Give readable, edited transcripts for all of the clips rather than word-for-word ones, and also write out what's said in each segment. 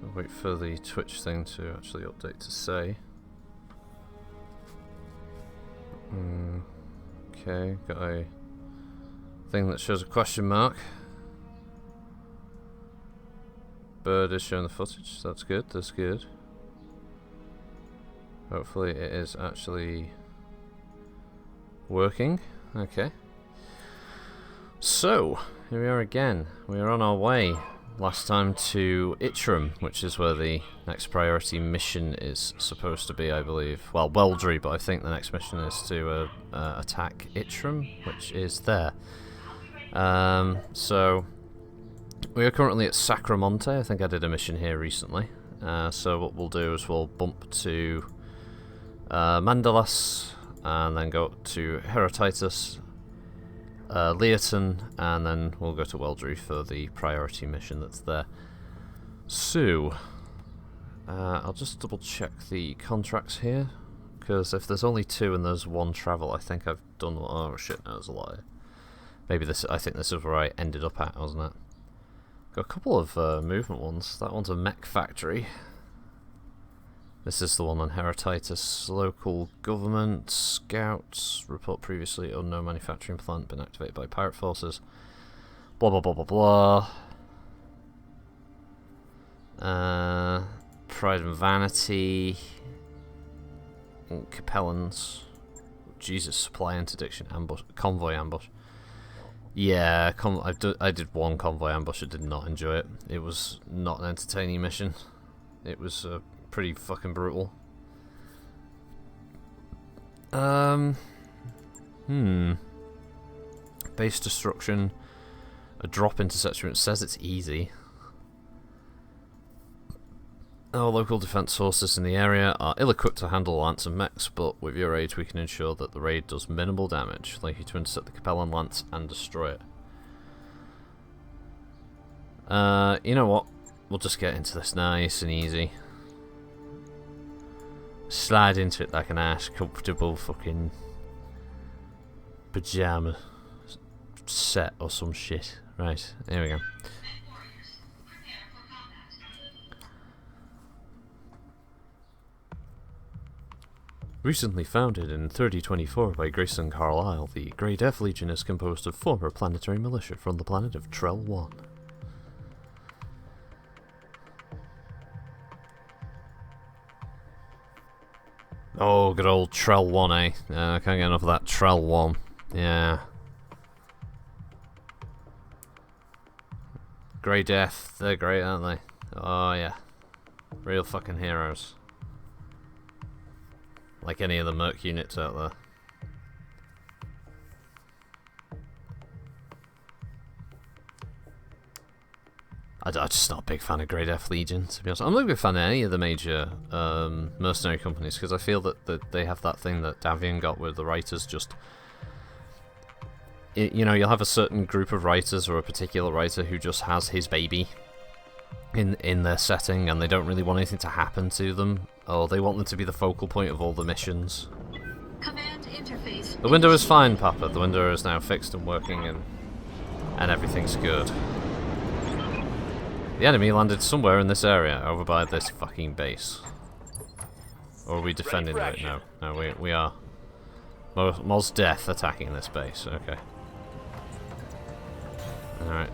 I'll wait for the Twitch thing to actually update to say. Okay, got a thing that shows a question mark. Bird is showing the footage, that's good, that's good. Hopefully it is actually working. Okay. So, here we are again. We are on our way. Last time to Itram, which is where the next priority mission is supposed to be, I believe. Well, Weldry, but I think the next mission is to attack Itram, which is there. So, we are currently at Sacramonte. I think I did a mission here recently. So what we'll do is we'll bump to Mandalas, and then go up to Heratitus, Leoton, and then we'll go to Weldry for the priority mission that's there. So, I'll just double check the contracts here, because if there's only 2 and there's 1 travel, I think I've done. Oh shit, no, that's a lie. Maybe this. I think this is where I ended up at, wasn't it? Got a couple of movement ones. That one's a mech factory. This is the one on Heratitus. Local government, scouts, report previously unknown manufacturing plant been activated by pirate forces. Blah blah blah blah blah. Pride and Vanity. Capellans. Jesus, supply interdiction, ambush, convoy ambush. Yeah, I did 1 convoy ambush, I did not enjoy it. It was not an entertaining mission. It was pretty fucking brutal. Base destruction. A drop interception. It says it's easy. Our local defense forces in the area are ill-equipped to handle lance and mechs, but with your aid we can ensure that the raid does minimal damage. Like you to intercept the Capellan lance and destroy it. You know what? We'll just get into this nice and easy. Slide into it like a nice, comfortable fucking pajama set or some shit. Right, here we go. Recently founded in 3024 by Grayson Carlyle, the Grey Death Legion is composed of former planetary militia from the planet of Trell 1. Oh, good old Trell 1, eh? I can't get enough of that Trell 1. Yeah. Grey Death, they're great, aren't they? Oh, yeah. Real fucking heroes. Like any of the Merc units out there. I'm just not a big fan of Grey Death Legion, to be honest. I'm not a big fan of any of the major mercenary companies, because I feel that they have that thing that Davian got with the writers. Just, you know, you'll have a certain group of writers or a particular writer who just has his baby in their setting, and they don't really want anything to happen to them, or they want them to be the focal point of all the missions. Command interface. The window is fine, Papa. The window is now fixed and working, and everything's good. The enemy landed somewhere in this area, over by this fucking base. Or are we defending it? No. No, we are most death attacking this base. Okay. Alright.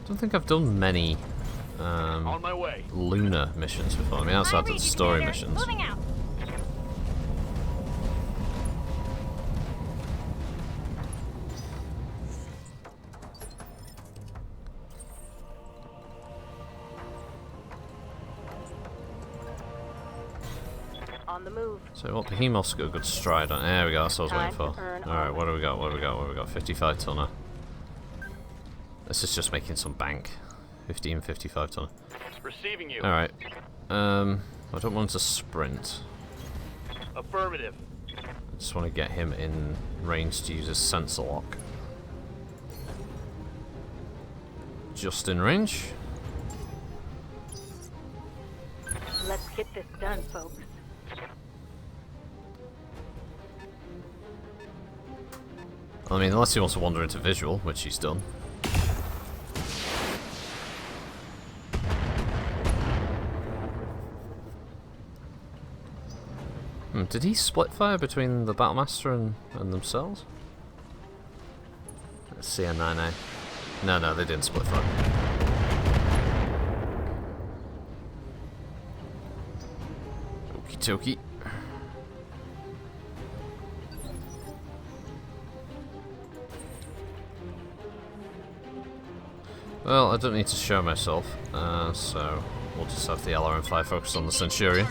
I don't think I've done many on my way. lunar missions before. I mean, outside of the story missions. Moving out. On the move. So what, Behemoth's got a good stride on. There we go, that's what I was waiting for. Alright, what do we got? What do we got? What do we got? 55 tonner. This is just making some bank. 15 55 tonner. Receiving you. Alright. I don't want to sprint. Affirmative. I just want to get him in range to use his sensor lock. Just in range. Let's get this done, folks. I mean, unless he wants to wander into visual, which he's done. Did he split fire between the Battlemaster and themselves? Let's CN9A. No, they didn't split fire. Okie dokie. Well, I don't need to show myself, so we'll just have the LRM-5 focus on the Centurion.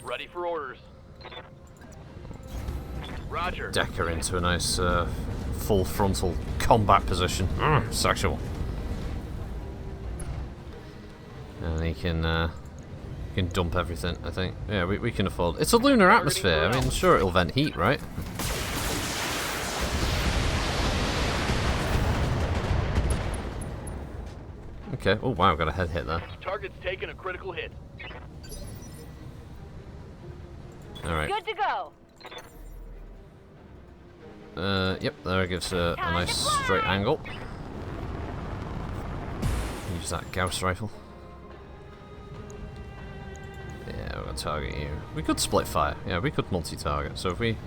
Ready for orders. Roger. Decker into a nice full frontal combat position. Sexual. And he can dump everything, I think. Yeah, we can afford. It's a lunar atmosphere. I mean, sure, it'll vent heat, right? Okay. Oh wow, got a head hit there. Target's taken a critical hit. All right. Good to go. Yep. There it gives a nice straight angle. Use that Gauss rifle. Yeah, we're gonna target you. We could split fire. Yeah, we could multi-target. So if we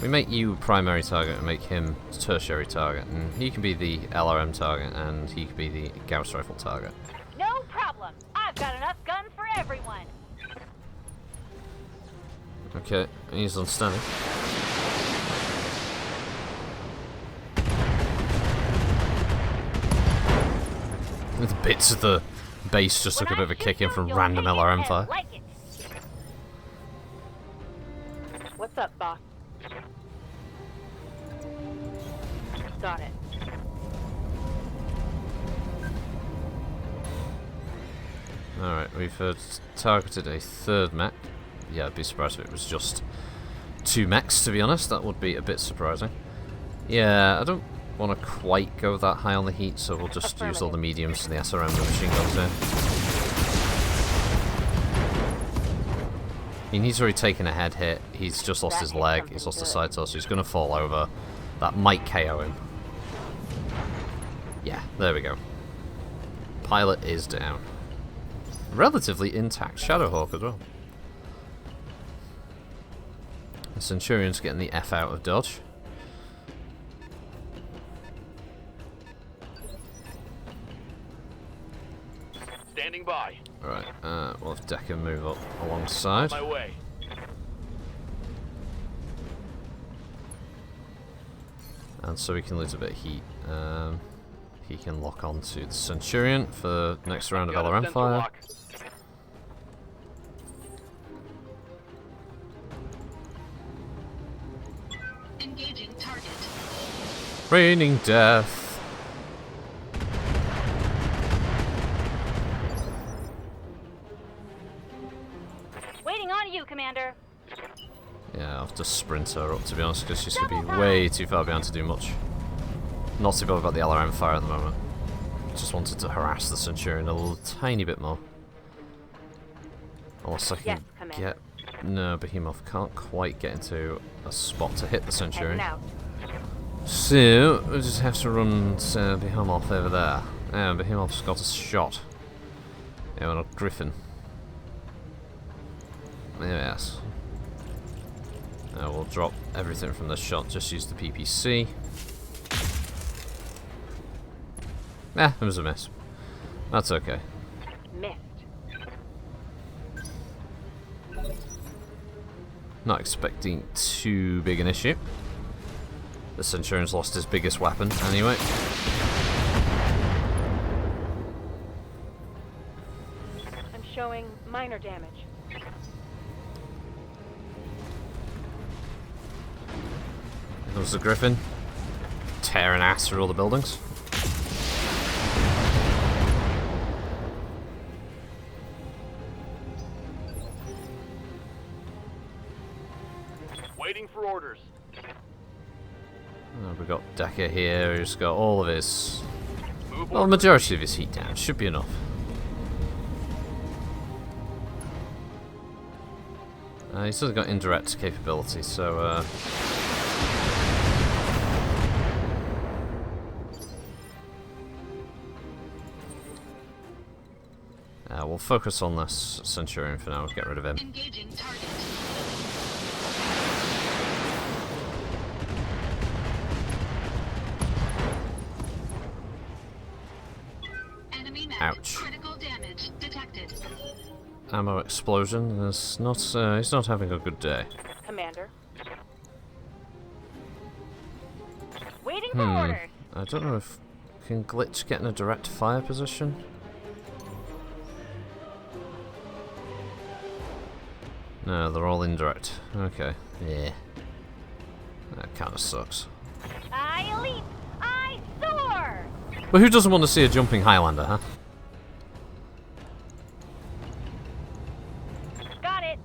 make you primary target and make him tertiary target, and he can be the LRM target, and he can be the Gauss rifle target. No problem. I've got enough guns for everyone. Okay, he's on standing. The bits of the base just took a bit of a kick in from random LRM fire. Like it. What's up, boss? Got it. Alright, we've targeted a third mech. Yeah, I'd be surprised if it was just 2 mechs, to be honest. That would be a bit surprising. Yeah, I don't want to quite go that high on the heat, so we'll just use all the mediums and the SRM with machine guns in. He's already taken a head hit. He's just lost his leg. He's lost a side torso. He's going to fall over. That might KO him. Yeah, there we go. Pilot is down. Relatively intact Shadowhawk as well. The Centurion's getting the F out of dodge. Standing by. Alright, we'll have Decker move up alongside. On my way. And so we can lose a bit of heat. He can lock onto the Centurion for the next round of Got a LRM sensor fire. lock. Engaging target. Raining death. Waiting on you, Commander. Yeah, I'll have to sprint her up, to be honest, because she's going to be way too far behind to do much. Not too bothered about the LRM fire at the moment. Just wanted to harass the Centurion a little tiny bit more. Unless I can get... No, Behemoth can't quite get into a spot to hit the Centurion. So, we just have to run Behemoth over there. Yeah, Behemoth's got a shot. Yeah, we're not Griffin. Yes. We'll drop everything from this shot, just use the PPC. It was a miss. That's okay. Missed. Not expecting too big an issue. The Centurion's lost his biggest weapon anyway. I'm showing minor damage. There's the Griffin. Tearing ass through all the buildings. Waiting for orders. We've got Decker here, who's got all of his... Move Well, the majority of his heat down. Should be enough. He's still got indirect capability, so... We'll focus on this Centurion for now. Get rid of him. Engaging target. Enemy mech. Ouch. Critical damage detected. Ammo explosion. He's not having a good day. Commander. Waiting for orders. I don't know if can glitch get in a direct fire position. No, they're all indirect. Okay. Yeah. That kind of sucks. I leap. I soar. But who doesn't want to see a jumping Highlander, huh? Got it.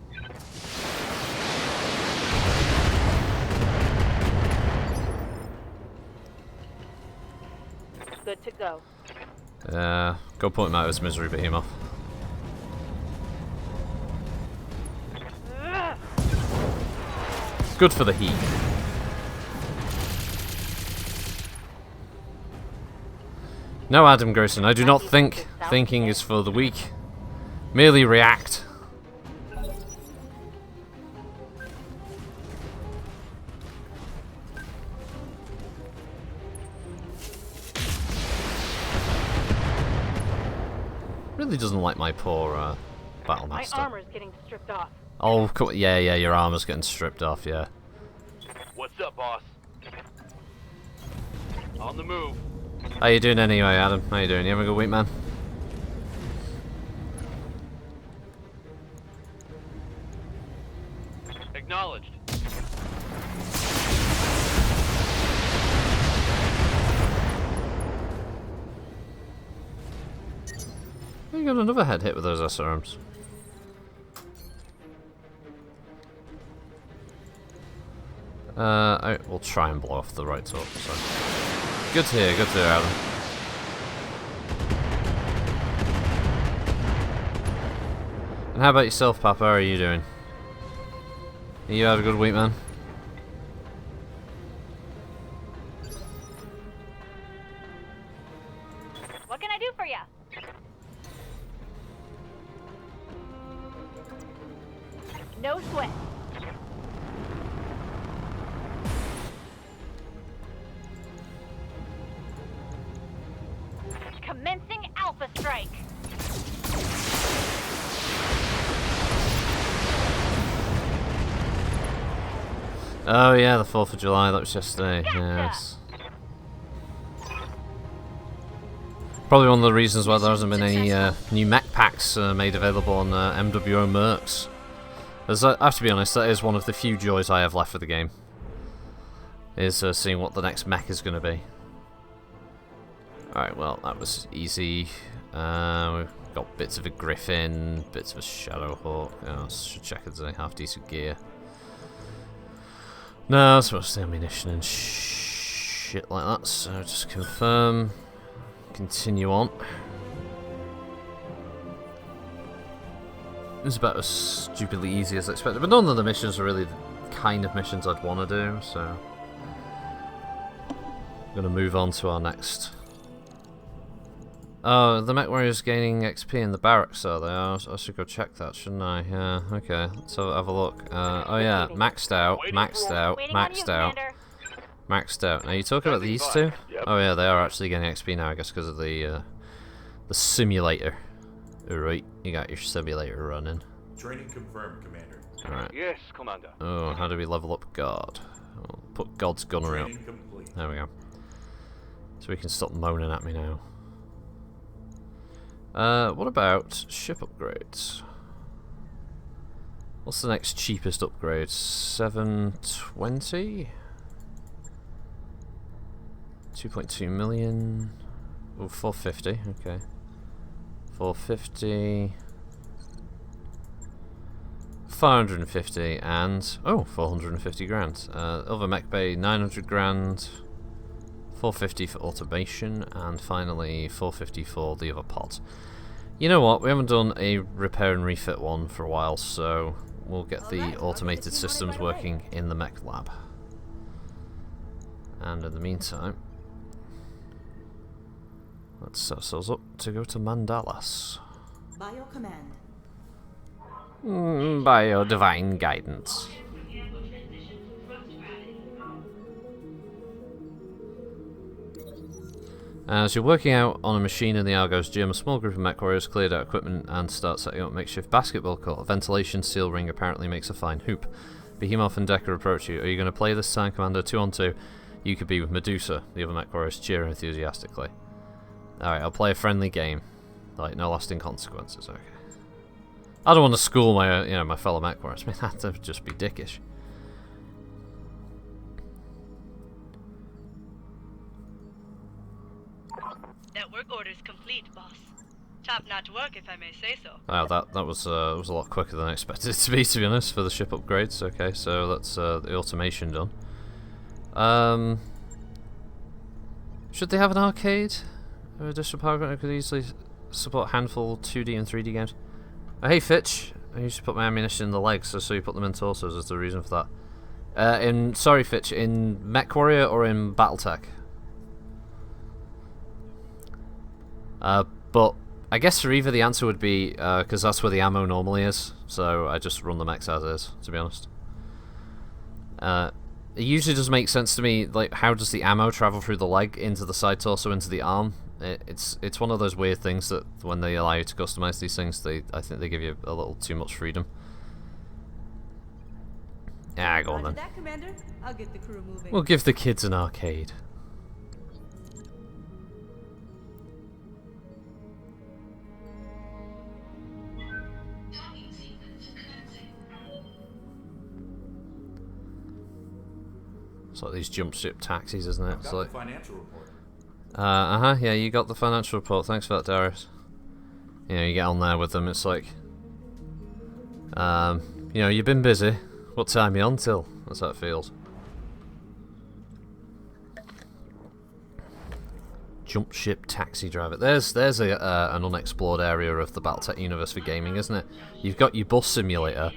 Good to go. Go point him out of his misery, Behemoth. Ugh. Good for the heat. No, Adam Grayson, I do not think thinking is for the weak. Merely react. Really doesn't like my poor battle My master. armor's getting stripped off. Oh, yeah, your armor's getting stripped off, yeah. What's up, boss? On the move. How you doing anyway, Adam? How you doing? You having a good week, man? Acknowledged. You got another head hit with those SRMs. We'll try and blow off the right top. So. Good to hear, Adam. And how about yourself, Papa? How are you doing? You had a good week, man? What can I do for you? No sweat. Commencing Alpha Strike. Oh yeah, the 4th of July, that was yesterday. Yes. Probably one of the reasons why there hasn't been any new mech packs made available on MWO Mercs. As I have to be honest, that is one of the few joys I have left for the game. Is seeing what the next mech is going to be. Alright, well, that was easy. We've got bits of a Griffin, bits of a Shadowhawk. I should check if there's any half-decent gear. No, it's mostly ammunition and shit like that, so just confirm. Continue on. It was about as stupidly easy as expected, but none of the missions are really the kind of missions I'd want to do, so I'm going to move on to our next. Oh, the mech warrior's gaining XP in the barracks, are they? I should go check that, shouldn't I? Yeah, okay, let's have a look. Oh yeah, maxed out, maxed out, maxed out, maxed out. Now you talking about these two? Oh yeah, they are actually getting XP now, I guess, because of the simulator. Alright, you got your simulator running. Training confirmed, Commander. Alright. Yes, Commander. Oh, how do we level up God? We'll put God's gunnery up. Training complete. There we go. So we can stop moaning at me now. What about ship upgrades? What's the next cheapest upgrade? 720? 2.2 million. Oh, 450, okay. 450. 550 and oh, 450 grand. Other mech bay 900 grand. 450 for automation, and finally 450 for the other pod. You know what? We haven't done a repair and refit one for a while, so we'll get the automated systems working in the mech lab. And in the meantime, let's set ourselves up to go to Mandalas. By your command. By your divine guidance. As you're working out on a machine in the Argos gym, a small group of mech warriors cleared out equipment and start setting up makeshift basketball court. A ventilation seal ring apparently makes a fine hoop. Behemoth and Decker approach you. Are you going to play this time, Commander? 2-on-2. You could be with Medusa. The other mech warriors cheer enthusiastically. Alright, I'll play a friendly game. Like, no lasting consequences, okay. I don't want to school my, my fellow mech warriors. I mean, that would just be dickish. Network orders complete, boss. Top-notch work, if I may say so. Oh, that was a lot quicker than I expected it to be honest, for the ship upgrades. Okay, so that's the automation done. Should they have an arcade? Or a digital power grid could easily support a handful 2D and 3D games. Oh, hey Fitch, I used to put my ammunition in the legs, so you put them in torsos. Is the reason for that? Sorry Fitch, in MechWarrior or in Battletech? But I guess for either the answer would be because that's where the ammo normally is, so I just run the mechs as is, to be honest. It usually does make sense to me, like, how does the ammo travel through the leg into the side torso into the arm? It's one of those weird things that when they allow you to customize these things, I think they give you a little too much freedom. Yeah, go on then. That, Commander. I'll get the crew moving. We'll give the kids an arcade. It's like these jump ship taxis, isn't it? It's like the financial report. yeah, you got the financial report. Thanks for that, Darius. You get on there with them. It's like, you've been busy. What time are you on till? That's how it feels. Jump ship taxi driver. There's an unexplored area of the Battletech universe for gaming, isn't it? You've got your bus simulator.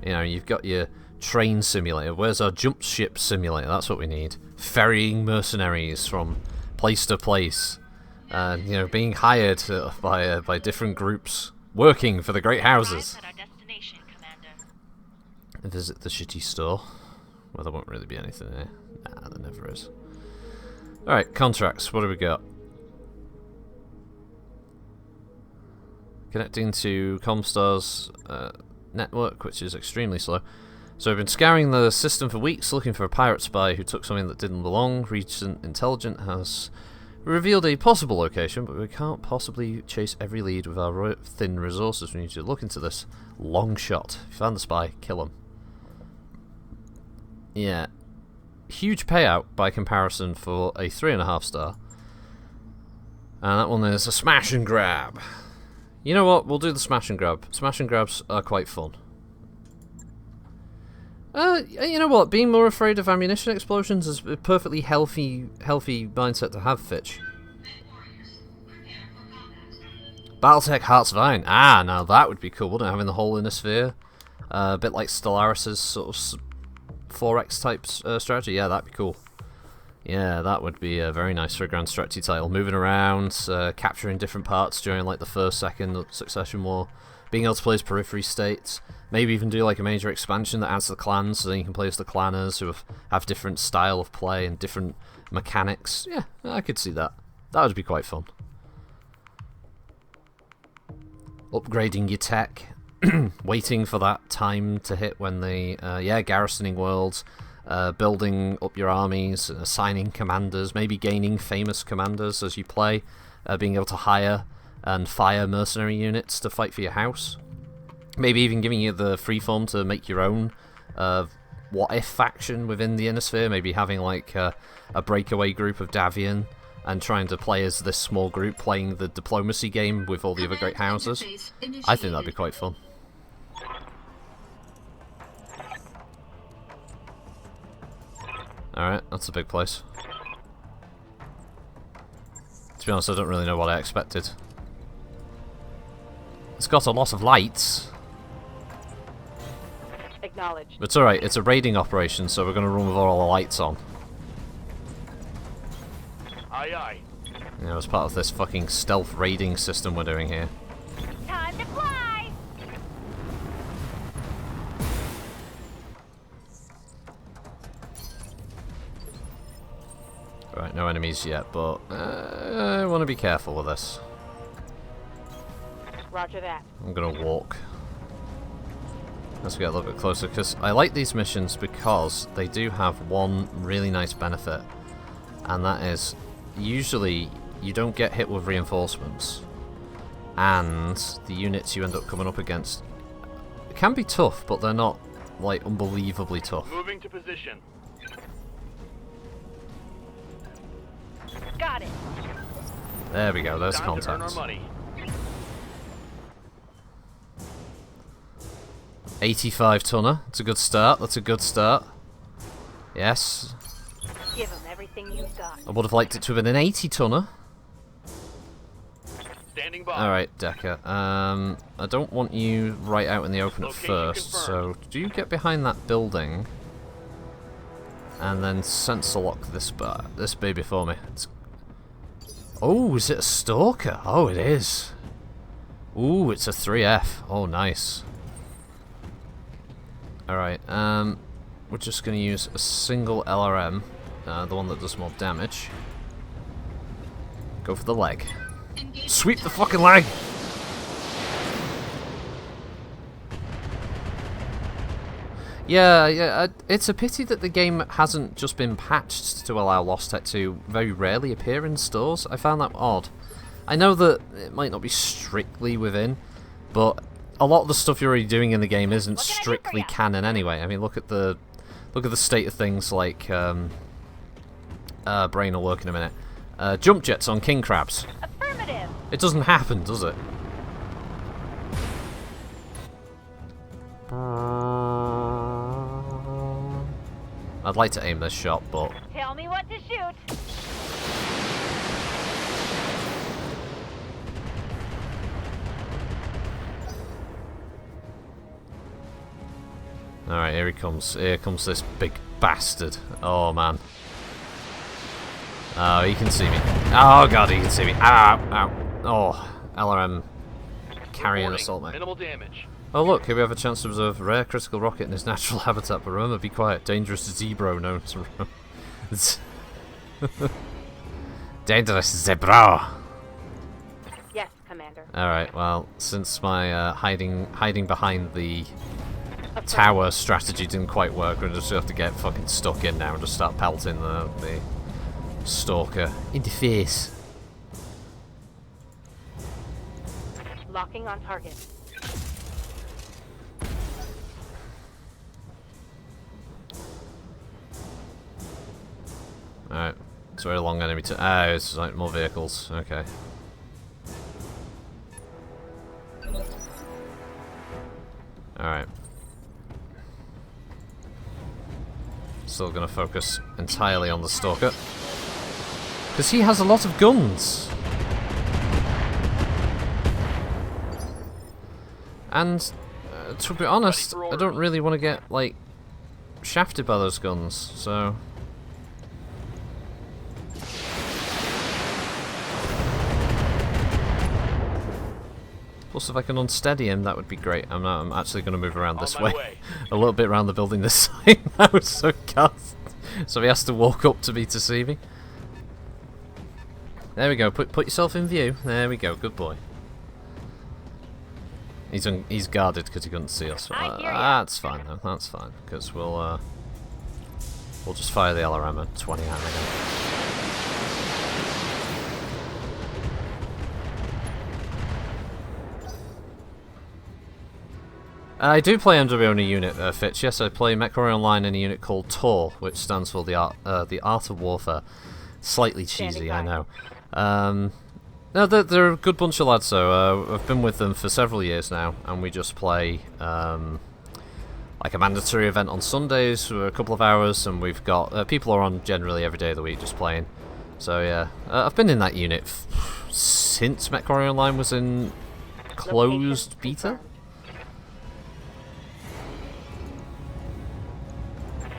You've got your train simulator. Where's our jump ship simulator? That's what we need. Ferrying mercenaries from place to place, and being hired by different groups, working for the great houses. At our destination, Commander. Visit the shitty store. Well, there won't really be anything here. Nah, there never is. Alright, contracts. What do we got? Connecting to Comstar's network, which is extremely slow. So we've been scouring the system for weeks, looking for a pirate spy who took something that didn't belong. Recent intelligence has revealed a possible location, but we can't possibly chase every lead with our thin resources. We need to look into this. Long shot. If you found the spy, kill him. Yeah. Huge payout by comparison for a 3.5 star. And that one is a smash and grab. You know what? We'll do the smash and grab. Smash and grabs are quite fun. You know what? Being more afraid of ammunition explosions is a perfectly healthy mindset to have, Fitch. Battletech Hearts of Iron. Ah, now that would be cool, wouldn't it? Having the whole inner sphere. A bit like Stellaris' sort of 4X type strategy. Yeah, that'd be cool. Yeah, that would be very nice for a grand strategy title. Moving around, capturing different parts during like the first, second succession war. Being able to play as periphery states. Maybe even do like a major expansion that adds the clans, so then you can play as the clanners who have different style of play and different mechanics. Yeah, I could see that. That would be quite fun. Upgrading your tech. Waiting for that time to hit when they, garrisoning worlds. Building up your armies, assigning commanders, maybe gaining famous commanders as you play. Being able to hire and fire mercenary units to fight for your house. Maybe even giving you the freeform to make your own what-if faction within the Inner Sphere. Maybe having like a breakaway group of Davian and trying to play as this small group playing the diplomacy game with all the other great houses. I think that'd be quite fun. Alright, that's a big place. To be honest, I don't really know what I expected. It's got a lot of lights. Acknowledged. But it's alright, it's a raiding operation, so we're going to run with all the lights on. Aye, aye. As part of this fucking stealth raiding system we're doing here. Time to fly! Right, no enemies yet, but I want to be careful with this. Roger that. I'm gonna walk. Let's get a little bit closer, because I like these missions because they do have one really nice benefit, and that is usually you don't get hit with reinforcements, and the units you end up coming up against can be tough, but they're not like unbelievably tough. Moving to position. Got it. There we go, there's Time to earn our contact. money. 85 tonner, that's a good start, that's a good start. Yes, Give them everything you've got. I would have liked it to have been an 80 tonner. Standing by. Alright, Decker. I don't want you right out in the open at Location first, so do you get behind that building and then sensor lock this baby for me. Oh, is it a stalker? Oh, it is. Ooh, it's a 3F. Oh, nice. Alright, we're just going to use a single LRM, the one that does more damage. Go for the leg. Engage Sweep the target. fucking leg! Yeah, it's a pity that the game hasn't just been patched to allow Lost Tech to very rarely appear in stores. I found that odd. I know that it might not be strictly within, but a lot of the stuff you're already doing in the game isn't What can I do for strictly ya? canon anyway. I mean, look at the state of things like brain will work in a minute. Jump jets on king crabs. Affirmative. It doesn't happen, does it? I'd like to aim this shot, but Tell me what to shoot. alright, here he comes. Here comes this big bastard. Oh man. Oh, he can see me. Oh god, he can see me. Ow, ow. Oh, LRM carrying Reporting. assault mate. Minimal damage. Oh look, here we have a chance to observe a rare critical rocket in its natural habitat, but remember, be quiet. Dangerous zebra known to Dangerous zebra! Yes, Commander. Alright, well, since my hiding behind the tower strategy didn't quite work, we're just going to have to get fucking stuck in now and just start pelting the stalker in the face. Locking on target. Alright, it's a very long enemy to. Ah, it's like more vehicles. Okay. Alright. Still gonna focus entirely on the stalker. Because he has a lot of guns! And, to be honest, I don't really want to get, like, shafted by those guns, so. Plus, if I can unsteady him, that would be great. I'm actually going to move around this On my way. way. A little bit around the building this side. That was so cast. So he has to walk up to me to see me. There we go. Put yourself in view. There we go. Good boy. He's guarded because he couldn't see us. I hear ya. That's fine though. That's fine because we'll just fire the LRM at 20 out again. I do play MWO in a unit, Fitch. Yes, I play MechWarrior Online in a unit called TOR, which stands for the Art of Warfare. Slightly cheesy, I know. No, they're a good bunch of lads, though. I've been with them for several years now, and we just play like a mandatory event on Sundays for a couple of hours, and we've got people are on generally every day of the week just playing. So yeah, I've been in that unit since MechWarrior Online was in closed Location beta.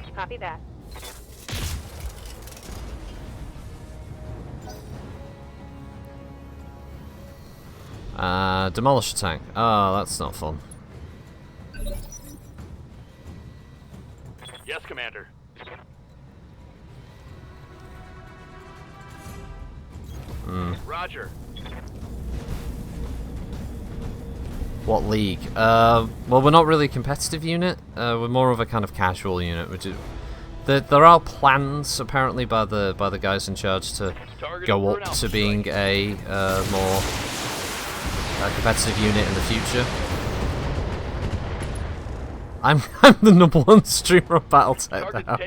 confirmed. Copy that. Demolish tank. Oh, that's not fun. Yes, Commander. Roger. What league? Well, we're not really a competitive unit. We're more of a kind of casual unit. Which is, there are plans apparently by the guys in charge to go up to being a more competitive unit in the future. I'm the number one streamer of Battletech now.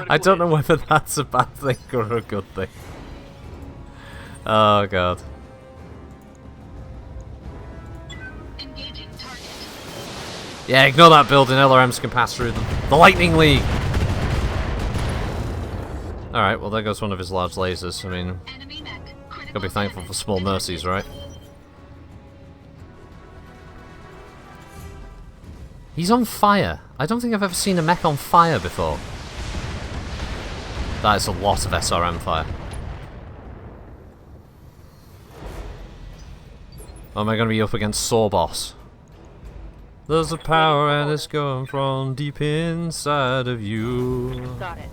I don't know whether that's a bad thing or a good thing. Oh god. Engaging target. Yeah, ignore that building. LRMs can pass through them. The Lightning League! Alright, well there goes one of his large lasers. I mean, Enemy mech. Critical gotta be thankful for damage small detected. mercies, right? He's on fire. I don't think I've ever seen a mech on fire before. That is a lot of SRM fire. Or am I going to be up against Saw Boss? There's a power and it's going from deep inside of you. Got it.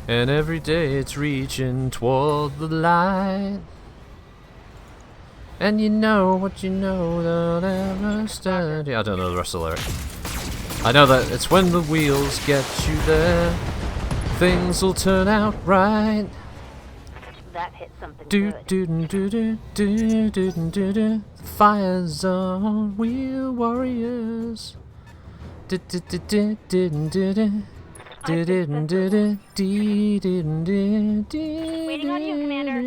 And every day it's reaching toward the light. And you know what you know, don't ever stand. Yeah, I don't know the rest of the lyric. I know that it's when the wheels get you there, things will turn out right. That hit something Do good. do do do do do do do. Fire zone, wheel warriors. Do do do do do do do. Waiting on you, Commander.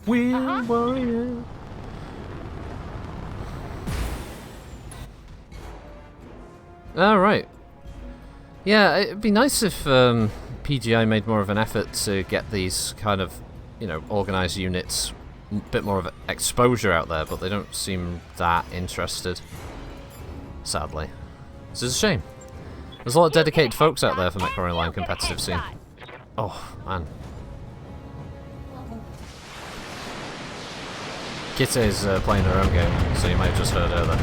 Wheel warrior. All right. Yeah, it'd be nice if PGI made more of an effort to get these kind of, you know, organized units a bit more of exposure out there, but they don't seem that interested. Sadly, this is a shame. There's a lot of dedicated folks out there for Mech Warrior Line competitive scene. Oh, man. Kitty is playing her own game, so you might have just heard her there.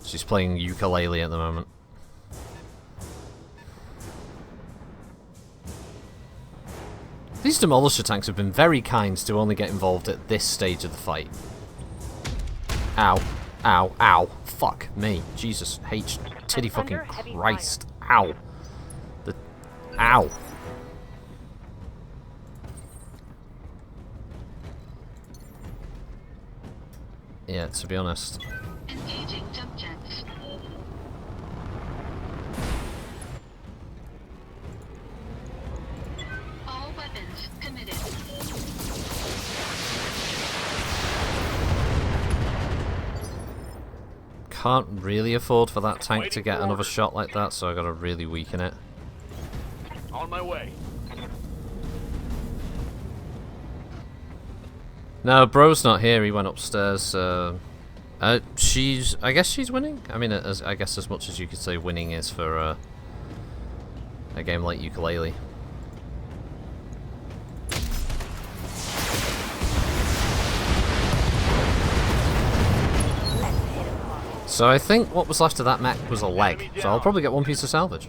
She's playing ukulele at the moment. These Demolisher tanks have been very kind to only get involved at this stage of the fight. Ow. Ow. Ow. Fuck me. Jesus H. Titty fucking Under heavy Christ. Ow. Ow. Yeah, to be honest. Engaging jump jets. All weapons committed. Can't really afford for that tank to get another shot like that, so I gotta really weaken it. On my way. No, bro's not here. He went upstairs. I guess she's winning. I mean, I guess as much as you could say winning is for a game like Ukulele. So I think what was left of that mech was a leg. So I'll probably get one piece of salvage.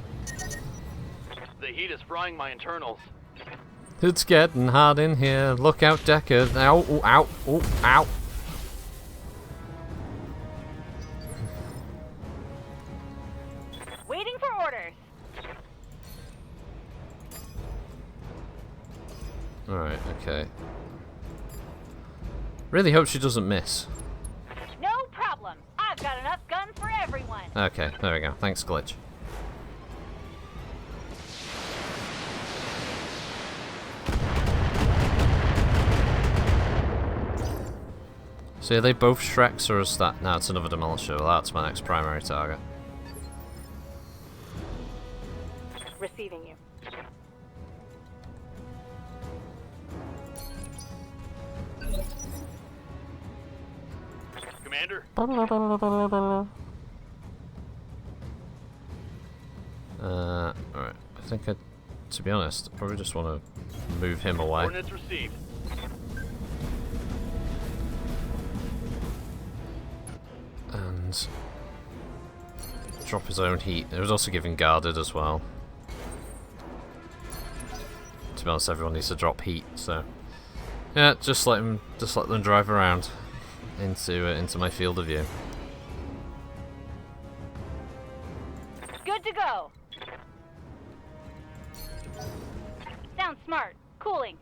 The heat is frying my internals. It's getting hot in here. Look out, Deckard. Ow, ooh, ow, ooh, ow. Waiting for orders. Alright, okay. Really hope she doesn't miss. No problem. I've got enough guns for everyone. Okay, there we go. Thanks, Glitch. So are they both Shreks, or is that... No, it's another Demolisher. Well, that's my next primary target. Receiving you. Commander? Alright. I think I to be honest, I probably just want to move him away. Coordinates received. And drop his own heat. It was also giving guarded as well. To be honest, everyone needs to drop heat, so yeah, just let them drive around into my field of view. Good to go. Sounds smart. Cooling.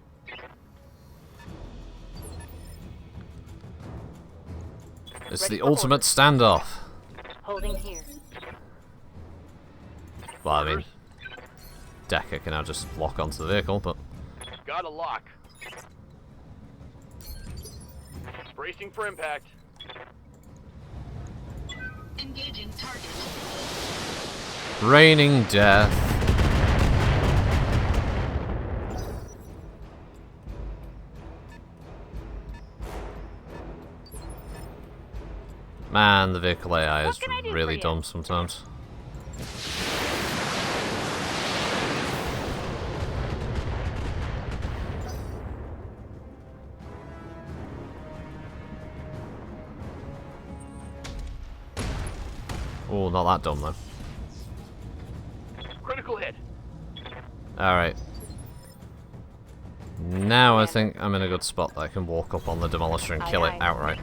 It's Ready the for ultimate orders. standoff. Holding here. Well, I mean, Orders. Decker can now just lock onto the vehicle, but Got a lock. Bracing for impact. Engaging target. raining death. Man, the vehicle AI is What can I do really for you? dumb sometimes. Oh, not that dumb though. Critical hit. Alright. Now I think I'm in a good spot that I can walk up on the Demolisher and kill it Aye. outright.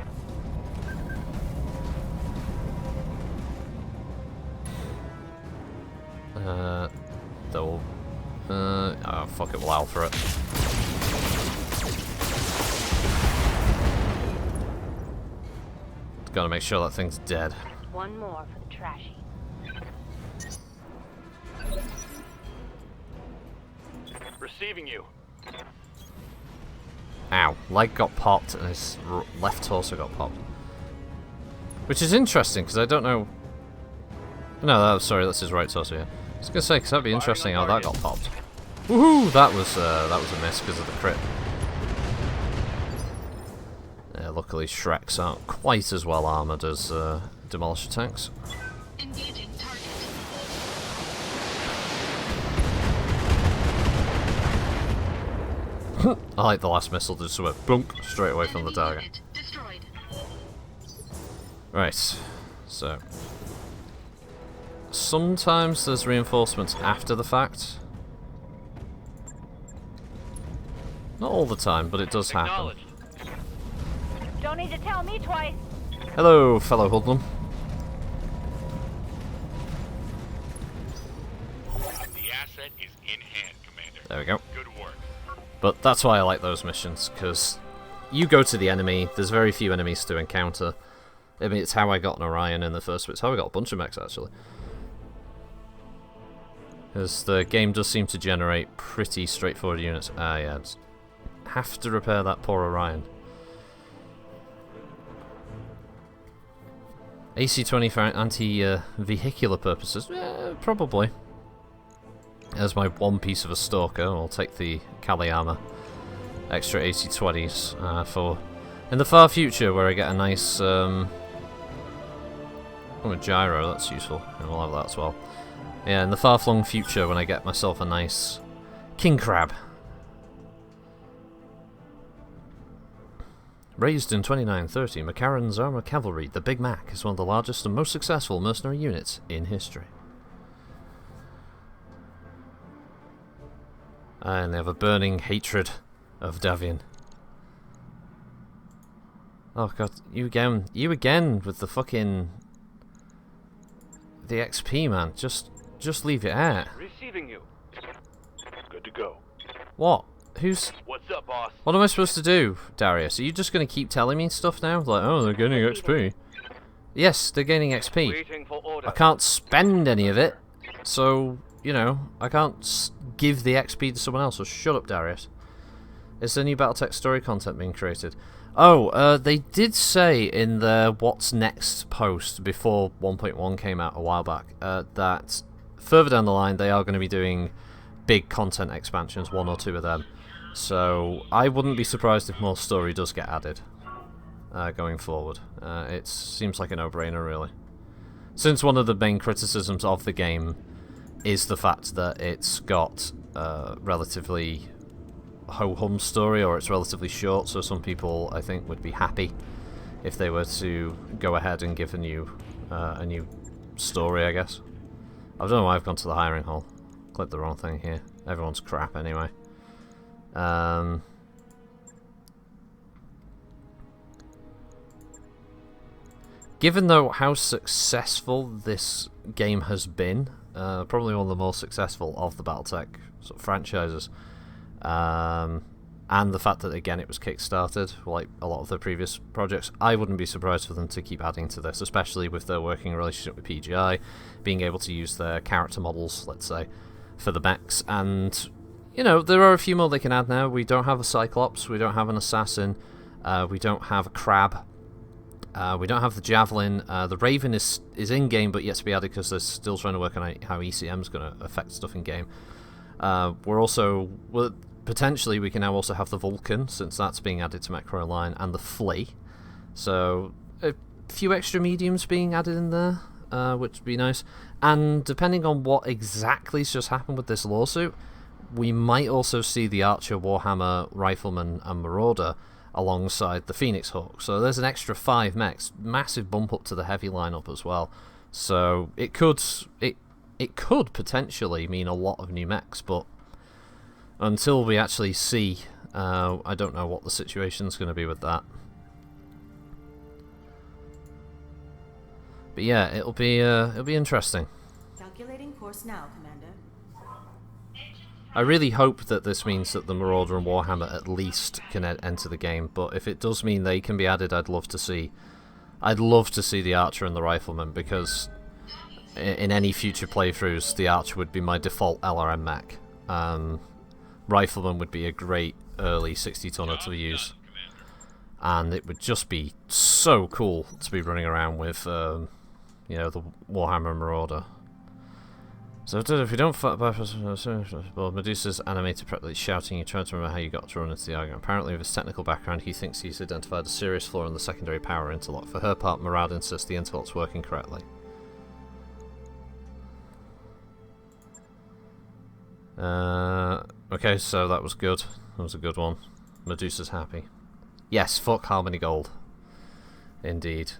Though. Oh, fuck it, we'll alpha it. Gotta make sure that thing's dead. One more for the trashy. Receiving you. Ow. Leg got popped and his left torso got popped. Which is interesting, because I don't know... No, sorry, that's his right torso, yeah. I was going to say, because that'd be interesting how that got popped. Woohoo! That was a miss because of the crit. Yeah, luckily Shreks aren't quite as well armoured as Demolisher tanks. Engaging target. I like the last missile just went blunk straight away from the Enemy target. unit destroyed. Right, so sometimes there's reinforcements after the fact. Not all the time, but it does happen. Acknowledged. Don't need to tell me twice. Hello, fellow hoodlum. The asset is in hand, Commander. There we go. Good work. But that's why I like those missions, because you go to the enemy, there's very few enemies to encounter. I mean, it's how I got an Orion in the first bit. It's how I got a bunch of mechs, actually. Because the game does seem to generate pretty straightforward units. Ah, yeah, just have to repair that poor Orion. AC-20 for anti-vehicular purposes? Probably. As my one piece of a stalker, I'll take the Kali armor. Extra AC-20s for... In the far future, where I get a nice... Oh, a gyro, that's useful. And we'll have that as well. Yeah, in the far-flung future, when I get myself a nice king crab. Raised in 2930, McCarran's Armour Cavalry, the Big Mac, is one of the largest and most successful mercenary units in history. And they have a burning hatred of Davian. Oh god, you again with the fucking... The XP, man. Just leave it at. Receiving you. Good to go. What? Who's... What's up, boss? What am I supposed to do, Darius? Are you just going to keep telling me stuff now? Like, oh, they're gaining XP. Yes, they're gaining XP. Waiting for order. I can't spend any of it, so, you know, I can't give the XP to someone else, so shut up, Darius. Is there new Battletech story content being created? Oh, they did say in the What's Next post before 1.1 came out a while back, that further down the line they are going to be doing big content expansions, one or two of them. So I wouldn't be surprised if more story does get added going forward. It seems like a no-brainer, really. Since one of the main criticisms of the game is the fact that it's got relatively ho-hum story, or it's relatively short, so some people I think would be happy if they were to go ahead and give a new story, I guess. I don't know why I've gone to the hiring hall. Clicked the wrong thing here. Everyone's crap anyway. Given though how successful this game has been, probably one of the most successful of the Battletech sort of franchises, and the fact that again it was kickstarted like a lot of the previous projects, I wouldn't be surprised for them to keep adding to this, especially with their working relationship with PGI, being able to use their character models, let's say, for the mechs. And you know, there are a few more they can add now. We don't have a Cyclops, we don't have an Assassin, we don't have a Crab, we don't have the Javelin. The Raven is in game but yet to be added because they're still trying to work on how ECM is going to affect stuff in game. Potentially we can now also have the Vulcan, since that's being added to Metro Line, and the Flea. So a few extra mediums being added in there, which would be nice. And depending on what exactly's just happened with this lawsuit, we might also see the Archer, Warhammer, Rifleman, and Marauder alongside the Phoenix Hawk. So there's an extra 5 mechs, massive bump up to the heavy lineup as well. So it could potentially mean a lot of new mechs, but until we actually see, I don't know what the situation's going to be with that. But yeah, it'll be interesting. Calculating course now, Commander. I really hope that this means that the Marauder and Warhammer at least can enter the game, but if it does mean they can be added, I'd love to see the Archer and the Rifleman, because in any future playthroughs, the Archer would be my default LRM mech. Rifleman would be a great early 60-tonner to use, and it would just be so cool to be running around with, you know, the Warhammer Marauder. So if you don't fight bypass, well, Medusa's animated practically shouting. You try to remember how you got drawn into the argument. Apparently, with his technical background, he thinks he's identified a serious flaw in the secondary power interlock. For her part, Murad insists the interlock's working correctly. Okay, so that was good. That was a good one. Medusa's happy. Yes, fuck Harmony Gold. Indeed.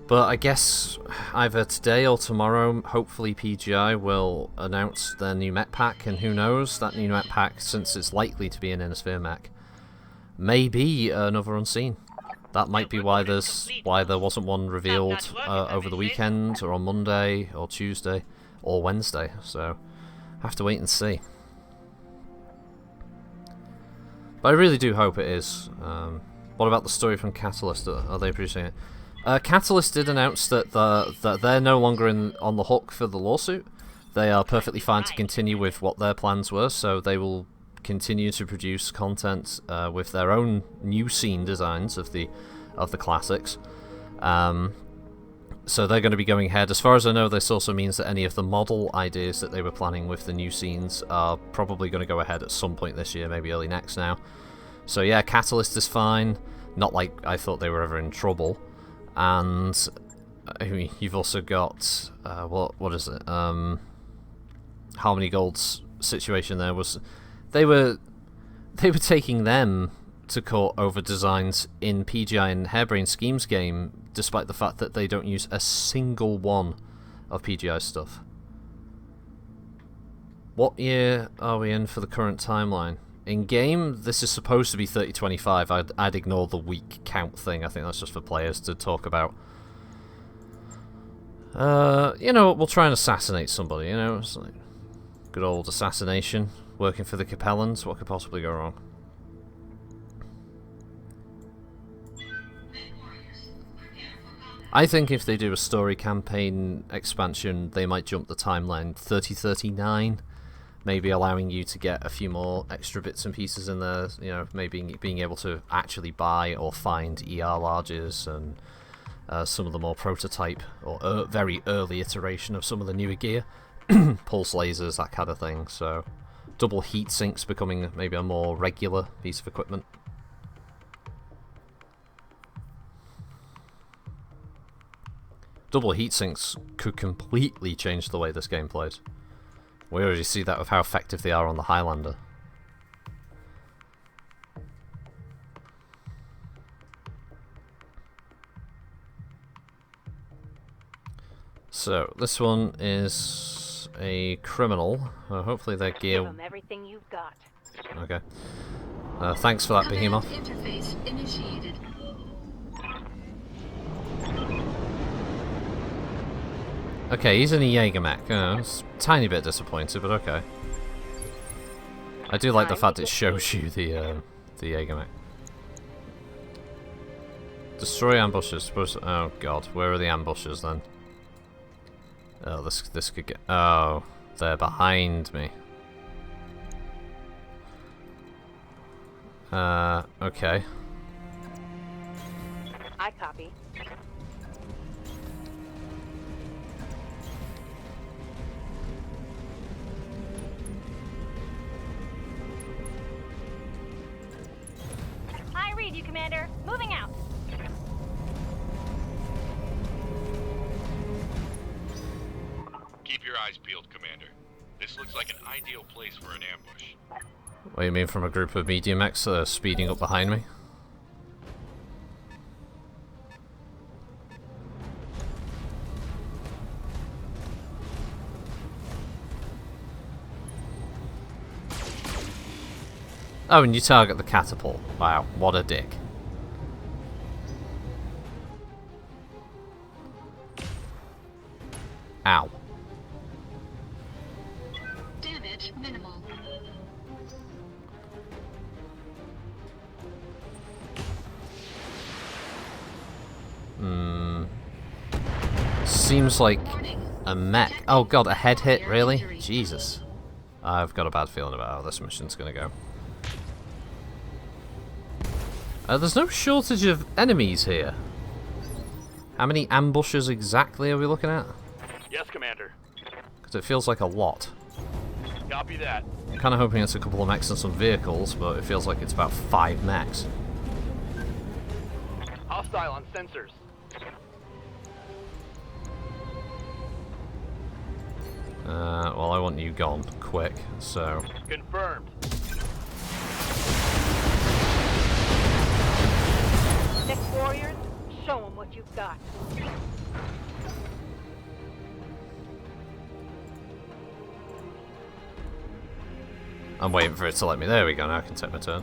But I guess either today or tomorrow, hopefully PGI will announce their new mech pack, and who knows, that new mech pack, since it's likely to be an Innisphere mech, may be another Unseen. That might be why there wasn't one revealed over the weekend, or on Monday, or Tuesday, or Wednesday. So, have to wait and see. But I really do hope it is. What about the story from Catalyst? Are they producing it? Catalyst did announce that they're no longer on the hook for the lawsuit. They are perfectly fine to continue with what their plans were, so they will continue to produce content with their own new scene designs of the classics. So they're going to be going ahead. As far as I know, this also means that any of the model ideas that they were planning with the new scenes are probably going to go ahead at some point this year, maybe early next now. So yeah, Catalyst is fine. Not like I thought they were ever in trouble. And I mean, you've also got what is it? Harmony Gold's situation there was they were taking them to court over designs in PGI and Harebrained Schemes game, despite the fact that they don't use a single one of PGI stuff. What year are we in for the current timeline? In game, this is supposed to be 3025. I'd ignore the week count thing. I think that's just for players to talk about. You know, we'll try and assassinate somebody. You know, it's like good old assassination. Working for the Capellans. What could possibly go wrong? I think if they do a story campaign expansion, they might jump the timeline 3039. Maybe allowing you to get a few more extra bits and pieces in there, you know, maybe being able to actually buy or find ER larges and some of the more prototype or very early iteration of some of the newer gear, pulse lasers, that kind of thing. So double heat sinks becoming maybe a more regular piece of equipment. double heatsinks could completely change the way this game plays. We already see that with how effective they are on the Highlander. So, this one is a criminal. Hopefully their Give gear... them everything you've got. Okay. Thanks for that, Behemoth. Interface initiated. Okay, he's in a Jägermech. It's a tiny bit disappointed, but okay. I do like the fact it shows you the Jägermech. Destroy ambushes. Oh god, where are the ambushes then? Oh, this could get... Oh, they're behind me. Okay. I copy. I read you, Commander. Moving out. Keep your eyes peeled, Commander. This looks like an ideal place for an ambush. What do you mean from a group of medium mechs speeding up behind me? Oh, and you target the catapult. Wow, what a dick. Ow. Damage minimal. Seems like Warning. a mech. Oh god, a head hit, really? Jesus. I've got a bad feeling about how this mission's gonna go. There's no shortage of enemies here. How many ambushes exactly are we looking at? Yes, Commander. Because it feels like a lot. Copy that. I'm kind of hoping it's a couple of mechs and some vehicles, but it feels like it's about 5 mechs. Hostile on sensors. Well, I want you gone quick, so... Confirmed. Next warriors, show them what you've got. I'm waiting for it to let me... There we go, now I can take my turn.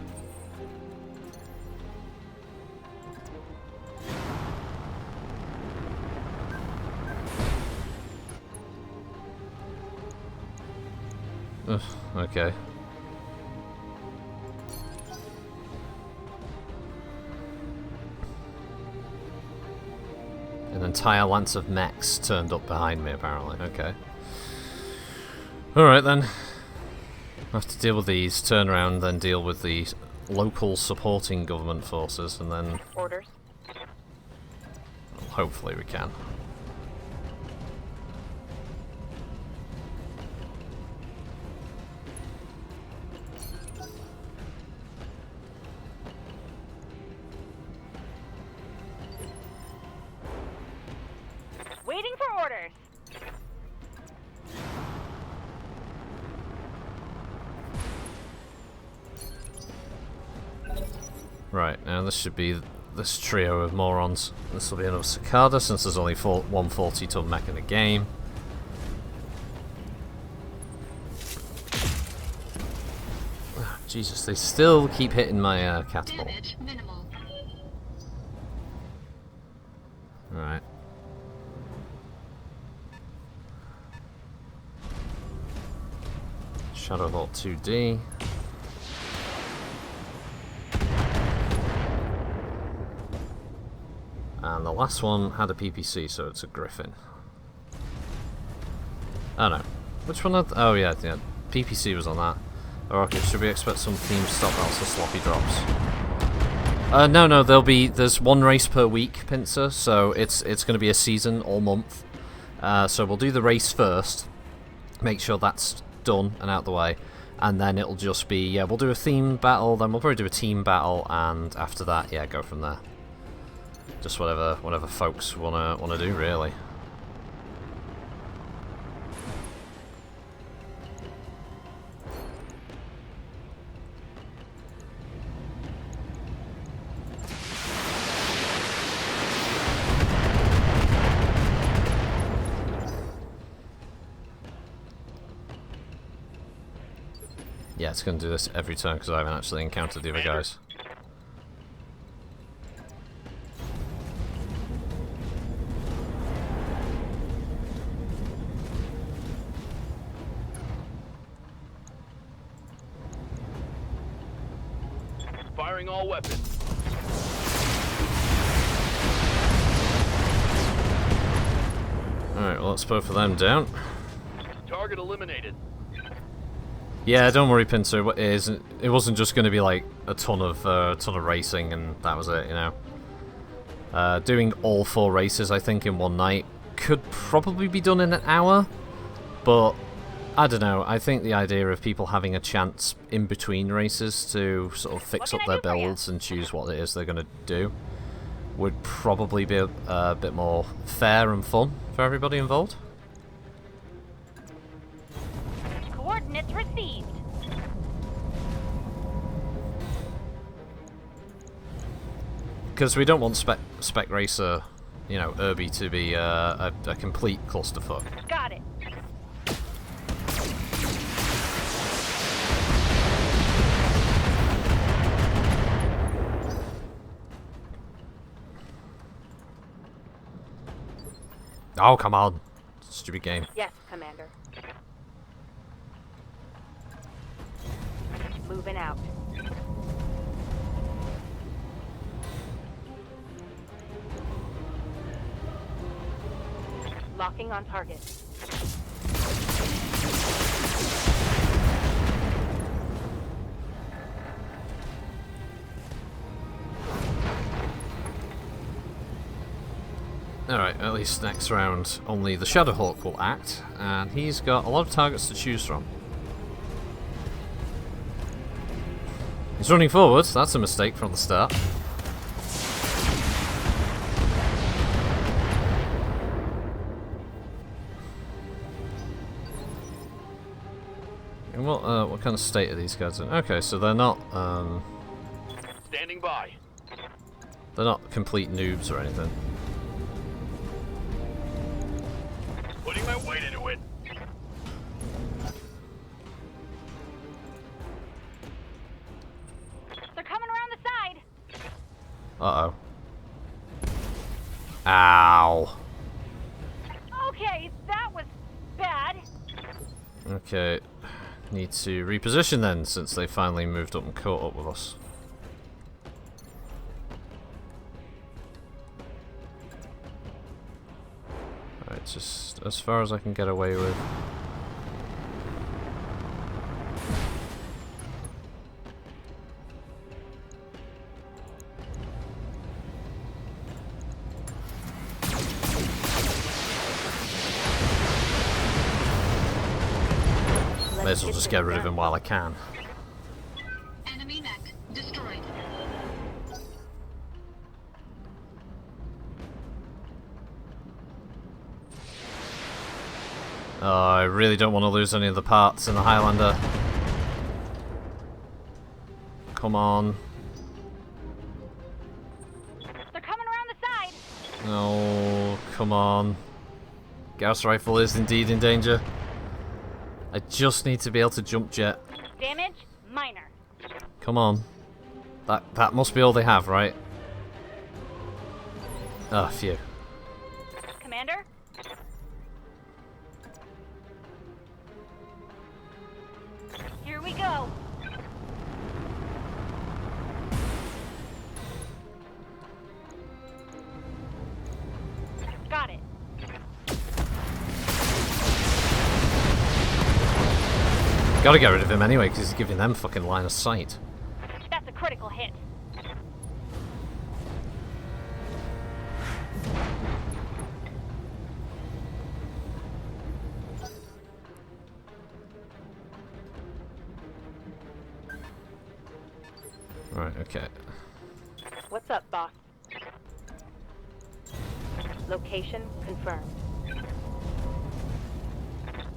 Ugh, okay. An entire lance of mechs turned up behind me, apparently. Okay. Alright then. I have to deal with these, turn around, then deal with the local supporting government forces, and then... Orders. Well, hopefully we can. Waiting for orders. Right, now this should be this trio of morons. This will be another Cicada, since there's only 140-ton mech in the game. Ah, Jesus, they still keep hitting my catapult. Damage minimal. Alright. Shadow Vault 2D. And the last one had a PPC, so it's a Griffin. Oh no. Which one had... Oh yeah, PPC was on that. Oh, okay, should we expect some themed stop outs or sloppy drops? No, there's one race per week, Pincer, so it's going to be a season all month. So we'll do the race first, make sure that's done and out the way, and then it'll just be, yeah, we'll do a themed battle, then we'll probably do a team battle, and after that, yeah, go from there. Just whatever folks wanna do, really. Yeah, it's going to do this every turn because I haven't actually encountered the other guys. Firing all weapons. Alright, well, let's both of them down. Target eliminated. Yeah, don't worry, Pinto. It wasn't just going to be like a ton of racing and that was it, you know. Doing all 4 races, I think, in one night could probably be done in an hour, but I don't know. I think the idea of people having a chance in between races to sort of fix up their builds and choose what it is they're going to do would probably be a bit more fair and fun for everybody involved. Coordinates received. Because we don't want Spec Racer, you know, Irby to be a complete clusterfuck. Got it. Oh, come on. Stupid game. Yes, Commander. Moving out. Locking on target. Alright, at least next round only the Shadowhawk will act, and he's got a lot of targets to choose from. He's running forwards, that's a mistake from the start. And what kind of state are these guys in? Okay, so they're not Standing by. they're not complete noobs or anything. Putting my weight into it. They're coming around the side. Uh-oh. Ow. Okay, that was bad. Okay, need to reposition then, since they finally moved up and caught up with us. Alright, just as far as I can get away with. May as well just get rid of him while I can. Enemy mech destroyed. Oh, I really don't want to lose any of the parts in the Highlander. Come on. They're coming around the side. No, come on. Gauss rifle is indeed in danger. I just need to be able to jump jet. Damage minor. Come on. That must be all they have, right? Ah, phew. Commander? Here we go. Got it. Gotta get rid of him anyway, because he's giving them fucking line of sight. That's a critical hit. Right, okay. What's up, boss? Location confirmed.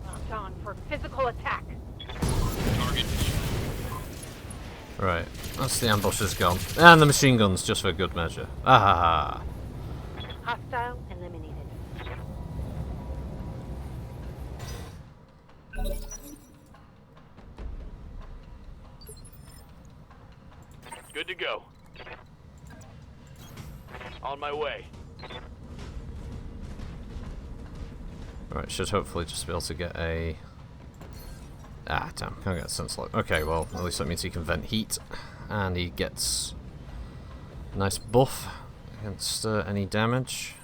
Locked on for physical attack. Target. Right, that's the ambushes gone. And the machine guns, just for good measure. Ah. Hostile eliminated. Good to go. On my way. Right, should hopefully just be able to get a... Ah, damn, can't get a sense lock. Okay, well, at least that means he can vent heat. And he gets a nice buff against any damage.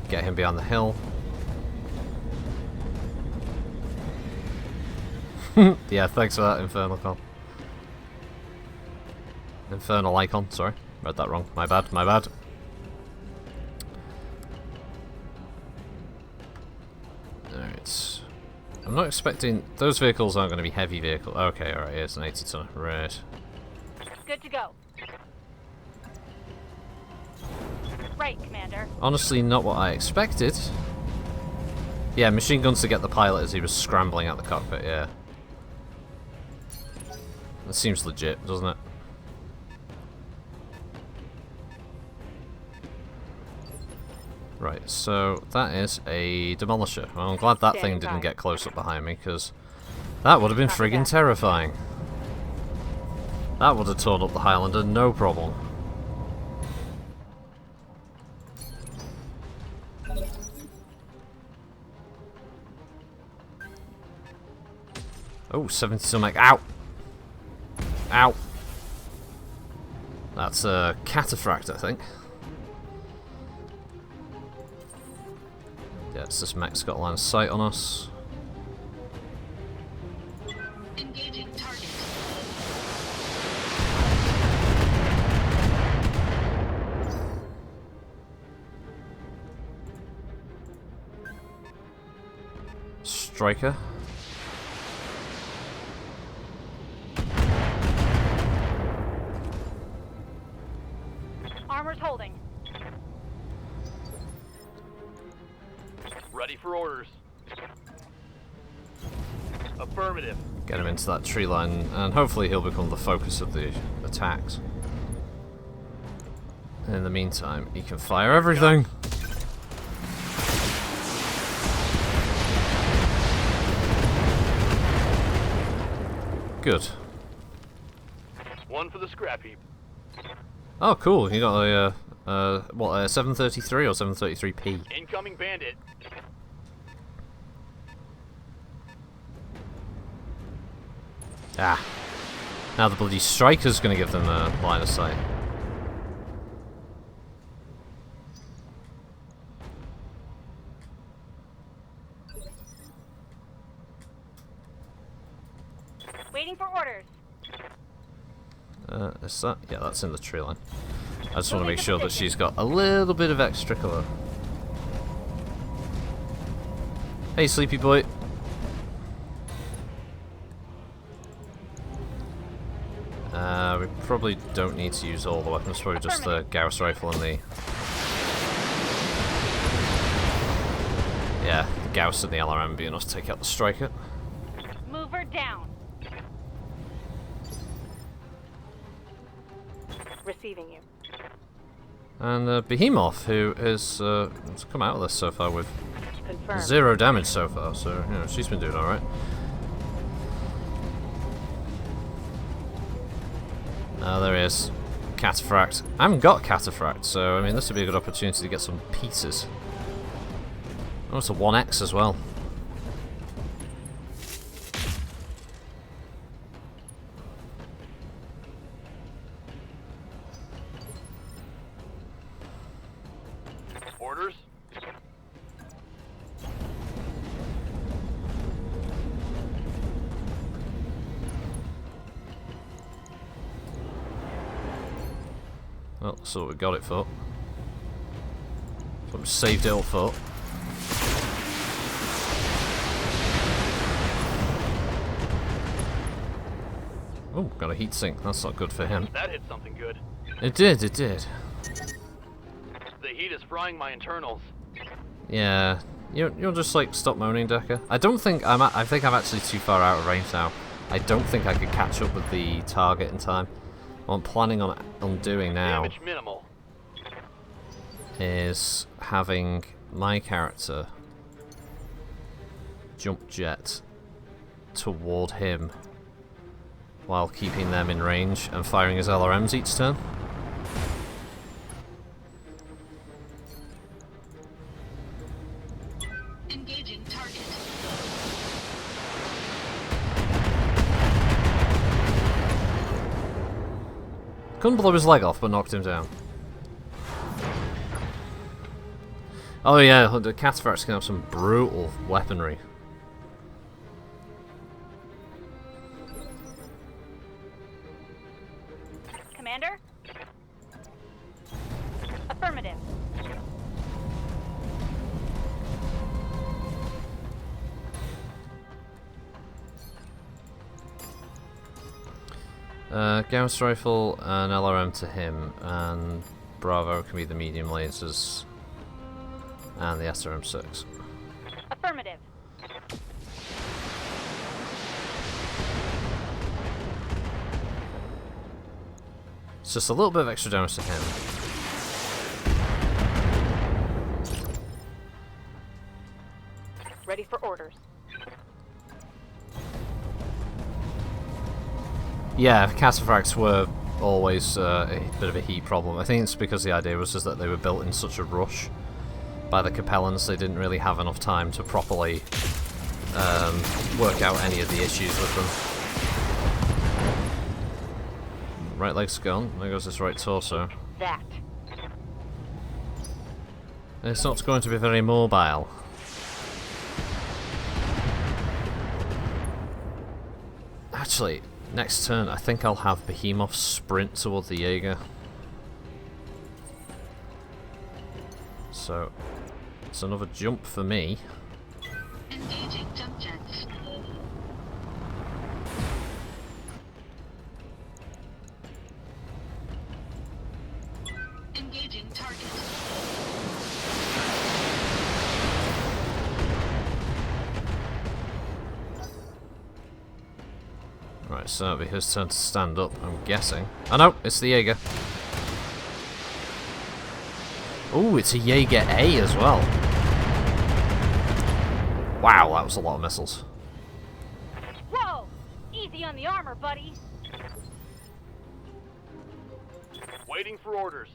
Get him beyond the hill. Yeah, thanks for that, Infernal Con. Infernal Icon, sorry. Read that wrong. My bad, my bad. Alright. I'm not expecting... Those vehicles aren't going to be heavy vehicles. Okay, alright, here's an 80 tonner. Right. Good to go. Right, Commander. Honestly, not what I expected. Yeah, machine guns to get the pilot as he was scrambling out the cockpit, yeah. That seems legit, doesn't it? Right, so that is a demolisher. Well, I'm glad that thing didn't get close up behind me, because that would have been friggin' terrifying. That would have torn up the Highlander, no problem. Oh, 70 mag. Ow! Ow! That's a cataphract, I think. Yeah, it's this mech's got line of sight on us. Engaging target. Striker. Armor's holding. Ready for orders. Affirmative. Get him into that tree line, and hopefully he'll become the focus of the attacks. In the meantime, he can fire everything. Good. One for the scrap heap. Oh, cool. He got a 733 or 733p. Incoming bandit. Ah. Now the bloody striker's going to give them a line of sight. Waiting for orders. Is that? Yeah, that's in the tree line. I just want to make sure that she's got a little bit of extra cover. Hey, sleepy boy. We probably don't need to use all the weapons, probably just the Gauss rifle and the... Yeah, the Gauss and the LRM be enough to take out the striker. Move her down. Receiving you. And Behemoth, who has come out of this so far with Confirmed. 0 damage so far, so you know, she's been doing alright. There he is. Cataphract. I haven't got Cataphract, so I mean this would be a good opportunity to get some pieces. Oh, it's a 1X as well. Orders. Well, that's what we got it for. That's what we saved it all for. Oh, got a heatsink. That's not good for him. That hit something good. It did, it did. The heat is frying my internals. Yeah, you'll just like stop moaning, Decker. I don't think I think I'm actually too far out of range now. I don't think I could catch up with the target in time. What I'm planning on doing now Damage minimal. is having my character jump jet toward him while keeping them in range and firing his LRMs each turn. Engaging target. Couldn't blow his leg off, but knocked him down. Oh yeah, the Cataphracts can have some brutal weaponry. Commander? Affirmative. Gauss rifle and LRM to him, and Bravo can be the medium lasers and the SRM-6. Affirmative. It's just a little bit of extra damage to him. Ready for orders. Yeah, Cataphracts were always a bit of a heat problem. I think it's because the idea was just that they were built in such a rush by the Capellans, they didn't really have enough time to properly work out any of the issues with them. Right leg's gone, there goes his right torso. That. It's not going to be very mobile. Actually, next turn I think I'll have Behemoth sprint toward the Jaeger. So, it's another jump for me. Engaging jump jets. Engaging target. Right, so it'll be his turn to stand up, I'm guessing. Oh no, it's the Jaeger. Ooh, it's a Jaeger A as well. Wow, that was a lot of missiles. Whoa! Easy on the armor, buddy. Waiting for orders.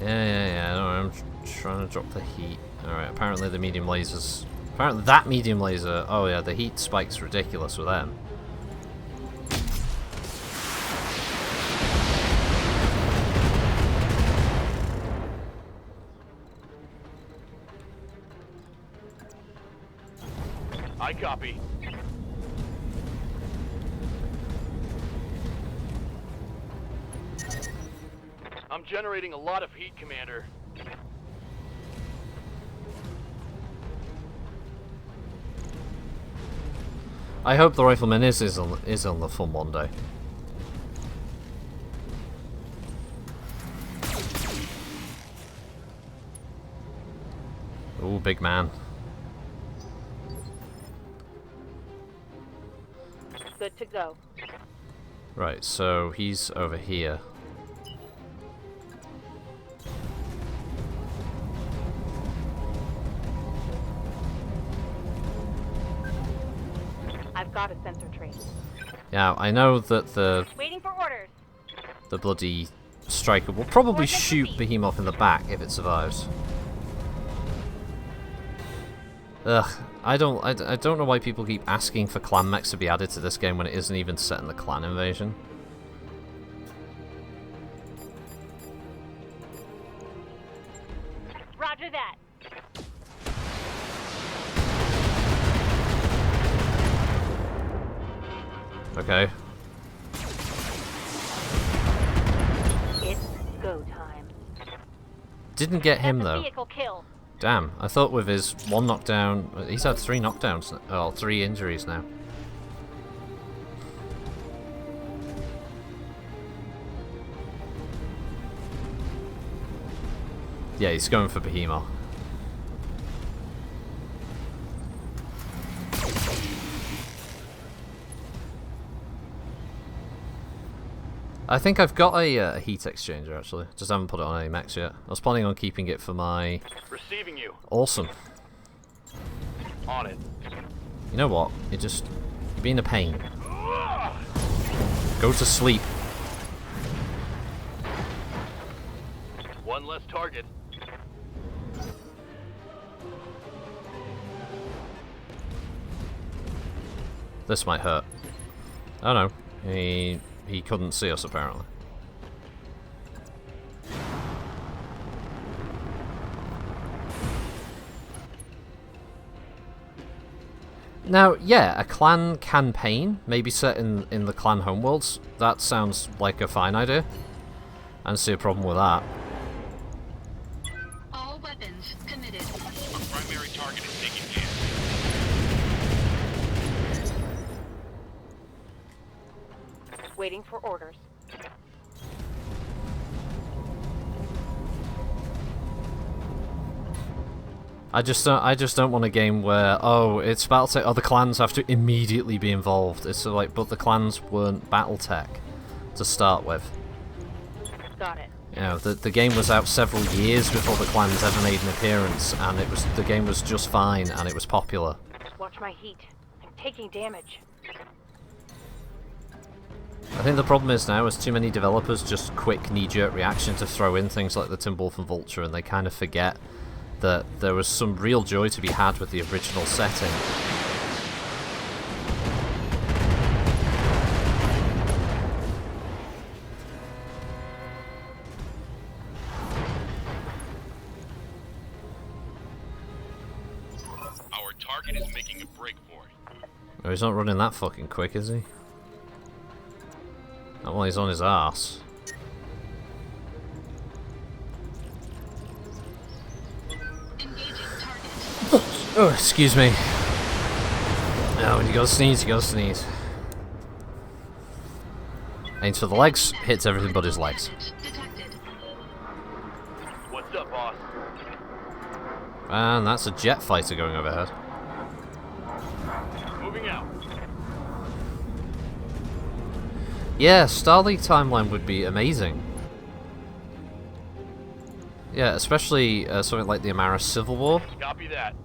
Yeah, no, I'm trying to drop the heat. Alright, apparently the medium lasers... Apparently that medium laser... Oh yeah, the heat spike's ridiculous with them. I copy. I'm generating a lot of heat, Commander. I hope the rifleman is on the fun one day. Ooh, big man. Good to go. Right, so he's over here. I've got a sensor trace. Yeah, I know that Waiting for orders. the bloody striker will probably Orders shoot received. Behemoth in the back if it survives. Ugh, I don't know why people keep asking for clan mechs to be added to this game when it isn't even set in the clan invasion. Roger that. Okay. It's go time. Didn't get him That's a though. vehicle kill. Damn, I thought with his one knockdown, he's had 3 knockdowns, oh, 3 injuries now. Yeah, he's going for Behemoth. I think I've got a heat exchanger actually, just haven't put it on any mechs yet. I was planning on keeping it for my... Receiving you. Awesome. On it. You know what? You just being a pain. Go to sleep. One less target. This might hurt. Oh no, he couldn't see us apparently. Now, yeah, a clan campaign, maybe set in the clan homeworlds. That sounds like a fine idea. I don't see a problem with that. All weapons committed. Our primary target is taking damage. Waiting for orders. I just don't want a game where, oh, it's Battletech, oh, the clans have to immediately be involved. It's like, but the clans weren't Battletech to start with. Got it. You know, the game was out several years before the clans ever made an appearance, and the game was just fine, and it was popular. Watch my heat. I'm taking damage. I think the problem is now is too many developers just quick knee-jerk reaction to throw in things like the Tim Wolf and Vulture, and they kind of forget that there was some real joy to be had with the original setting. Our target is making a break for it. Oh, he's not running that fucking quick, is he? Not while he's on his arse. Engaging target. Oh, excuse me. Oh, when you gotta sneeze, you gotta sneeze. Aims for the legs, hits everything but his legs. Damage detected. What's up, boss? And that's a jet fighter going overhead. Moving out. Yeah, Starleague timeline would be amazing. Yeah, especially something like the Amaris Civil War. Copy that.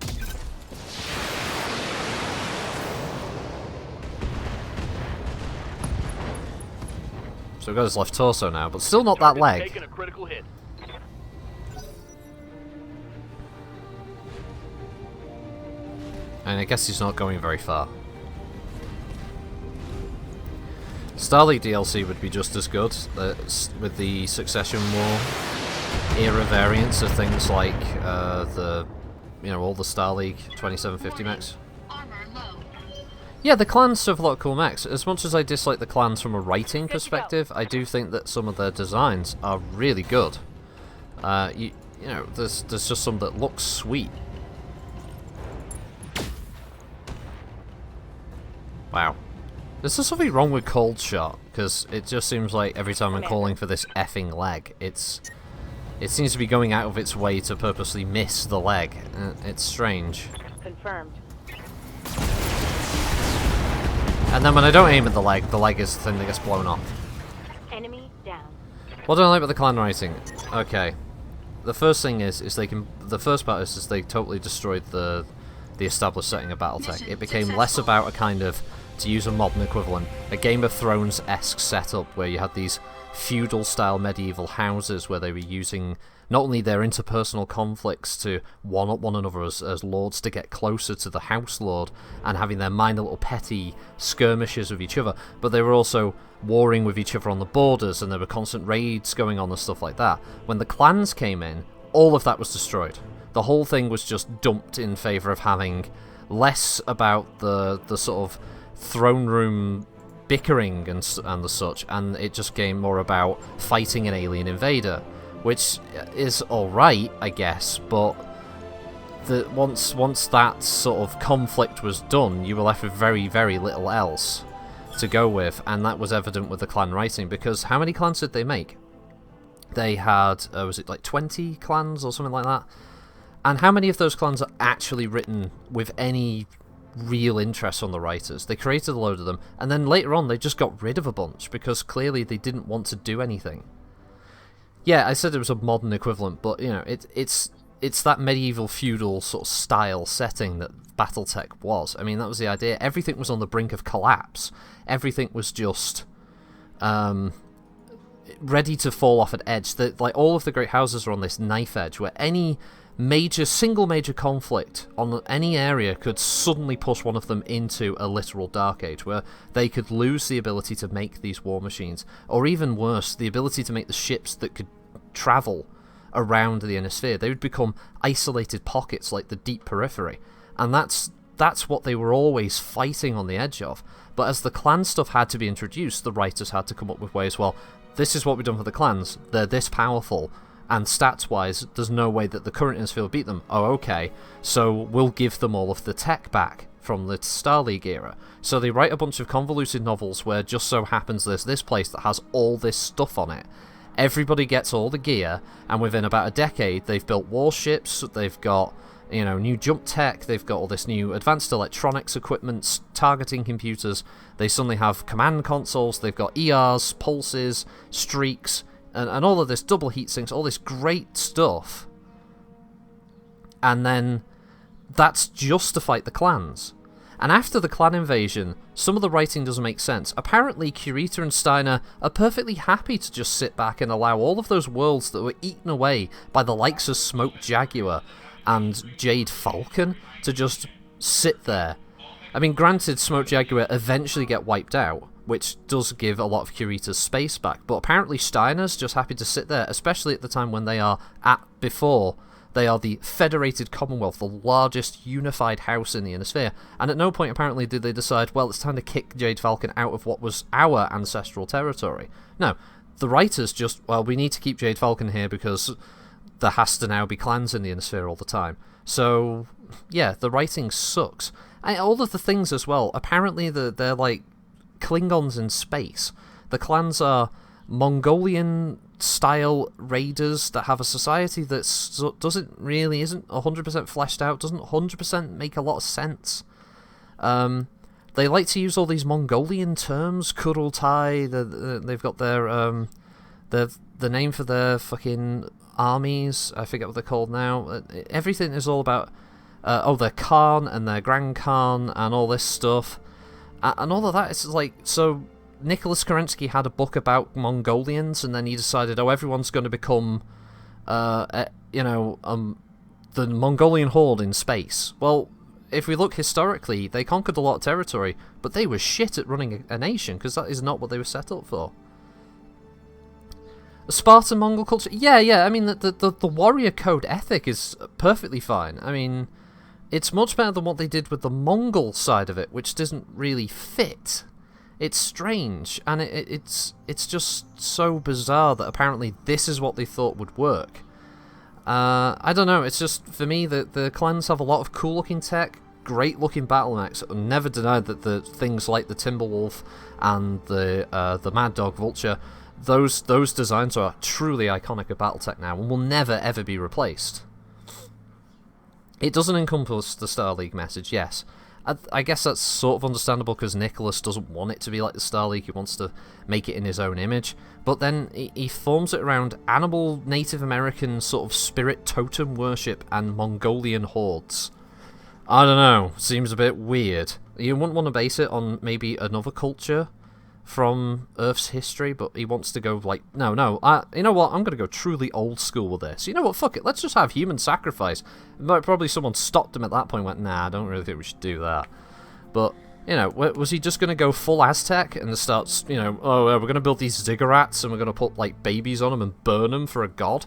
So we've got his left torso now, but still not that Target's leg. taking a critical hit. And I guess he's not going very far. Starleague DLC would be just as good with the Succession War era variants of things like all the Starleague 2750 mechs. Armor low. Yeah, the clans have a lot of cool mechs. As much as I dislike the clans from a writing perspective, I do think that some of their designs are really good. You know, there's just some that look sweet. Wow. Is there something wrong with Cold Shot? Because it just seems like every time I'm calling for this effing leg, it seems to be going out of its way to purposely miss the leg. It's strange. Confirmed. And then when I don't aim at the leg is the thing that gets blown off. Enemy down. What do I like about the clan writing? Okay. The first thing is they can. The first part is they totally destroyed the established setting of Battletech. It became less about a kind of, to use a modern equivalent, a Game of Thrones-esque setup where you had these feudal-style medieval houses where they were using not only their interpersonal conflicts to one-up one another as lords to get closer to the House Lord and having their minor little petty skirmishes with each other, but they were also warring with each other on the borders and there were constant raids going on and stuff like that. When the clans came in, all of that was destroyed. The whole thing was just dumped in favour of having less about the sort of throne room bickering and the such, and it just came more about fighting an alien invader, which is alright, I guess, but once that sort of conflict was done, you were left with very, very little else to go with, and that was evident with the clan writing, because how many clans did they make? They had, was it like 20 clans or something like that? And how many of those clans are actually written with any real interest on the writers? They created a load of them, and then later on they just got rid of a bunch because clearly they didn't want to do anything. Yeah, I said it was a modern equivalent, but you know, it's it's that medieval feudal sort of style setting that Battletech was. I mean, that was the idea. Everything was on the brink of collapse. Everything was just ready to fall off an edge. Like all of the great houses are on this knife edge, where any single major conflict on any area could suddenly push one of them into a literal dark age, where they could lose the ability to make these war machines, or even worse, the ability to make the ships that could travel around the inner sphere. They would become isolated pockets like the deep periphery, and that's what they were always fighting on the edge of. But as the clan stuff had to be introduced, the writers had to come up with ways, well, this is what we've done for the clans, they're this powerful, and stats-wise, there's no way that the current inner sphere will beat them. Oh, okay, so we'll give them all of the tech back from the Star League era. So they write a bunch of convoluted novels where just so happens there's this place that has all this stuff on it. Everybody gets all the gear, and within about a decade, they've built warships, they've got, you know, new jump tech, they've got all this new advanced electronics equipment, targeting computers, they suddenly have command consoles, they've got ERs, pulses, streaks, and all of this double heat sinks, all this great stuff. And then that's just to fight the clans. And after the clan invasion, some of the writing doesn't make sense. Apparently, Kurita and Steiner are perfectly happy to just sit back and allow all of those worlds that were eaten away by the likes of Smoke Jaguar and Jade Falcon to just sit there. I mean, granted, Smoke Jaguar eventually get wiped out, which does give a lot of Kurita's space back, but apparently Steiner's just happy to sit there, especially at the time when they are they are the Federated Commonwealth, the largest unified house in the Inner Sphere, and at no point apparently did they decide, well, it's time to kick Jade Falcon out of what was our ancestral territory. No, the writers just, well, we need to keep Jade Falcon here because there has to now be clans in the Inner Sphere all the time. So, yeah, the writing sucks. And all of the things as well, apparently they're like Klingons in space. The clans are Mongolian-style raiders that have a society that isn't 100% fleshed out, doesn't 100% make a lot of sense. They like to use all these Mongolian terms, Kurultai, they've got their the name for their fucking armies, I forget what they're called now. Everything is all about, their Khan and their Grand Khan and all this stuff. And all of that, it's like, so Nicholas Kerensky had a book about Mongolians, and then he decided, everyone's going to become, the Mongolian horde in space. Well, if we look historically, they conquered a lot of territory, but they were shit at running a nation, because that is not what they were set up for. The Spartan Mongol culture, yeah, I mean, the warrior code ethic is perfectly fine. I mean, it's much better than what they did with the Mongol side of it, which doesn't really fit. It's strange, and it's just so bizarre that apparently this is what they thought would work. I don't know, it's just, for me, the clans have a lot of cool-looking tech, great-looking battle mechs. I'll never deny that the things like the Timberwolf and the Mad Dog Vulture, those designs are truly iconic of Battletech now, and will never, ever be replaced. It doesn't encompass the Star League message, yes. I guess that's sort of understandable because Nicholas doesn't want it to be like the Star League, he wants to make it in his own image. But then he forms it around animal Native American sort of spirit totem worship and Mongolian hordes. I don't know, seems a bit weird. You wouldn't want to base it on maybe another culture from Earth's history, but he wants to go like, no, you know what, I'm going to go truly old school with this. You know what, fuck it, let's just have human sacrifice. Probably someone stopped him at that point and went, nah, I don't really think we should do that. But, you know, was he just going to go full Aztec and start, we're going to build these ziggurats and we're going to put, like, babies on them and burn them for a god?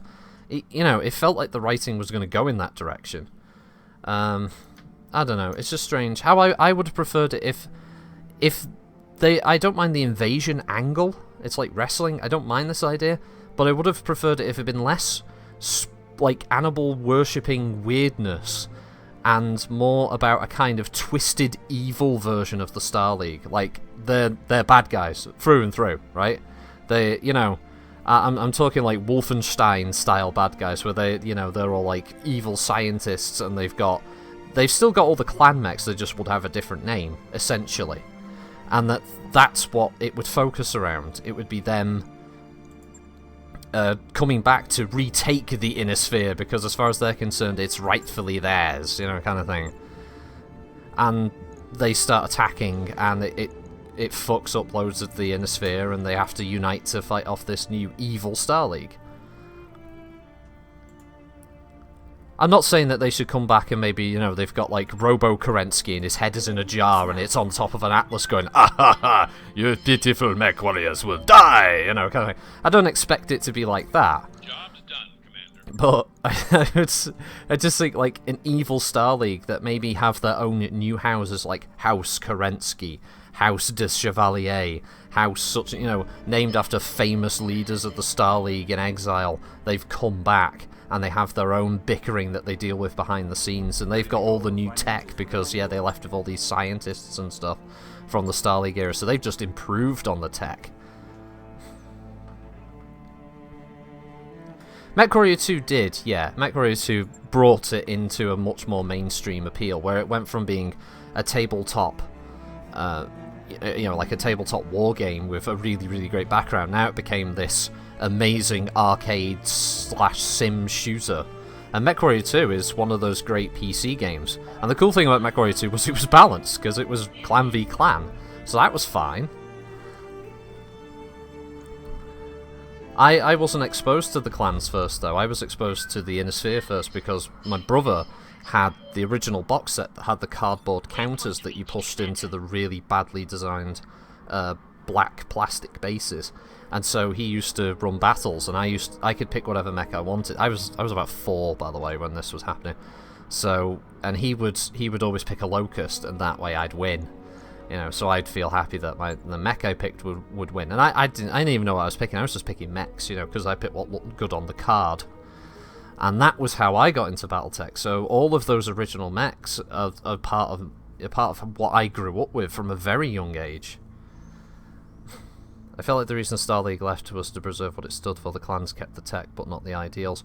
It felt like the writing was going to go in that direction. I don't know, it's just strange. How I would have preferred it if I don't mind the invasion angle. It's like wrestling. I don't mind this idea, but I would have preferred it if it had been less like animal worshipping weirdness and more about a kind of twisted evil version of the Star League. Like they're bad guys through and through, right? They, I'm talking like Wolfenstein style bad guys where they're all like evil scientists and they've still got all the clan mechs. They just would have a different name essentially. And that's what it would focus around. It would be them coming back to retake the inner sphere because as far as they're concerned it's rightfully theirs, you know, kind of thing. And they start attacking and it fucks up loads of the inner sphere and they have to unite to fight off this new evil Star League. I'm not saying that they should come back and maybe, you know, they've got like Robo Kerensky and his head is in a jar and it's on top of an atlas going, ah ha ha, you pitiful mech warriors will die, you know, kind of thing. I don't expect it to be like that. Job's done, Commander. But I just think like an evil Star League that maybe have their own new houses like House Kerensky, House de Chevalier, House such, you know, named after famous leaders of the Star League in exile. They've come back and they have their own bickering that they deal with behind the scenes, and they've got all the new tech because, yeah, they left with all these scientists and stuff from the Star League era, so they've just improved on the tech. MechWarrior 2 did, yeah. MechWarrior 2 brought it into a much more mainstream appeal, where it went from being a tabletop, you know, like a tabletop war game with a really, really great background. Now it became this amazing arcade/sim shooter. And MechWarrior 2 is one of those great PC games. And the cool thing about MechWarrior 2 was it was balanced, because it was clan v clan. So that was fine. I wasn't exposed to the clans first, though. I was exposed to the Inner Sphere first, because my brother had the original box set that had the cardboard counters that you pushed into the really badly designed black plastic bases. And so he used to run battles, and I could pick whatever mech I wanted. I was about 4, by the way, when this was happening. So, and he would always pick a Locust, and that way I'd win. You know, so I'd feel happy that the mech I picked would win. And I didn't even know what I was picking. I was just picking mechs, you know, because I picked what looked good on the card. And that was how I got into Battletech. So all of those original mechs are part of what I grew up with from a very young age. I felt like the reason Star League left was to preserve what it stood for. The clans kept the tech, but not the ideals.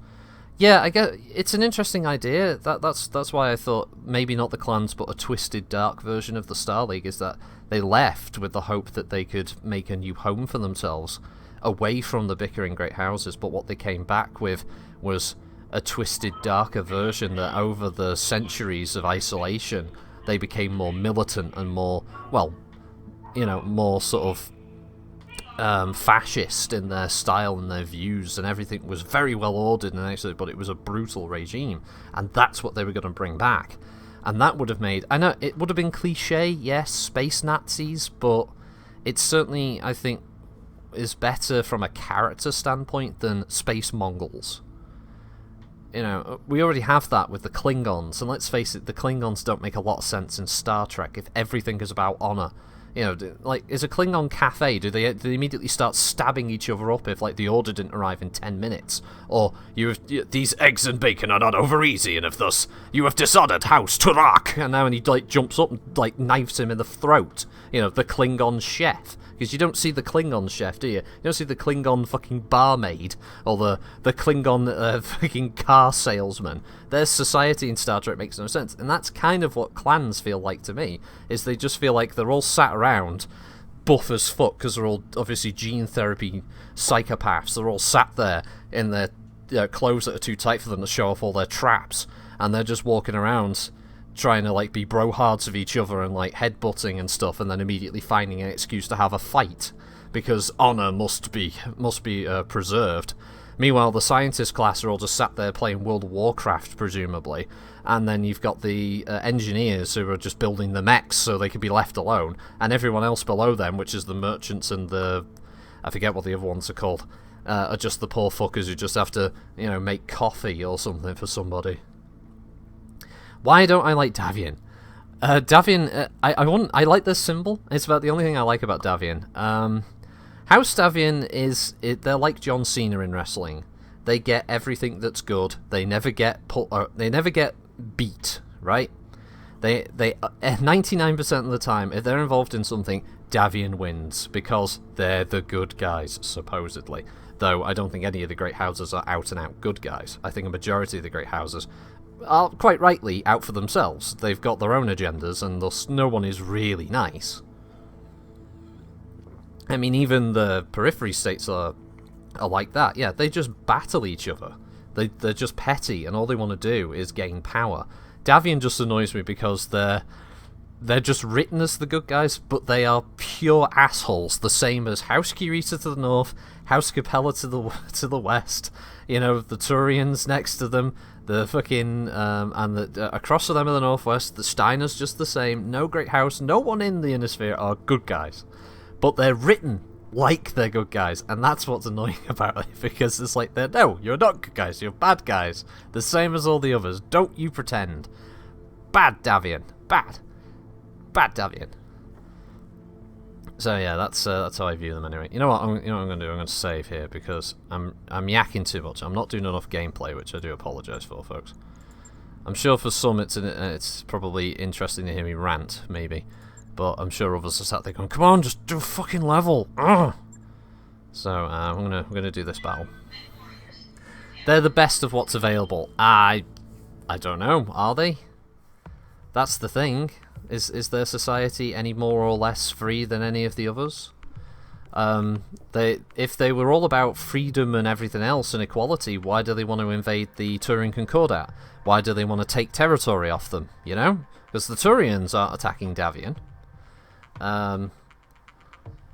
Yeah, I get it's an interesting idea. That's why I thought maybe not the clans, but a twisted, dark version of the Star League is that they left with the hope that they could make a new home for themselves, away from the bickering great houses. But what they came back with was a twisted, darker version that, over the centuries of isolation, they became more militant and more, well, you know, more sort of fascist in their style and their views, and everything was very well ordered and actually, but it was a brutal regime, and that's what they were going to bring back. And that would have made, I know it would have been cliche, yes, space Nazis, but it certainly, I think, is better from a character standpoint than space Mongols. You know, we already have that with the Klingons, and let's face it, the Klingons don't make a lot of sense in Star Trek if everything is about honor. You know, like, is a Klingon cafe, do they immediately start stabbing each other up if, like, the order didn't arrive in 10 minutes? Or, these eggs and bacon are not over easy, and if thus, you have dishonored House Turak! And now when he, like, jumps up and, like, knifes him in the throat. You know, the Klingon chef. Because you don't see the Klingon chef, do you? You don't see the Klingon fucking barmaid, or the Klingon fucking car salesman. Their society in Star Trek makes no sense. And that's kind of what clans feel like to me, is they just feel like they're all sat around, buff as fuck, because they're all obviously gene therapy psychopaths. They're all sat there in their clothes that are too tight for them to show off all their traps, and they're just walking around trying to, like, be bro-hards of each other and, like, headbutting and stuff, and then immediately finding an excuse to have a fight because honor must be preserved. Meanwhile, the scientist class are all just sat there playing World of Warcraft, presumably, and then you've got the engineers who are just building the mechs so they can be left alone, and everyone else below them, which is the merchants and the, I forget what the other ones are called, are just the poor fuckers who just have to, you know, make coffee or something for somebody. Why don't I like Davian? Davian, I like this symbol. It's about the only thing I like about Davian. House Davian they're like John Cena in wrestling. They get everything that's good. They never get beat, right? They 99% of the time, if they're involved in something, Davian wins because they're the good guys, supposedly. Though I don't think any of the great houses are out and out good guys. I think a majority of the great houses are quite rightly out for themselves. They've got their own agendas, and thus no one is really nice. I mean, even the periphery states are are like that. Yeah, they just battle each other. They're just petty, and all they want to do is gain power. Davian just annoys me because they're just written as the good guys, but they are pure assholes. The same as House Kirita to the north, House Capella to the west. You know, the Turians next to them, the fucking and the across to them in the northwest. The Steiners just the same. No great house. No one in the Innisphere are good guys, but they're written like they're good guys, and that's what's annoying about it, because it's like, no, you're not good guys, you're bad guys, the same as all the others, don't you pretend. Bad Davian, bad Davian. So yeah, that's how I view them anyway. You know what I'm going to do? I'm going to save here, because I'm yakking too much. I'm not doing enough gameplay, which I do apologise for, folks. I'm sure for some it's probably interesting to hear me rant, maybe. But I'm sure others are sat there going, come on, just do a fucking level. Ugh. So we're gonna do this battle. They're the best of what's available. I don't know, are they? That's the thing. Is their society any more or less free than any of the others? If they were all about freedom and everything else and equality, why do they want to invade the Turin Concordat? Why do they want to take territory off them? You know, because the Turians aren't attacking Davian.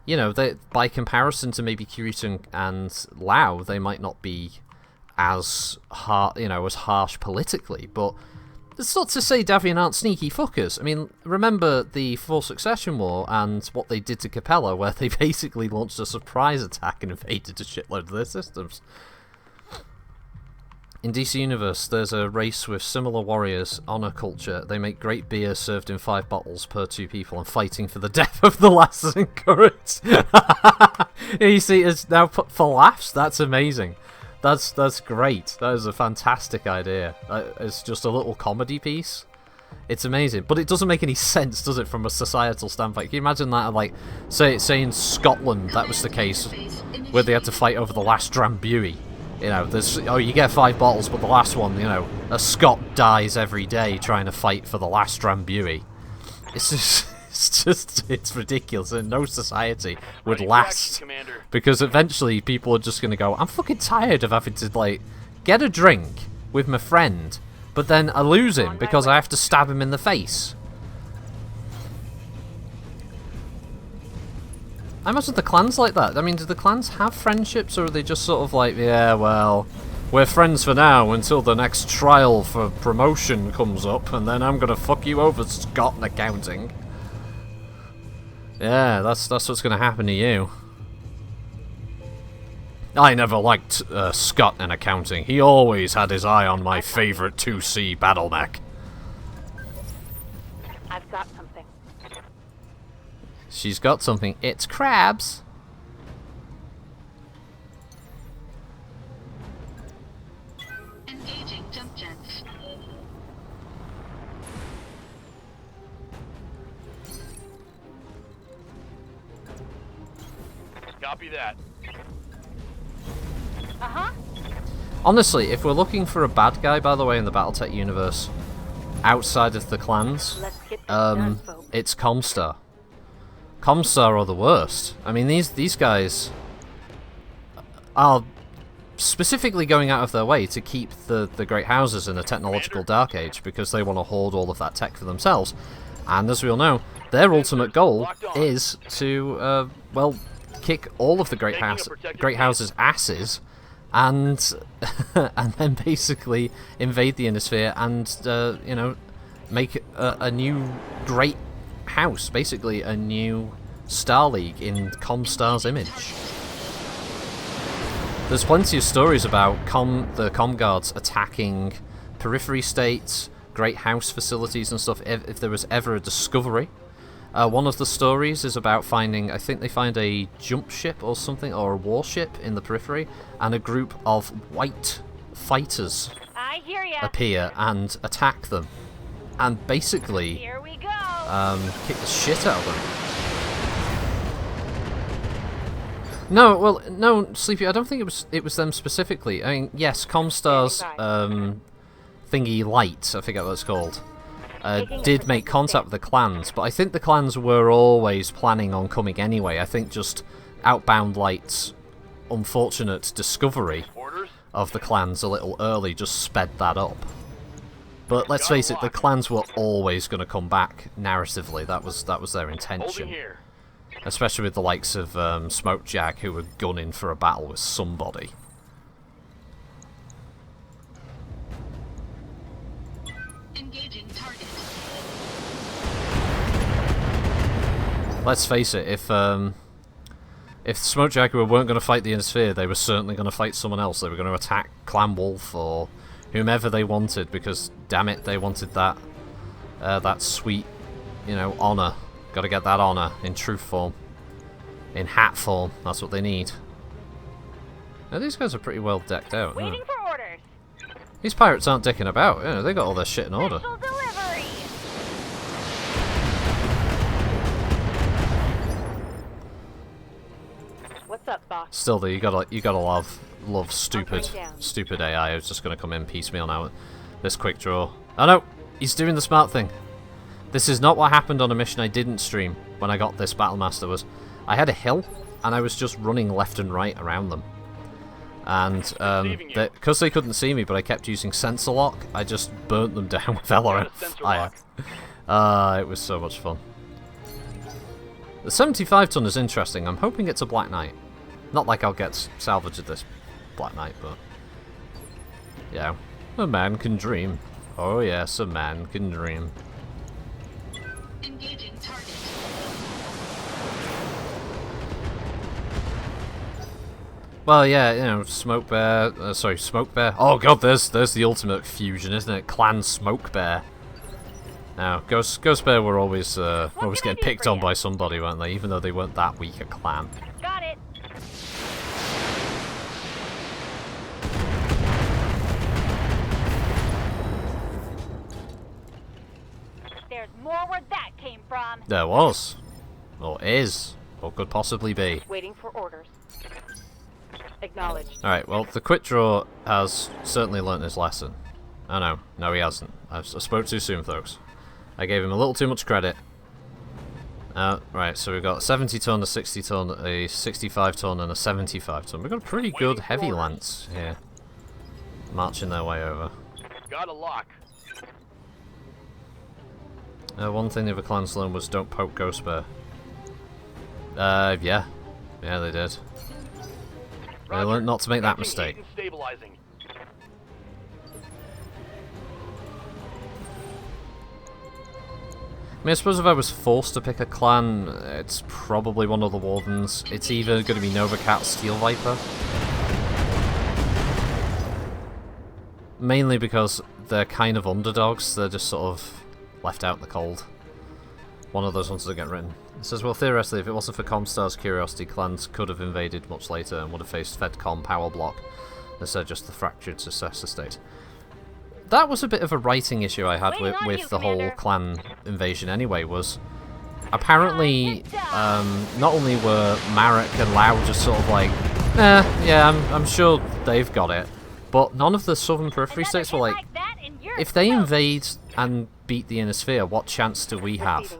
You know, by comparison to maybe Kirita and Lao, they might not be as harsh politically, but it's not to say Davian aren't sneaky fuckers. I mean, remember the Fourth Succession War and what they did to Capella, where they basically launched a surprise attack and invaded a shitload of their systems. In DC Universe, there's a race with similar warriors, honor culture. They make great beer served in 5 bottles per 2 people and fighting for the death of the last is encouraged. You see, it's now put for laughs. That's amazing. That's great. That is a fantastic idea. It's just a little comedy piece. It's amazing, but it doesn't make any sense, does it, from a societal standpoint? Can you imagine that, like, say in Scotland, that was the case, where they had to fight over the last Drambuie. You know, you get 5 bottles, but the last one, you know, a Scot dies every day trying to fight for the last Drambuie. It's ridiculous, and no society would last. Because eventually people are just going to go, I'm fucking tired of having to, like, get a drink with my friend, but then I lose him because I have to stab him in the face. I imagine the clans like that. I mean, do the clans have friendships, or are they just sort of like, yeah, well, we're friends for now until the next trial for promotion comes up, and then I'm gonna fuck you over, Scott, in accounting. Yeah, that's what's gonna happen to you. I never liked Scott in accounting. He always had his eye on my favourite 2C Battletech. I've got something. She's got something. It's crabs. Engaging jump jets. Copy that. Uh-huh. Honestly, if we're looking for a bad guy, by the way, in the Battletech universe, outside of the clans, Let's get this done, folks. it's Comstar. Comstar are the worst. I mean, these guys are specifically going out of their way to keep the great houses in the technological dark age, because they want to hoard all of that tech for themselves. And as we all know, their ultimate goal is to, well, kick all of the great houses' asses, and and then basically invade the Innisphere and you know, make a new great house, basically a new Star League in Comstar's image. There's plenty of stories about the Comguards attacking periphery states, great house facilities and stuff, if there was ever a discovery. One of the stories is about finding, I think they find a jump ship or something, or a warship in the periphery, and a group of white fighters I hear ya. appear and attack them, and basically Here we go. kick the shit out of them. No, well, no, Sleepy, I don't think it was them specifically. I mean, yes, Comstar's thingy light, I forget what it's called, did make contact with the clans, but I think the clans were always planning on coming anyway. I think just Outbound Lights unfortunate discovery Orders? of the clans a little early just sped that up. But let's face it, the clans were always going to come back narratively. That was their Holding intention. here. Especially with the likes of Smokejag, who were gunning for a battle with somebody. Engaging target. Let's face it, if Smokejag weren't going to fight the Inner Sphere, they were certainly going to fight someone else. They were going to attack Clan Wolf or whomever they wanted, because damn it, they wanted that that sweet, you know, honor. Got to get that honor in truth form, in hat form. That's what they need. Now these guys are pretty well decked out. Waiting for orders. These pirates aren't dicking about. You know, they got all their shit in order. Special delivery. What's up, boss? Still, though, you gotta love stupid right down. stupid AI who's just gonna come in piecemeal now. This quick draw. Oh no, he's doing the smart thing. This is not what happened on a mission I didn't stream when I got this Battlemaster. Was I had a hill and I was just running left and right around them, and because they couldn't see me, but I kept using sensor lock, I just burnt them down with LRF fire. It was so much fun. The 75-ton is interesting. I'm hoping it's a Black Knight. Not like I'll get salvage of this Black Knight, but yeah, a man can dream. Oh yes, a man can dream. Engaging target. Well, yeah, you know, Smoke Bear. Oh god, there's the ultimate fusion, isn't it? Clan Smoke Bear. Now, Ghost Bear were always getting picked on by somebody, weren't they? Even though they weren't that weak a clan. Got it. There's more where that came from. There was, or is, or could possibly be. Waiting for orders. Acknowledged. Alright, well, the quick draw has certainly learnt his lesson. Oh no, he hasn't. I spoke too soon, folks. I gave him a little too much credit. Right, so we've got a 70-ton, a 60-ton, a 65-ton, and a 75-ton. We've got a pretty good heavy lance here, marching their way over. Got a lock. One thing the other clans learned was don't poke Ghost Bear. Yeah, they did. They learned not to make that mistake. Stabilizing. I mean, I suppose if I was forced to pick a clan, it's probably one of the Wardens. It's either going to be Novacat or Steel Viper. Mainly because they're kind of underdogs, they're just sort of left out in the cold. One of those ones that get written. It says, well, theoretically, if it wasn't for Comstar's curiosity, clans could have invaded much later and would have faced Fedcom power block instead of just the fractured successor state. That was a bit of a writing issue I had with the whole clan invasion anyway, was apparently not only were Marek and Lau just sort of like, yeah, I'm sure they've got it, but none of the southern periphery states were like, if they invade and beat the Inner Sphere, what chance do we have?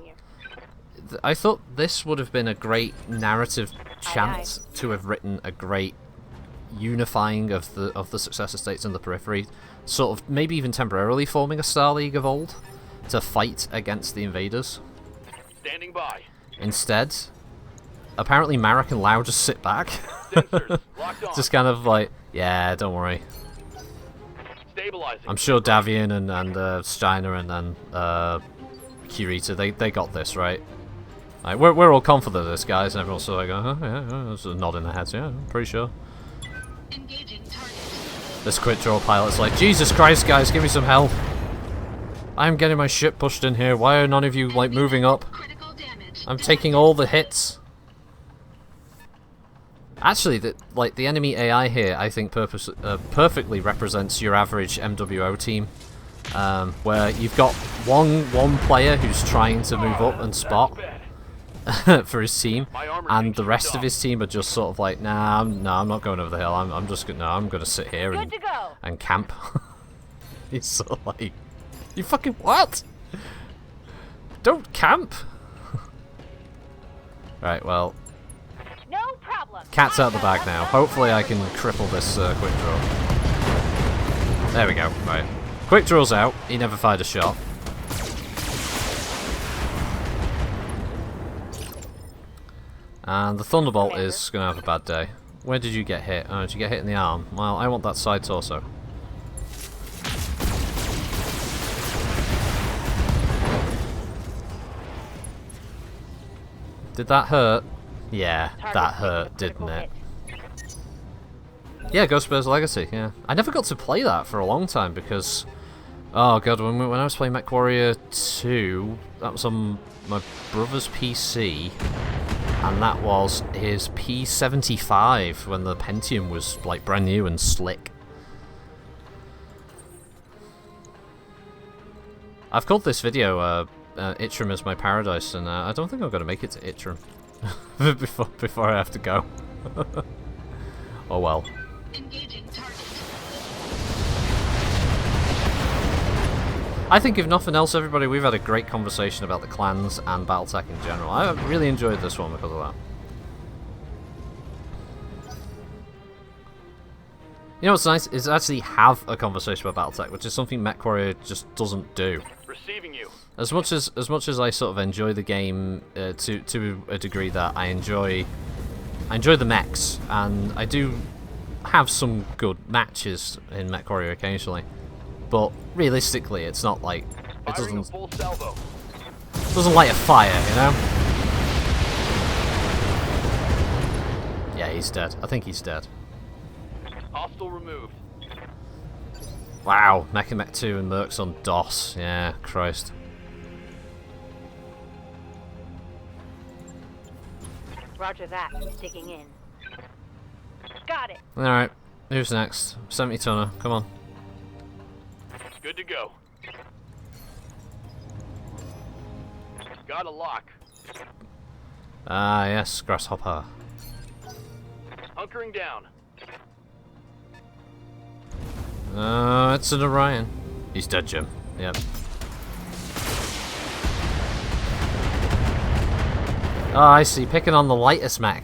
I thought this would have been a great narrative chance to have written a great unifying of the successor states in the periphery, sort of maybe even temporarily forming a Star League of old to fight against the invaders. Standing by. Instead, apparently Marek and Lau just sit back. Sensors locked on. Just kind of like, yeah, don't worry. Stabilizing. I'm sure Davian and Steiner and then Kirita, they got this, right? Like, we're all confident of this, guys, and everyone's sort of like, yeah, sort of nodding their heads, yeah, I'm pretty sure. Engaging target. This quick draw pilot's like, Jesus Christ, guys, give me some help. I'm getting my ship pushed in here. Why are none of you, like, moving up? Critical damage. I'm taking all the hits. Actually, the enemy AI here, I think, perfectly represents your average MWO team, where you've got one player who's trying to move up and spot for his team, and the rest of his team are just sort of like, I'm not going over the hill. I'm gonna sit here and camp. He's sort of like, you fucking what? Don't camp. Right, well. No problem. Cat's out the bag now. Hopefully I can cripple this quick draw. There we go. Right. Quick draw's out. He never fired a shot. And the Thunderbolt is going to have a bad day. Where did you get hit? Oh, did you get hit in the arm? Well, I want that side torso. Did that hurt? Yeah, that hurt, didn't it? Yeah, Ghostbusters Legacy, yeah. I never got to play that for a long time because... Oh god, when I was playing MechWarrior 2, that was on my brother's PC, and that was his P75 when the Pentium was like brand new and slick. I've called this video Itrim is my paradise, and I don't think I'm going to make it to Itrim before I have to go. Oh well. Engaging target. I think if nothing else, everybody, we've had a great conversation about the clans and Battletech in general. I really enjoyed this one because of that. You know what's nice is actually have a conversation about Battletech, which is something MechWarrior just doesn't do. Receiving you. As much as I sort of enjoy the game to a degree that I enjoy the mechs, and I do have some good matches in MechWarrior occasionally, but realistically, it's not like it Firing a full salvo. doesn't light a fire, you know. Yeah, he's dead. I think he's dead. Hostile removed. Wow, Mech and Mech 2 and Mercs on DOS. Yeah, Christ. Roger that. Digging in. Got it. Alright, who's next? 70 tonner, come on. Good to go. Got a lock. Ah, yes, Grasshopper. Hunkering down. It's an Orion. He's dead, Jim. Yep. Oh, I see. Picking on the lightest mech.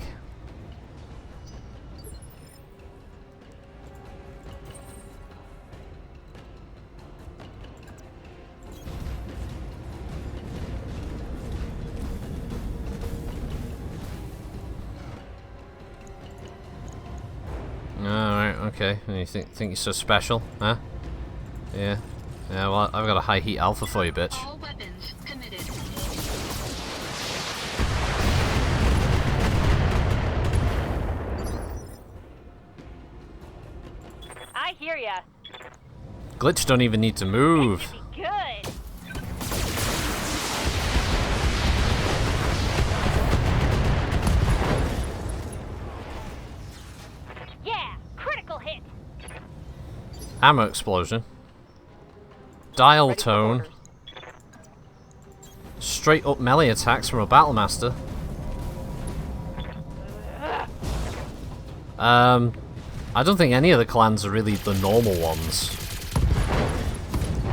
Alright, okay. And you think you're so special, huh? Yeah. Yeah, well, I've got a high heat alpha for you, bitch. All weapons committed. I hear ya. Glitch don't even need to move. Should be good. Yeah, critical hit. Ammo explosion. Dial Ready for tone. orders. Straight up melee attacks from a Battlemaster. I don't think any of the clans are really the normal ones.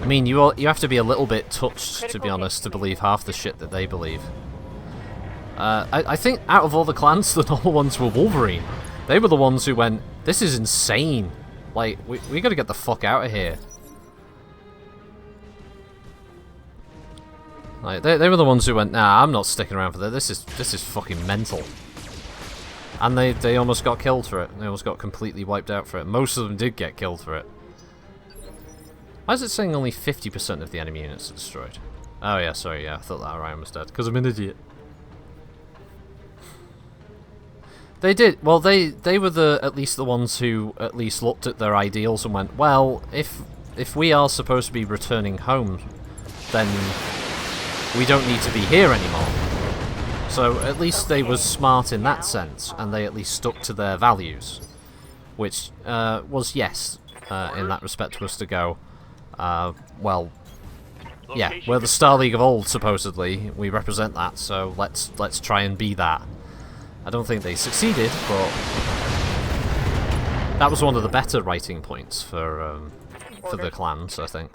I mean, you have to be a little bit touched, to be honest, to believe half the shit that they believe. I think out of all the clans, the normal ones were Wolverine. They were the ones who went, this is insane. Like, we gotta get the fuck out of here. Like, they were the ones who went, nah, I'm not sticking around for this. This is fucking mental. And they almost got killed for it. They almost got completely wiped out for it. Most of them did get killed for it. Why is it saying only 50% of the enemy units are destroyed? Oh yeah, sorry, yeah, I thought that Orion was dead, because I'm an idiot. They did, well, they were at least the ones who at least looked at their ideals and went, well, if we are supposed to be returning home, then we don't need to be here anymore. So at least they were smart in that sense, and they at least stuck to their values. Which was, yes, in that respect, was to go, well, yeah, we're the Star League of old, supposedly. We represent that, so let's try and be that. I don't think they succeeded, but that was one of the better writing points for the clans, I think.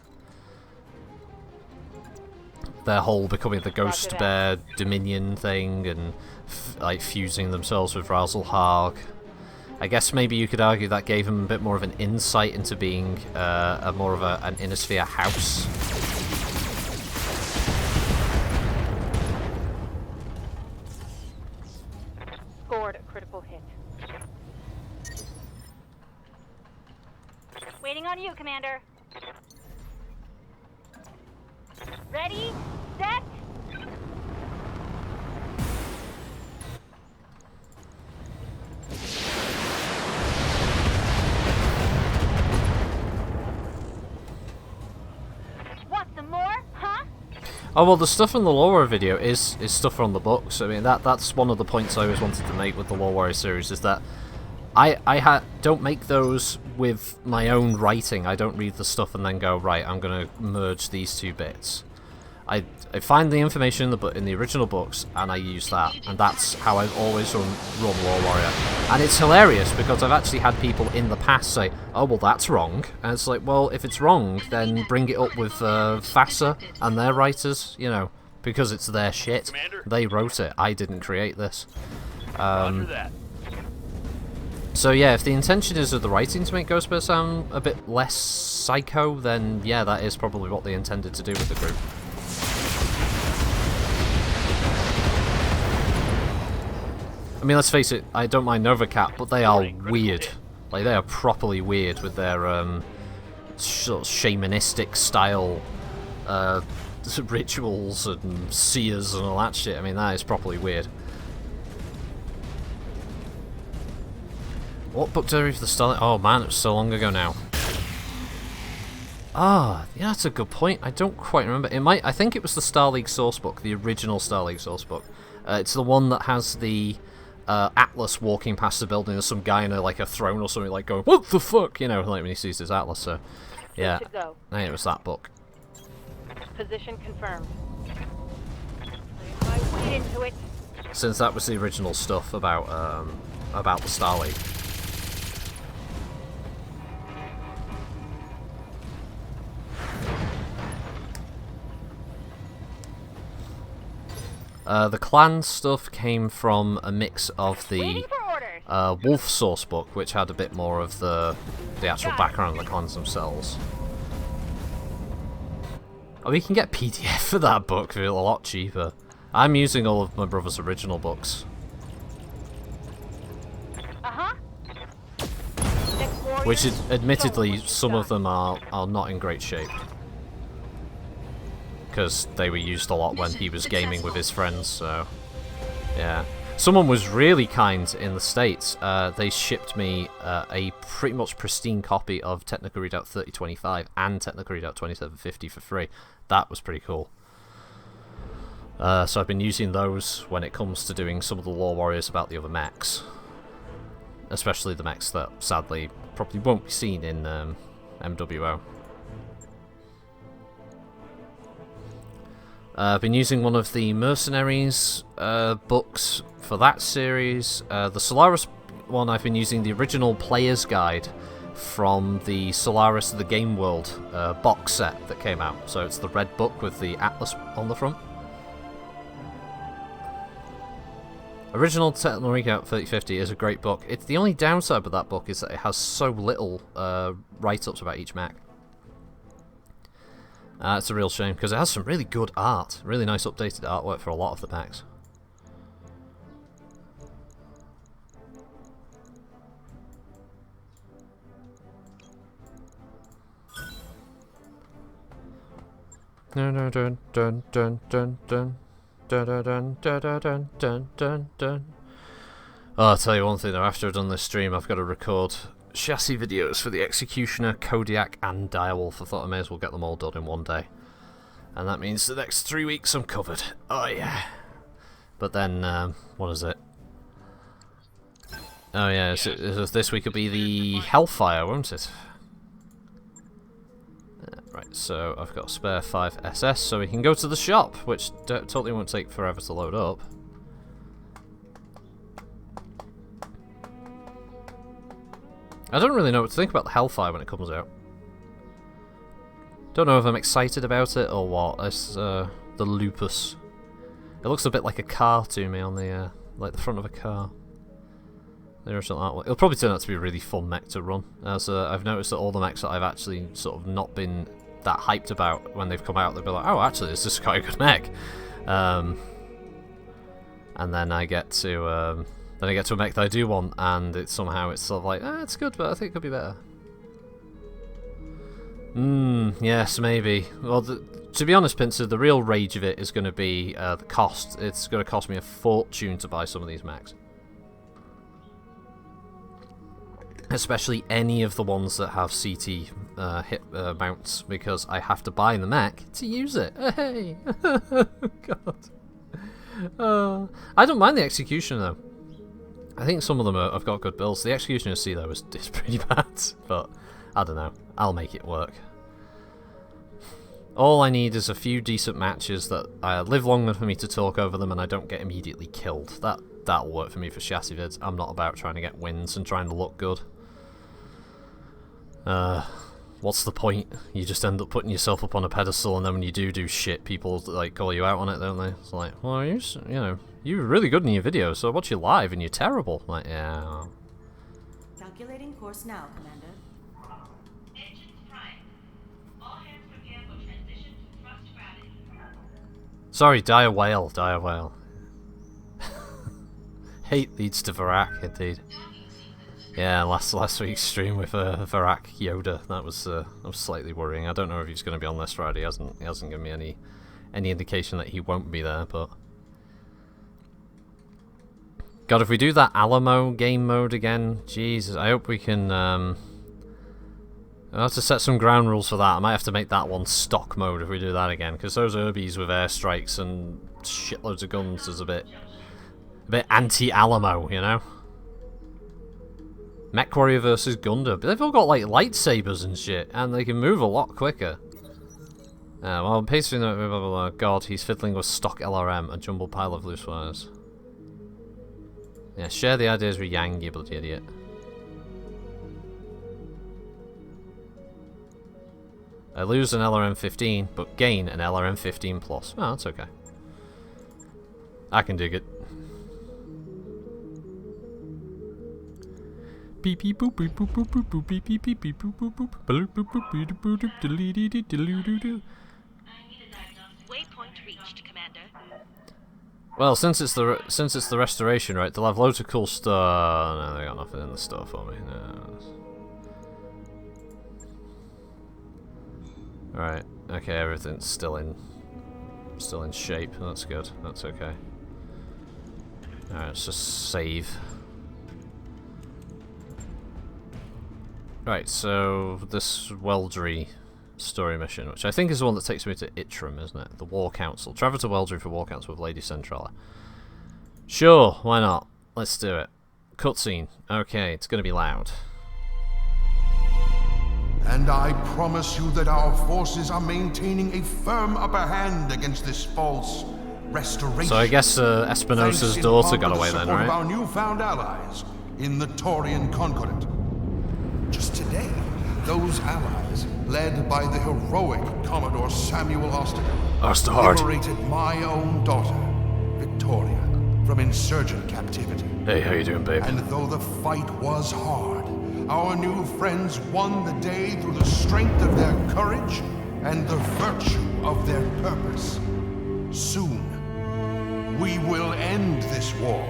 their whole becoming the Ghost that. Bear Dominion thing and like fusing themselves with Razelharg. I guess maybe you could argue that gave them a bit more of an insight into being more of an Innisphere house. Scored a critical hit. Waiting on you, Commander. Ready, set. Want some more, huh? Oh well, the stuff in the Lore Warrior video is stuff from the books. I mean, that's one of the points I always wanted to make with the Lore Warrior series, is that I don't make those with my own writing. I don't read the stuff and then go, right, I'm going to merge these two bits. I find the information in the original books and I use that, and that's how I've always run Lore Warrior. And it's hilarious because I've actually had people in the past say, oh well, that's wrong, and it's like, well, if it's wrong, then bring it up with FASA and their writers, you know, because it's their shit. Commander? They wrote it. I didn't create this. Roger that. So yeah, if the intention is of the writing to make Ghostbear sound a bit less psycho, then yeah, that is probably what they intended to do with the group. I mean, let's face it, I don't mind Nova Cat, but they are weird. Like, they are properly weird with their sort of shamanistic style rituals and seers and all that shit. I mean, that is properly weird. What book did I read for the Starling? Oh man, it was so long ago now. Ah, yeah, that's a good point. I don't quite remember. I think it was the Star League source book, the original Star League source book. It's the one that has the Atlas walking past the building. There's some guy in a throne or something, like going, "What the fuck?" You know, like when he sees his Atlas. So, yeah, Good to go. I think it was that book. Position confirmed. Putting my weight into it. Since that was the original stuff about the Star League. The clan stuff came from a mix of the Waiting for orders. Wolf source book, which had a bit more of the actual background of the clans themselves. Oh, we can get PDF for that book for a lot cheaper. I'm using all of my brother's original books. Uh-huh. Which, admittedly, some of them are not in great shape. Because they were used a lot when he was gaming with his friends, so... Yeah. Someone was really kind in the States. They shipped me a pretty much pristine copy of Technical Readout 3025 and Technical Readout 2750 for free. That was pretty cool. So I've been using those when it comes to doing some of the Lore Warriors about the other mechs. Especially the mechs that, sadly, probably won't be seen in MWO. I've been using one of the Mercenaries books for that series. The Solaris one, I've been using the original Player's Guide from the Solaris of the Game World box set that came out. So it's the red book with the Atlas on the front. Original Technical Readout 3050 is a great book. It's the only downside with that book is that it has so little write-ups about each mech. It's a real shame, because it has some really good art. Really nice updated artwork for a lot of the packs. Dun dun dun dun dun dun dun dun dun dun dun dun dun. Oh, I'll tell you one thing though, after I've done this stream I've got to record chassis videos for the Executioner, Kodiak and Direwolf. I thought I may as well get them all done in one day. And that means the next 3 weeks I'm covered. Oh yeah. But then, what is it? Oh yeah, this week will be the Hellfire, won't it? Right, so I've got a spare 5 SS, so we can go to the shop, which totally won't take forever to load up. I don't really know what to think about the Hellfire when it comes out. Don't know if I'm excited about it or what. The the lupus. It looks a bit like a car to me on the like the front of a car. The original artwork. It'll probably turn out to be a really fun mech to run. As I've noticed that all the mechs that I've actually sort of not been that hyped about when they've come out, they'll be like, oh, actually, this is quite a good mech. And then I get to a mech that I do want, and it's sort of like, it's good, but I think it could be better. Yes, maybe. Well, to be honest, Pincer, the real rage of it is going to be the cost. It's going to cost me a fortune to buy some of these mechs. Especially any of the ones that have CT hip mounts, because I have to buy the mech to use it. Hey! God. I don't mind the Executioner, though. I think some of them have got good builds. The Executioner C, though, is pretty bad, but I don't know. I'll make it work. All I need is a few decent matches that live long enough for me to talk over them and I don't get immediately killed. That'll work for me for chassis vids. I'm not about trying to get wins and trying to look good. What's the point? You just end up putting yourself up on a pedestal, and then when you do shit, people like call you out on it, don't they? It's like, well, you're really good in your videos, so I watch you live and you're terrible. Like, yeah. Calculating course now, Commander. Engines prime. All hands prepare for transition to thrust gravity. Sorry, die a whale. Hate leads to Varak, indeed. Yeah, last week's stream with Varak Yoda, that was slightly worrying. I don't know if he's going to be on this Friday. He hasn't given me any indication that he won't be there, but God, if we do that Alamo game mode again, Jesus, I hope we can. I'll have to set some ground rules for that. I might have to make that one stock mode if we do that again, because those Urbies with airstrikes and shitloads of guns is a bit anti-Alamo, you know. Mech Warrior versus Gundam. They've all got like lightsabers and shit, and they can move a lot quicker. Well, pacing blah, blah, blah. God, he's fiddling with stock LRM, a jumbled pile of loose wires. Yeah, share the ideas with Yang, you bloody idiot. I lose an LRM-15, but gain an LRM-15 plus. Oh, that's okay. I can dig it. Beep beep boop beep boop boop boop boop beep beep beep beep boop boop boop boop boop boop beep boop boop deleted deleted. Waypoint reached, Commander. Well, since it's the restoration, right? They'll have loads of cool stuff. No, they got nothing in the store for me. No. Right. Okay, everything's still in shape. That's good. That's okay. Alright, let's just save. Right, so this Weldry story mission, which I think is the one that takes me to Itram, isn't it? The War Council. Travel to Weldry for War Council with Lady Centrala. Sure, why not? Let's do it. Cutscene. Okay, it's gonna be loud. And I promise you that our forces are maintaining a firm upper hand against this false restoration. So I guess Espinosa's daughter got away then, right? Of our newfound allies in the Taurian Concordat. Just today, those allies, led by the heroic Commodore Samuel Ostergaard, liberated my own daughter, Victoria, from insurgent captivity. Hey, how you doing, babe? And though the fight was hard, our new friends won the day through the strength of their courage and the virtue of their purpose. Soon, we will end this war.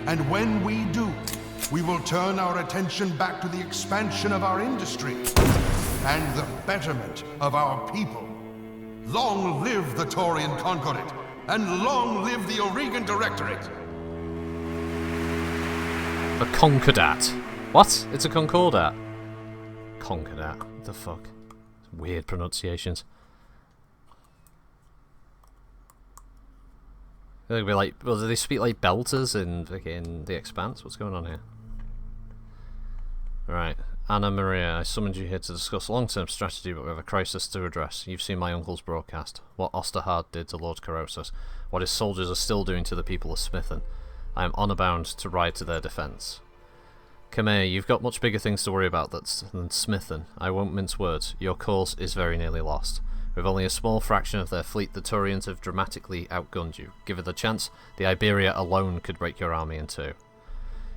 And when we do, we will turn our attention back to the expansion of our industry and the betterment of our people. Long live the Taurian Concordat, and long live the Oregon Directorate! The Concordat. What? It's a Concordat. Concordat. What the fuck? Weird pronunciations. They'll be like, well, do they speak like Belters in The Expanse? What's going on here? Right, Anna Maria, I summoned you here to discuss long-term strategy, but we have a crisis to address. You've seen my uncle's broadcast. What Osterhard did to Lord Corrosus. What his soldiers are still doing to the people of Smithon. I am honour bound to ride to their defence. Kamei, you've got much bigger things to worry about than Smithon. I won't mince words. Your cause is very nearly lost. With only a small fraction of their fleet, the Turians have dramatically outgunned you. Given the chance, the Iberia alone could break your army in two.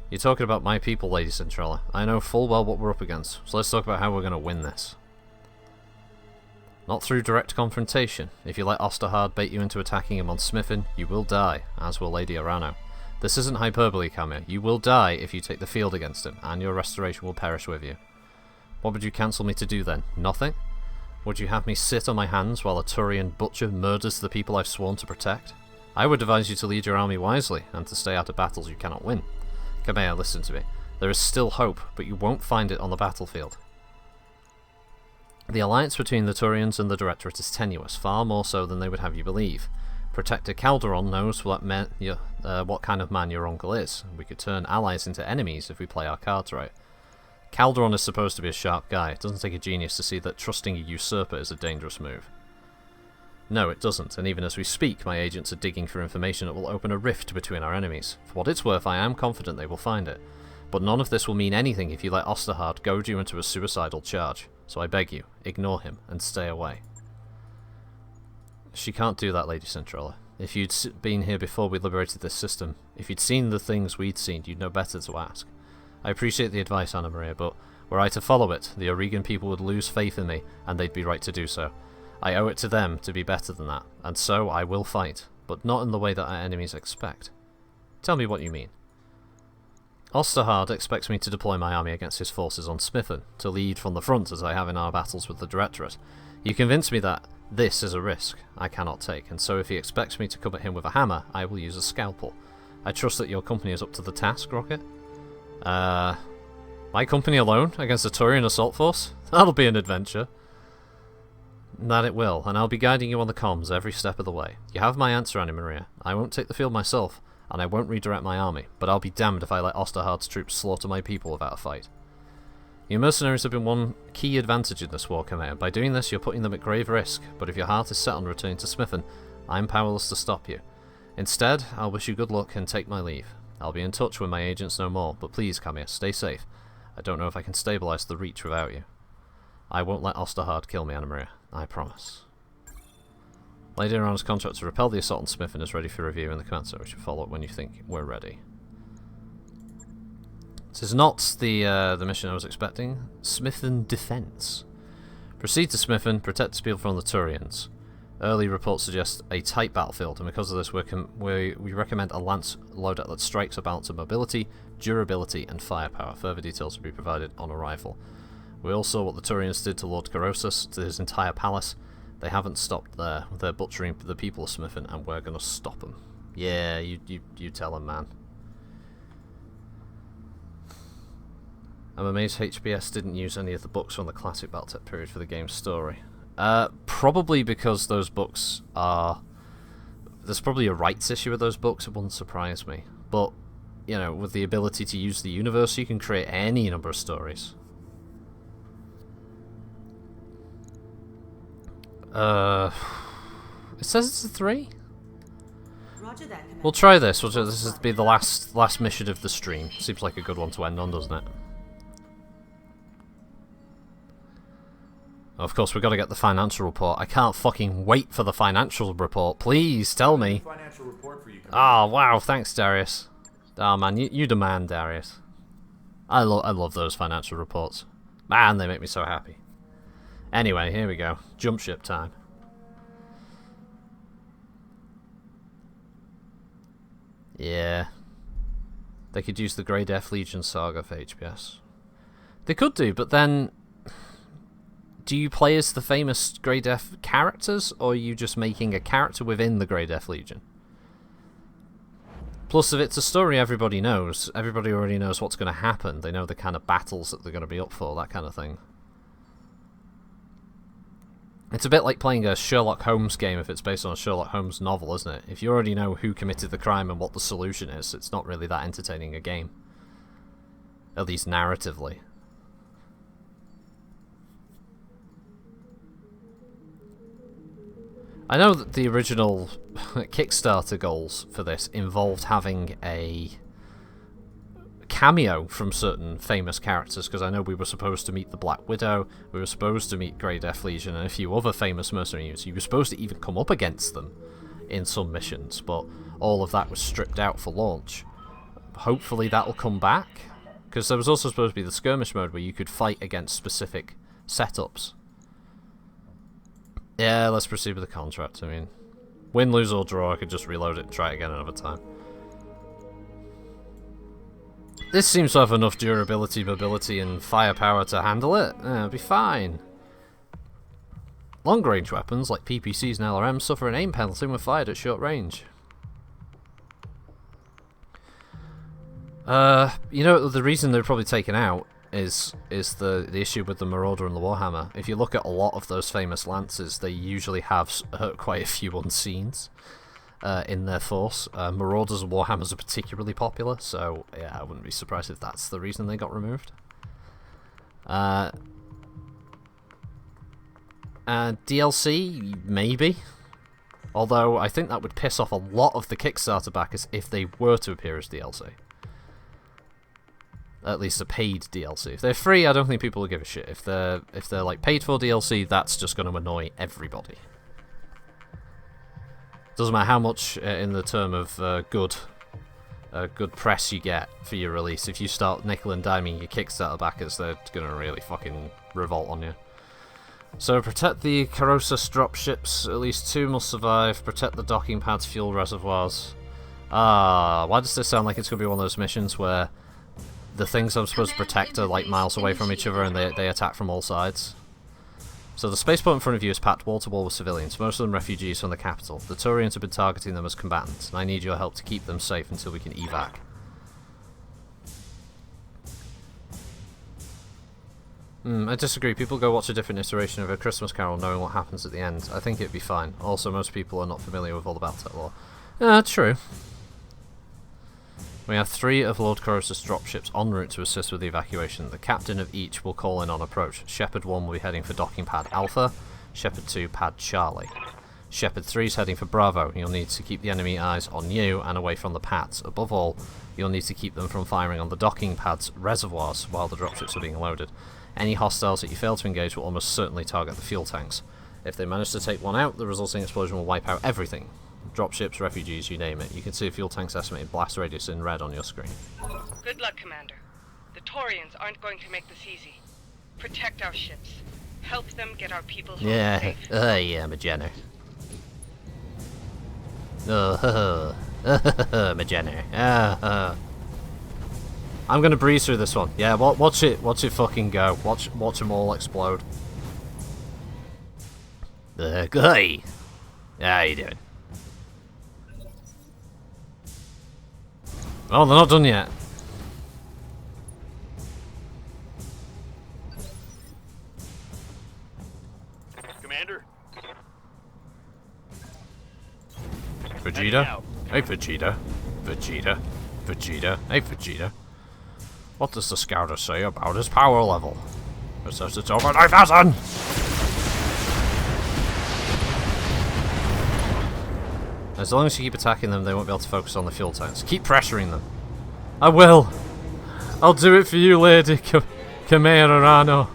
You're talking about my people, Lady Centrella. I know full well what we're up against, so let's talk about how we're going to win this. Not through direct confrontation. If you let Osterhard bait you into attacking him on Smithon, you will die, as will Lady Arano. This isn't hyperbole, Camille. You will die if you take the field against him, and your restoration will perish with you. What would you counsel me to do then? Nothing? Would you have me sit on my hands while a Turian butcher murders the people I've sworn to protect? I would advise you to lead your army wisely, and to stay out of battles you cannot win. Camille, listen to me. There is still hope, but you won't find it on the battlefield. The alliance between the Turians and the Directorate is tenuous, far more so than they would have you believe. Protector Calderon knows what kind of man your uncle is. We could turn allies into enemies if we play our cards right. Calderon is supposed to be a sharp guy. It doesn't take a genius to see that trusting a usurper is a dangerous move. No, it doesn't, and even as we speak, my agents are digging for information that will open a rift between our enemies. For what it's worth, I am confident they will find it. But none of this will mean anything if you let Osterhard goad you into a suicidal charge. So I beg you, ignore him and stay away. She can't do that, Lady Centrella. If you'd been here before we liberated this system, if you'd seen the things we'd seen, you'd know better to ask. I appreciate the advice, Anna Maria, but were I to follow it, the Oregon people would lose faith in me, and they'd be right to do so. I owe it to them to be better than that, and so I will fight, but not in the way that our enemies expect. Tell me what you mean. Osterhard expects me to deploy my army against his forces on Smithon, to lead from the front as I have in our battles with the Directorate. You convince me that this is a risk I cannot take, and so if he expects me to come at him with a hammer, I will use a scalpel. I trust that your company is up to the task, Rocket? My company alone against a Turian assault force? That'll be an adventure. That it will, and I'll be guiding you on the comms every step of the way. You have my answer, Anna Maria. I won't take the field myself, and I won't redirect my army, but I'll be damned if I let Osterhard's troops slaughter my people without a fight. Your mercenaries have been one key advantage in this war, Camille. By doing this, you're putting them at grave risk, but if your heart is set on returning to Smithon, I'm powerless to stop you. Instead, I'll wish you good luck and take my leave. I'll be in touch when my agents know more, but please, Camille, stay safe. I don't know if I can stabilize the Reach without you. I won't let Osterhard kill me, Anna Maria. I promise. Lady Arana's contract to repel the assault on Smithon is ready for review in the command center. We should follow up when you think we're ready. This is not the mission I was expecting. Smithon Defense. Proceed to Smithon, protect the field from the Turians. Early reports suggest a tight battlefield, and because of this we recommend a lance loadout that strikes a balance of mobility, durability, and firepower. Further details will be provided on arrival. We all saw what the Turians did to Lord Carosus, to his entire palace. They haven't stopped there. They're butchering the people of Smithon, and we're going to stop them. Yeah, you tell them, man. I'm amazed HBS didn't use any of the books from the classic Battletech period for the game's story. Probably because those books are... There's probably a rights issue with those books, it wouldn't surprise me. But, you know, with the ability to use the universe, you can create any number of stories. It says it's a 3? Roger that, Commander. We'll try this. This is to be the last mission of the stream. Seems like a good one to end on, doesn't it? Of course, we've got to get the financial report. I can't fucking wait for the financial report. Please, tell me. Ah, wow, thanks, Darius. Ah, man, you demand, Darius. I love those financial reports. Man, they make me so happy. Anyway, here we go. Jump ship time. Yeah. They could use the Grey Death Legion saga for HPS. They could do, but then... Do you play as the famous Grey Death characters, or are you just making a character within the Grey Death Legion? Plus, if it's a story everybody knows, everybody already knows what's going to happen. They know the kind of battles that they're going to be up for, that kind of thing. It's a bit like playing a Sherlock Holmes game if it's based on a Sherlock Holmes novel, isn't it? If you already know who committed the crime and what the solution is, it's not really that entertaining a game. At least narratively. I know that the original Kickstarter goals for this involved having a cameo from certain famous characters, because I know we were supposed to meet the Black Widow, we were supposed to meet Grey Death Legion, and a few other famous mercenary units. You were supposed to even come up against them in some missions, but all of that was stripped out for launch. Hopefully that'll come back, because there was also supposed to be the skirmish mode where you could fight against specific setups. Yeah, let's proceed with the contract. I mean, win, lose or draw, I could just reload it and try it again another time. This seems to have enough durability, mobility and firepower to handle it. It'll be fine. Long-range weapons like PPCs and LRMs suffer an aim penalty when fired at short range. You know, the reason they're probably taken out is the issue with the Marauder and the Warhammer. If you look at a lot of those famous lances, they usually have quite a few unseens in their force. Marauders and Warhammers are particularly popular, so yeah, I wouldn't be surprised if that's the reason they got removed. DLC, maybe. Although I think that would piss off a lot of the Kickstarter backers if they were to appear as DLC. At least a paid DLC. If they're free, I don't think people will give a shit. If they're like paid for DLC, that's just going to annoy everybody. Doesn't matter how much in the term of good press you get for your release. If you start nickel and diming your Kickstarter backers, they're going to really fucking revolt on you. So protect the Corrosus dropships. At least 2 must survive. Protect the docking pads, fuel reservoirs. Why does this sound like it's going to be one of those missions where the things I'm supposed to protect are like miles away from each other and they attack from all sides? So the spaceport in front of you is packed wall to wall with civilians, most of them refugees from the capital. The Turians have been targeting them as combatants, and I need your help to keep them safe until we can evac. I disagree. People go watch a different iteration of A Christmas Carol knowing what happens at the end. I think it'd be fine. Also, most people are not familiar with all the Battletech lore. True. We have 3 of Lord Corrosus dropships en route to assist with the evacuation. The captain of each will call in on approach. Shepherd 1 will be heading for docking pad Alpha, Shepherd 2 pad Charlie. Shepherd 3 is heading for Bravo. You'll need to keep the enemy eyes on you and away from the pads. Above all, you'll need to keep them from firing on the docking pads reservoirs while the dropships are being loaded. Any hostiles that you fail to engage will almost certainly target the fuel tanks. If they manage to take one out, the resulting explosion will wipe out everything. Dropships, refugees, you name it. You can see a fuel tank's estimated blast radius in red on your screen. Good luck, Commander. The Taurians aren't going to make this easy. Protect our ships. Help them get our people home safe. Yeah, Magena. Magena. I'm gonna breeze through this one. Yeah, watch it fucking go. Watch them all explode. Hey. How you doing? Oh, they're not done yet. Commander? Vegeta? Hey, Vegeta. Hey, Vegeta. What does the scouter say about his power level? It says it's over 9,000! As long as you keep attacking them, they won't be able to focus on the fuel tanks. Keep pressuring them. I will! I'll do it for you, Lady Camerano.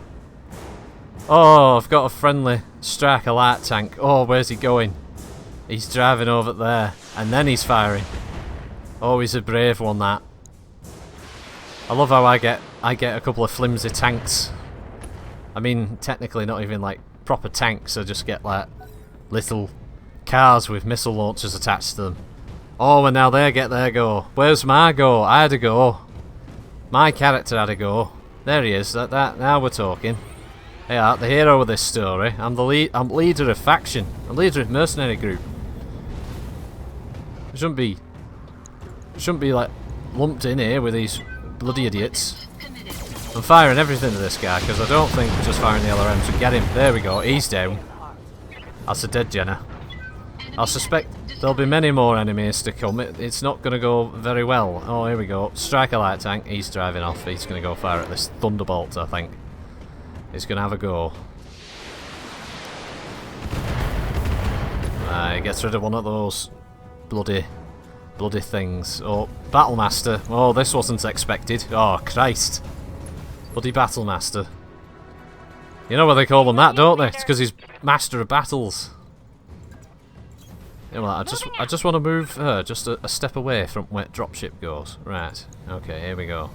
Oh, I've got a friendly Striker light tank. Oh, where's he going? He's driving over there, and then he's firing. Oh, he's a brave one, that. I love how I get a couple of flimsy tanks. I mean, technically not even like proper tanks, I just get like little cars with missile launchers attached to them. Oh, and now they get their go. Where's my go? I had a go. My character had a go. There he is. That now we're talking. Hey, I'm the hero of this story. I'm leader of faction. I'm leader of mercenary group. I shouldn't be like lumped in here with these bloody idiots. I'm firing everything to this guy because I don't think just firing the LRMs would get him. There we go. He's down. That's a dead Jenna. I suspect there'll be many more enemies to come. It's not going to go very well. Oh, here we go. Striker light tank. He's driving off. He's going to go fire at this Thunderbolt, I think. He's going to have a go. He gets rid of one of those bloody bloody things. Oh, Battlemaster. Oh, this wasn't expected. Oh, Christ. Bloody Battlemaster. You know why they call him that, don't they? It's because he's Master of Battles. You know what, I just want to move her just a step away from where dropship goes. Right. Okay, here we go.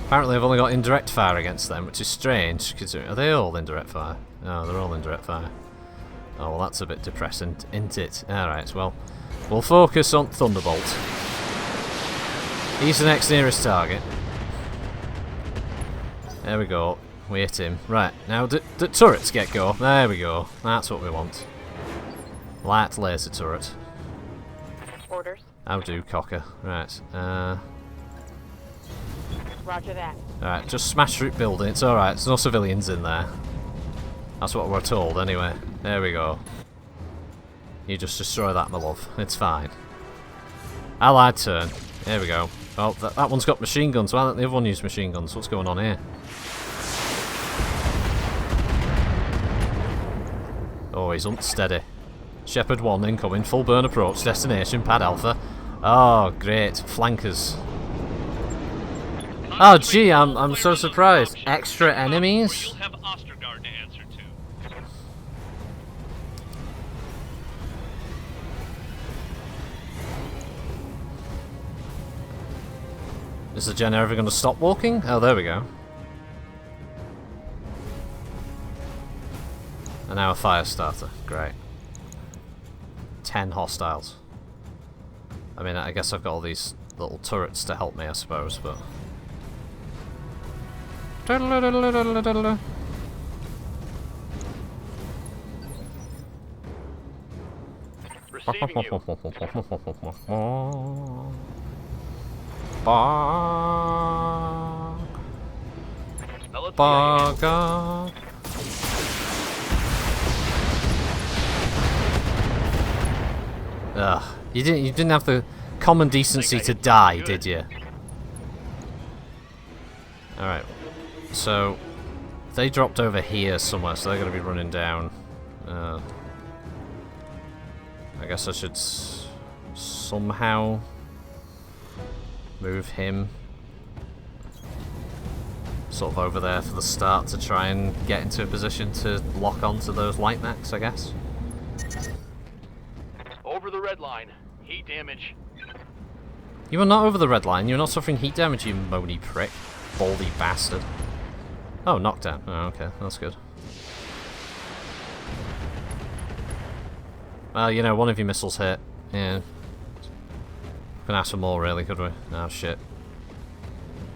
Apparently I've only got indirect fire against them, which is strange. Are they all indirect fire? No, they're all indirect fire. Oh, well, that's a bit depressing, isn't it? Alright, well, we'll focus on Thunderbolt. He's the next nearest target. There we go. We hit him. Right, now the turrets get go. There we go. That's what we want. Light laser turret. Orders. How do, Cocker. Right, Roger that. alright, just smash through building. It's alright, there's no civilians in there. That's what we're told, anyway. There we go. You just destroy that, my love. It's fine. Allied turn. There we go. Oh, that one's got machine guns. Why don't the other one use machine guns? What's going on here? Oh, he's unsteady. Shepherd 1 incoming. Full burn approach. Destination. Pad Alpha. Oh, great. Flankers. Oh, gee, I'm so surprised. Extra enemies? You'll have Ostergaard to answer to. Is the Jenna ever going to stop walking? Oh, there we go. And now a fire starter. Great. 10 hostiles. I mean, I guess I've got all these little turrets to help me, I suppose, but... Receiving you. Bog. Now let's see how you Bog. Ugh. You didn't have the common decency to die, did you? Alright. So they dropped over here somewhere, so they're gonna be running down. I guess I should somehow move him sort of over there for the start to try and get into a position to lock onto those light mechs, I guess. over the red line. Heat damage. You are not over the red line. You're not suffering heat damage, you moany prick. Baldy bastard. Oh, knockdown. Oh, okay. That's good. Well, you know, one of your missiles hit. Yeah. Couldn't ask for more, really, could we? Oh, shit.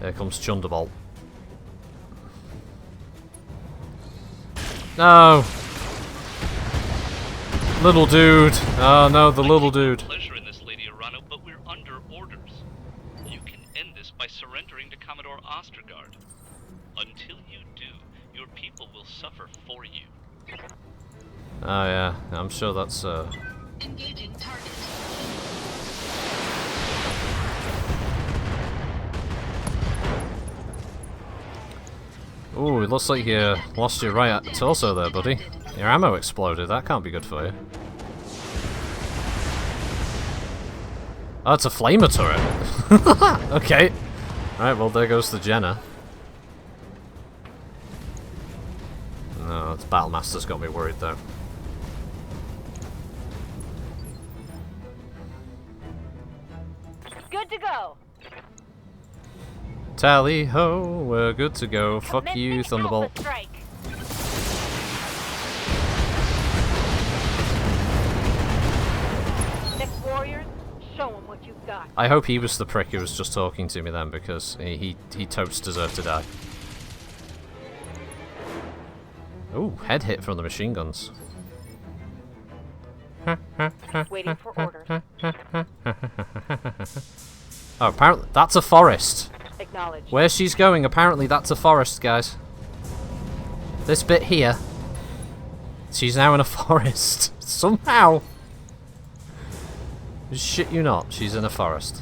Here comes Chunderbolt. No! Little dude! Oh no, the little dude. Pleasure in this, Lady Arano, but we're under orders. You can end this by surrendering to Commodore Ostergaard. Until you do, your people will suffer for you. Oh yeah, I'm sure that's Engaging target. Ooh, it looks like you lost your right torso there, buddy. Your ammo exploded, that can't be good for you. Oh, it's a flamer turret. Okay. Right, well there goes the Jenna. No, the Battlemaster's got me worried though. Good to go. Tally ho, we're good to go. Fuck you, Commencing Thunderbolt. Alpha strike. Next warriors, show them what you've got. I hope he was the prick who was just talking to me then, because he totes deserved to die. Ooh, head hit from the machine guns. Waiting for orders. Oh, apparently that's a forest. Acknowledged. Where she's going, apparently that's a forest, guys. This bit here, she's now in a forest. Somehow. Shit you not, she's in a forest.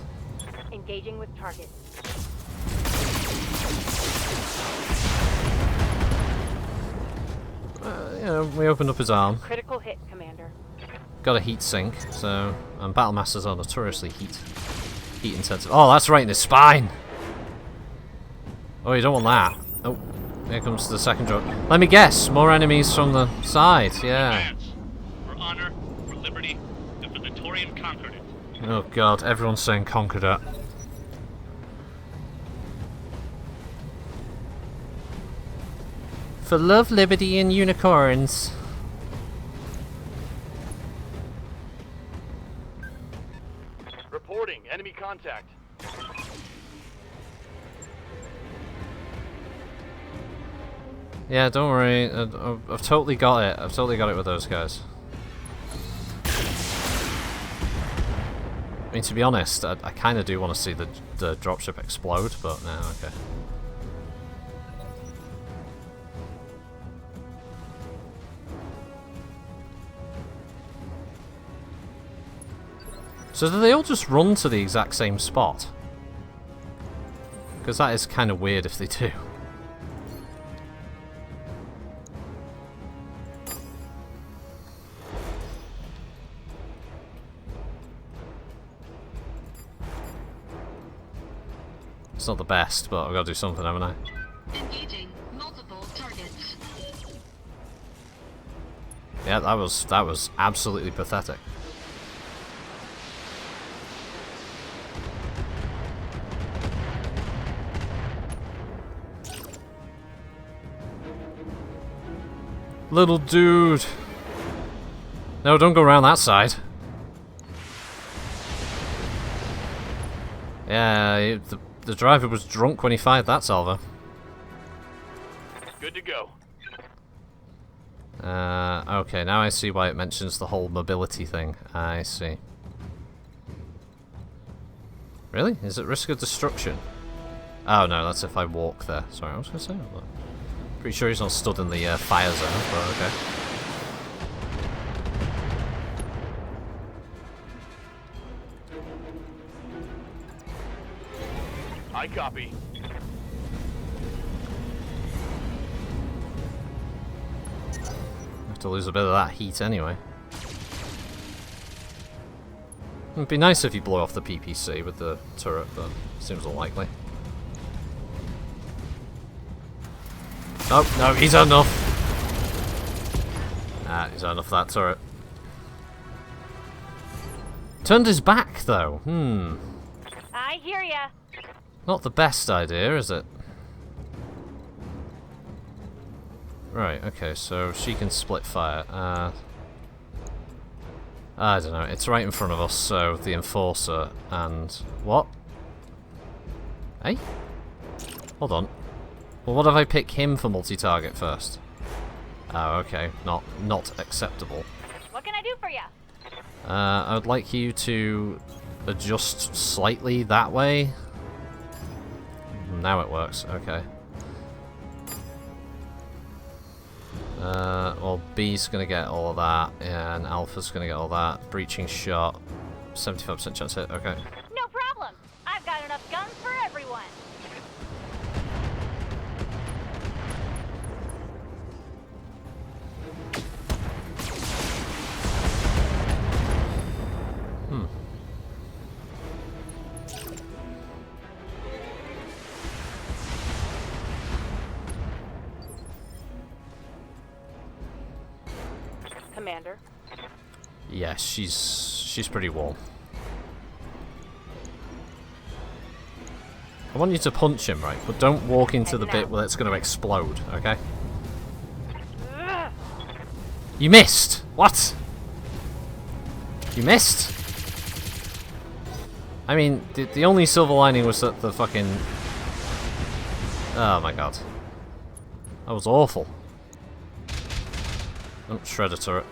Engaging with target. You know, we opened up his arm. Critical hit, Commander. got a heat sink, so and battle masters are notoriously heat intensive. Oh, that's right in his spine. Oh, you don't want that. Oh, here comes the second drop. Let me guess, more enemies from the side. Yeah. For honor, for liberty, and for the Torian conquered it. Oh god, everyone's saying conquered it. For love, liberty, and unicorns. Reporting. Enemy contact. Yeah, don't worry. I've totally got it. I've totally got it with those guys. I mean, to be honest, I kind of do want to see the dropship explode, but no, okay. So do they all just run to the exact same spot? Because that is kind of weird if they do. It's not the best, but I've got to do something, haven't I? Engaging multiple targets. Yeah, that was absolutely pathetic. Little dude. No, don't go around that side. Yeah, the driver was drunk when he fired that salvo. Good to go. Okay, now I see why it mentions the whole mobility thing. I see. Really? Is it risk of destruction? Oh no, that's if I walk there. Sorry, I was going to say. Pretty sure he's not stood in the fire zone, but okay. I copy. Have to lose a bit of that heat anyway. It'd be nice if you blow off the PPC with the turret, but seems unlikely. Oh, no, he's had enough. He's had enough of that turret. Turned his back, though. I hear ya. Not the best idea, is it? Right, okay, so she can split fire. I don't know, it's right in front of us, so the Enforcer and... What? Hey? Hold on. Well, what if I pick him for multi-target first? Oh, okay. Not acceptable. What can I do for ya? I would like you to adjust slightly that way. Now it works, okay. Well, B's gonna get all of that, and Alpha's gonna get all that. Breaching shot, 75% chance hit, okay. No problem. I've got enough guns for everyone. Commander. Yeah, she's pretty warm. I want you to punch him, right? But don't walk into the bit where it's going to explode, okay? You missed! What? You missed? I mean, the only silver lining was that the fucking... Oh my god. That was awful. Oh, shredder turret.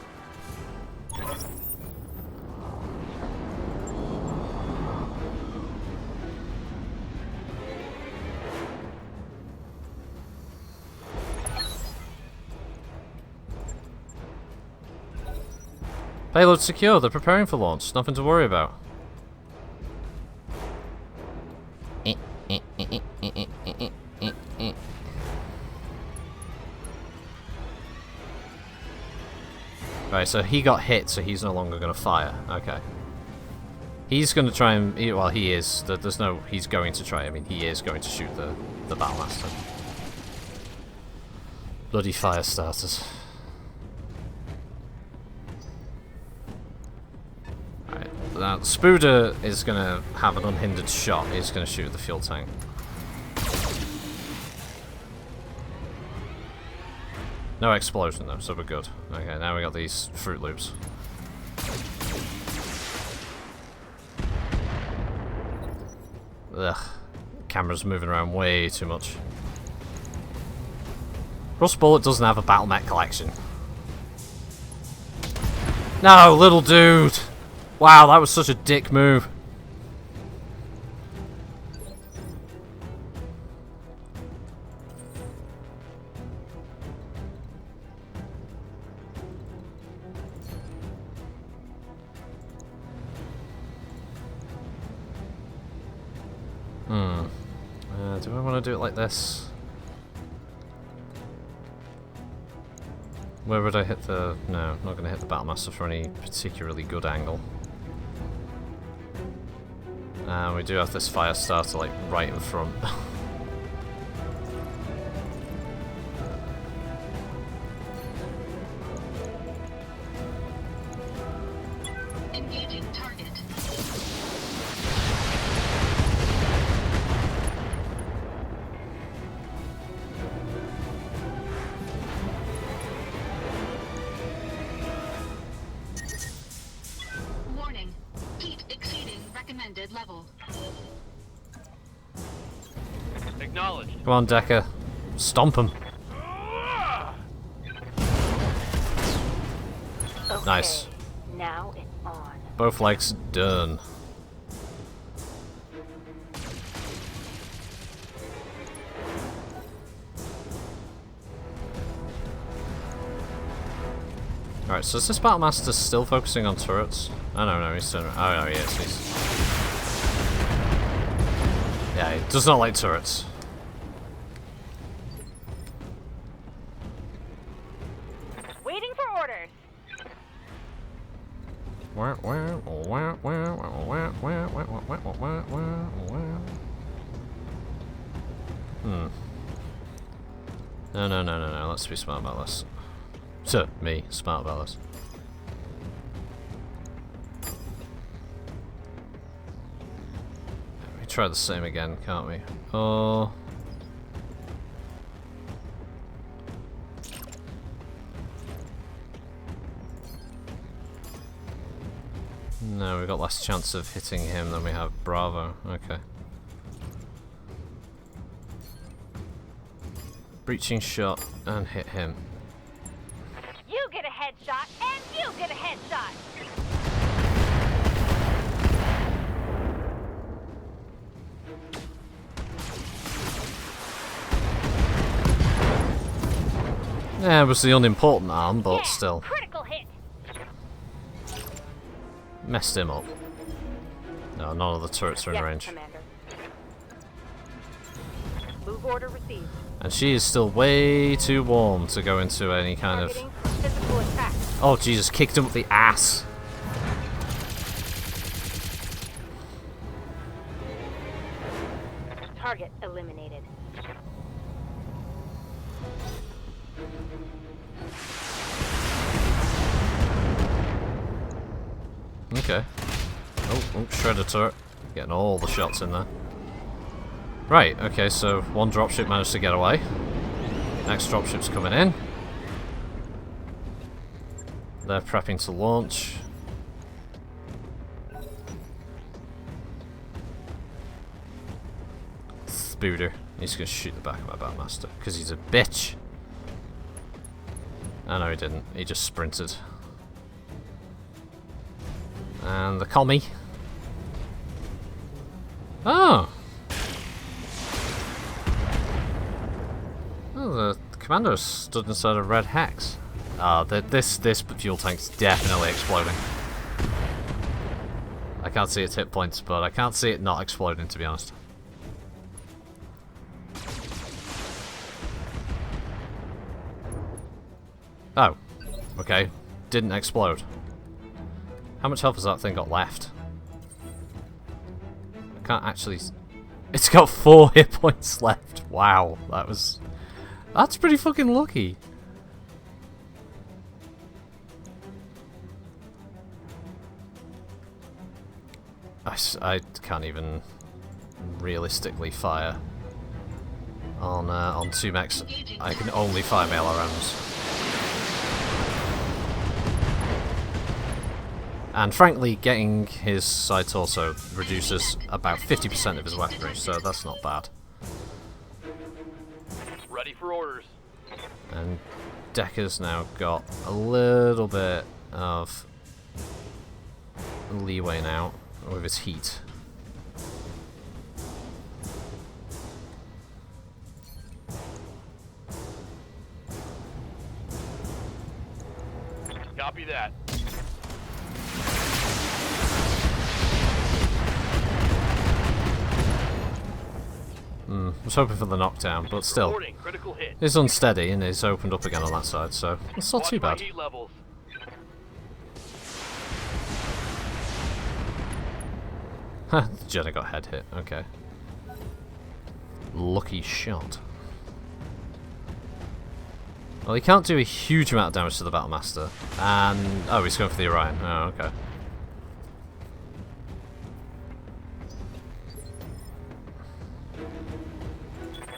Payload secure, they're preparing for launch, nothing to worry about. Right, so he got hit, so he's no longer going to fire. Okay. He's going to try and... Well, he is. There's no... He's going to try. I mean, he is going to shoot the Battlemaster. Bloody fire starters. Alright, now Spooder is going to have an unhindered shot. He's going to shoot the fuel tank. No explosion though, so we're good. Okay, now we got these Fruit Loops. Ugh. Camera's moving around way too much. Rust Bullet doesn't have a battle mech collection. No, little dude! Wow, that was such a dick move. Do I want to do it like this? Where would I hit the... No, I'm not going to hit the Battlemaster for any particularly good angle. And we do have this fire starter like right in front. Engaging target. Warning. Heat exceeding recommended level. Acknowledged. Come on, Decker. Stomp him. Okay, Nice. now it's on. Both legs done. Alright, so is this Battlemaster still focusing on turrets? Oh no, he's still... Oh no, he is. Yeah, he does not like turrets. Waiting for orders. No. Let's be smart about this. So, me, smart about this. We try the same again, can't we? Oh. No, we've got less chance of hitting him than we have Bravo. Okay. Breaching shot and hit him. You get a headshot, and you get a headshot. Yeah, it was the unimportant arm, but Yeah, still. critical hit. Messed him up. No, none of the turrets are in Yes, range. Commander. Move order received. And she is still way too warm to go into any kind of... Targeting for physical attack. Oh, Jesus, kicked him up the ass. Target eliminated. Okay. Oh, shredder turret. Getting all the shots in there. Right, okay, so one dropship managed to get away. Next dropship's coming in. They're prepping to launch. Spooder. He's gonna shoot the back of my Battlemaster, because he's a bitch. Oh no, he didn't. He just sprinted. And the commie. Oh! Oh, the commander stood inside a red hex. Ah, this fuel tank's definitely exploding. I can't see its hit points, but I can't see it not exploding, to be honest. Oh. Okay. didn't explode. How much health has that thing got left? I can't actually... It's got 4 hit points left. Wow, that's pretty fucking lucky. I can't even realistically fire on 2 mechs. I can only fire melee rounds. And frankly, getting his side torso reduces about 50% of his weaponry, so that's not bad. Ready for orders. And Decker's now got a little bit of leeway now with his heat. Copy that. I was hoping for the knockdown, but still. Reporting critical hit. It's unsteady and it's opened up again on that side, so it's not too Watch bad. my heat levels. Ha, the Jedi got head hit, okay. Lucky shot. Well, he can't do a huge amount of damage to the Battlemaster. And... oh, he's going for the Orion. Oh, okay.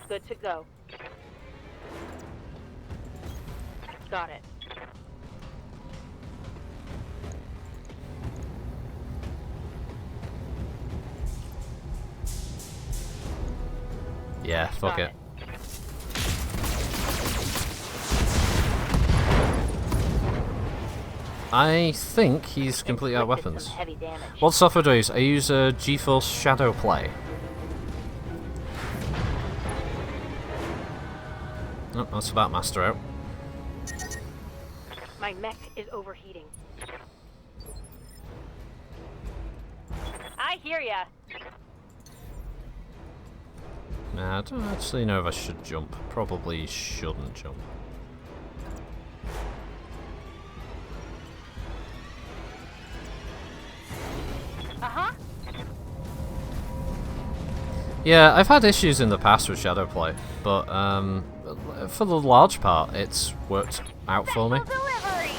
Good to go. Got it. Yeah, fuck Got it. I think he's completely out of Inflicted weapons. some heavy damage. What software do I use? I use GeForce Shadow Play. Oh, that's about Master out. My mech is overheating. I hear ya. Nah, I don't actually know if I should jump. Probably shouldn't jump. Uh-huh. Yeah, I've had issues in the past with Shadow Play, but for the large part, it's worked out for me. Delivery.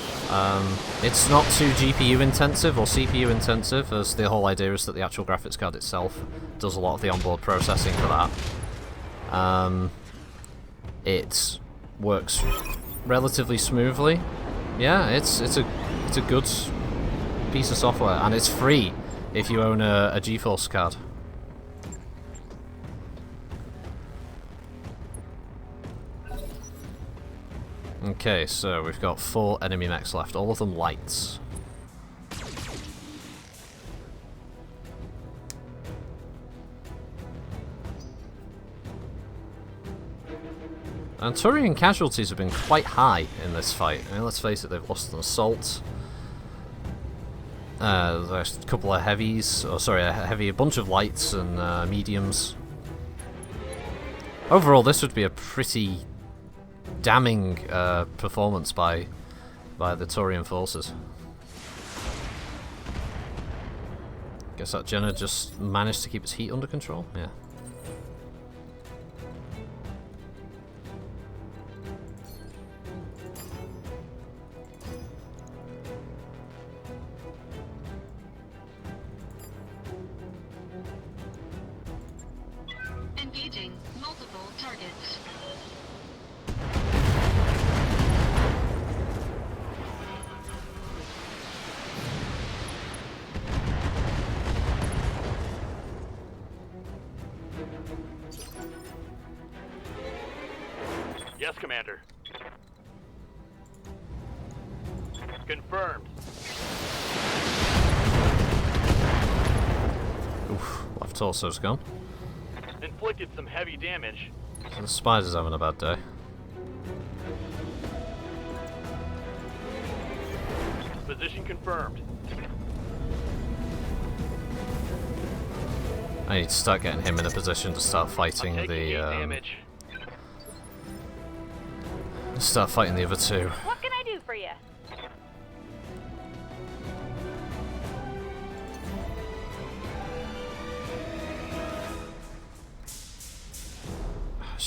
It's not too GPU intensive or CPU intensive, as the whole idea is that the actual graphics card itself does a lot of the onboard processing for that. It works relatively smoothly. Yeah, it's a good piece of software, and it's free if you own a GeForce card. Okay, so we've got 4 enemy mechs left, all of them lights. And Turian casualties have been quite high in this fight. I mean, let's face it, they've lost an assault. There's a couple of heavies, a bunch of lights and mediums. Overall, this would be a pretty damning performance by the Turian forces. Guess that Jenna just managed to keep its heat under control? Yeah. Engaging multiple targets. Yes, Commander. Confirmed. Oof, left torso's gone. Inflicted some heavy damage. So the spider's having a bad day. Position confirmed. I need to start getting him in a position to start fighting Taking heat the damage. other 2. What can I do for you?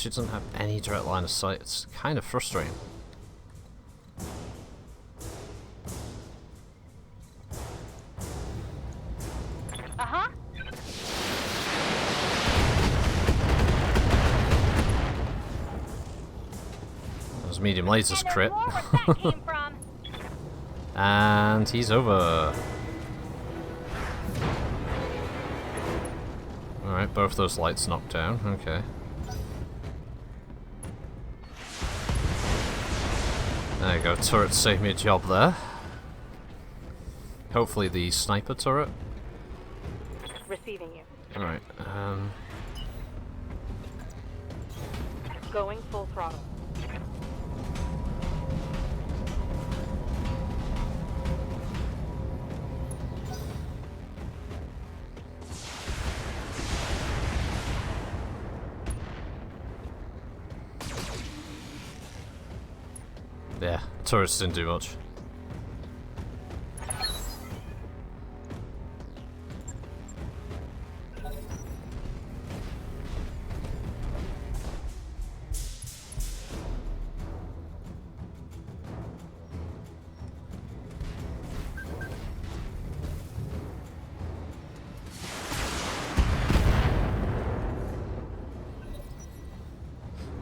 she doesn't have any direct line of sight. It's kind of frustrating. Uh-huh. Those medium lasers And there's crit. more where that came from. And he's over. Alright, both those lights knocked down. Okay. There you go, turret saved me a job there. Hopefully the sniper turret. Receiving you. Alright, Going full throttle. yeah, turrets didn't do much.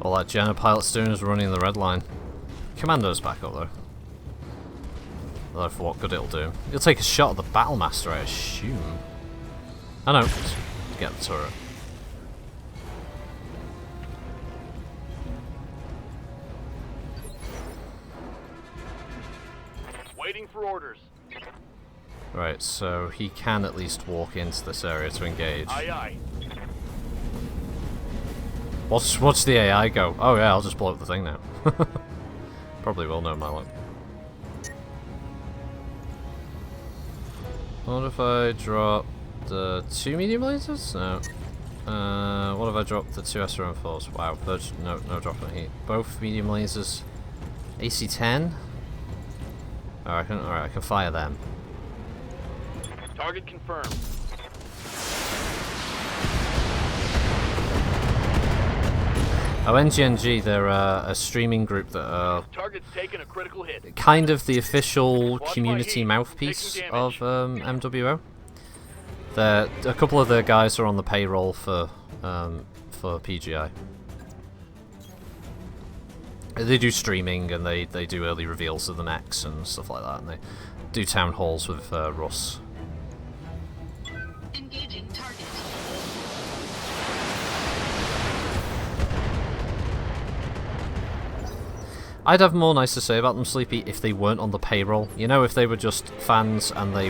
All that Jenna pilot's doing is running the red line. Commando's back up though. I don't know for what good it'll do. He'll take a shot at the Battlemaster, I assume. I know, just get the turret. Waiting for orders. Right, so he can at least walk into this area to engage. Aye, aye. Watch the AI go. Oh yeah, I'll just blow up the thing now. Probably will know my luck. What if I drop the 2 medium lasers? No. What if I drop the 2 SRM4s? Wow, no drop in heat. Both medium lasers. AC-10? Alright, I can fire them. Target confirmed. Oh, NGNG, they're a streaming group that are Target's taken a critical hit. kind of the official Watch my community heat. mouthpiece Taking of damage. MWO. A couple of the guys are on the payroll for PGI. They do streaming and they do early reveals of the mechs and stuff like that, and they do town halls with Russ. Engaging target. I'd have more nice to say about them, Sleepy, if they weren't on the payroll. You know, if they were just fans and they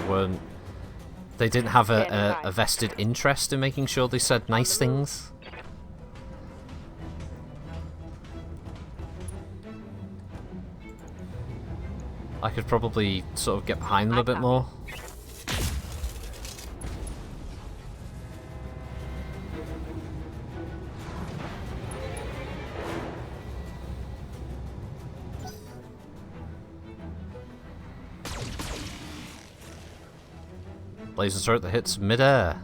didn't have a vested interest in making sure they said nice things. I could probably sort of get behind them a bit more. Laser turret that hits mid-air.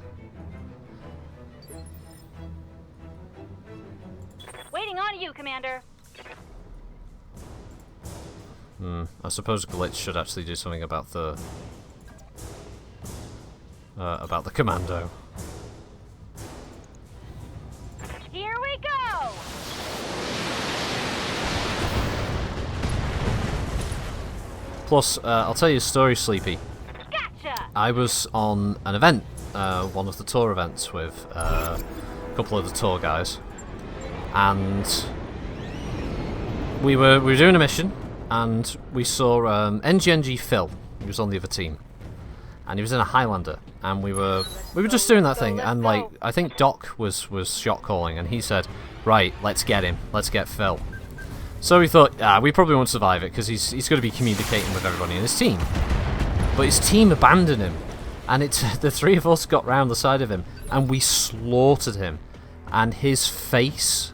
Waiting on you, Commander. I suppose Glitch should actually do something about the commando. Here we go! Plus, I'll tell you a story, Sleepy. Gotcha! I was on an event, one of the tour events with a couple of the tour guys, and we were doing a mission, and we saw NGNG Phil. He was on the other team, and he was in a Highlander, and we were just doing that thing, and like I think Doc was shot calling, and he said, "Right, let's get him, let's get Phil." So we thought, we probably won't survive it because he's going to be communicating with everybody in his team. But his team abandoned him, and the three of us got round the side of him, and we slaughtered him. And his face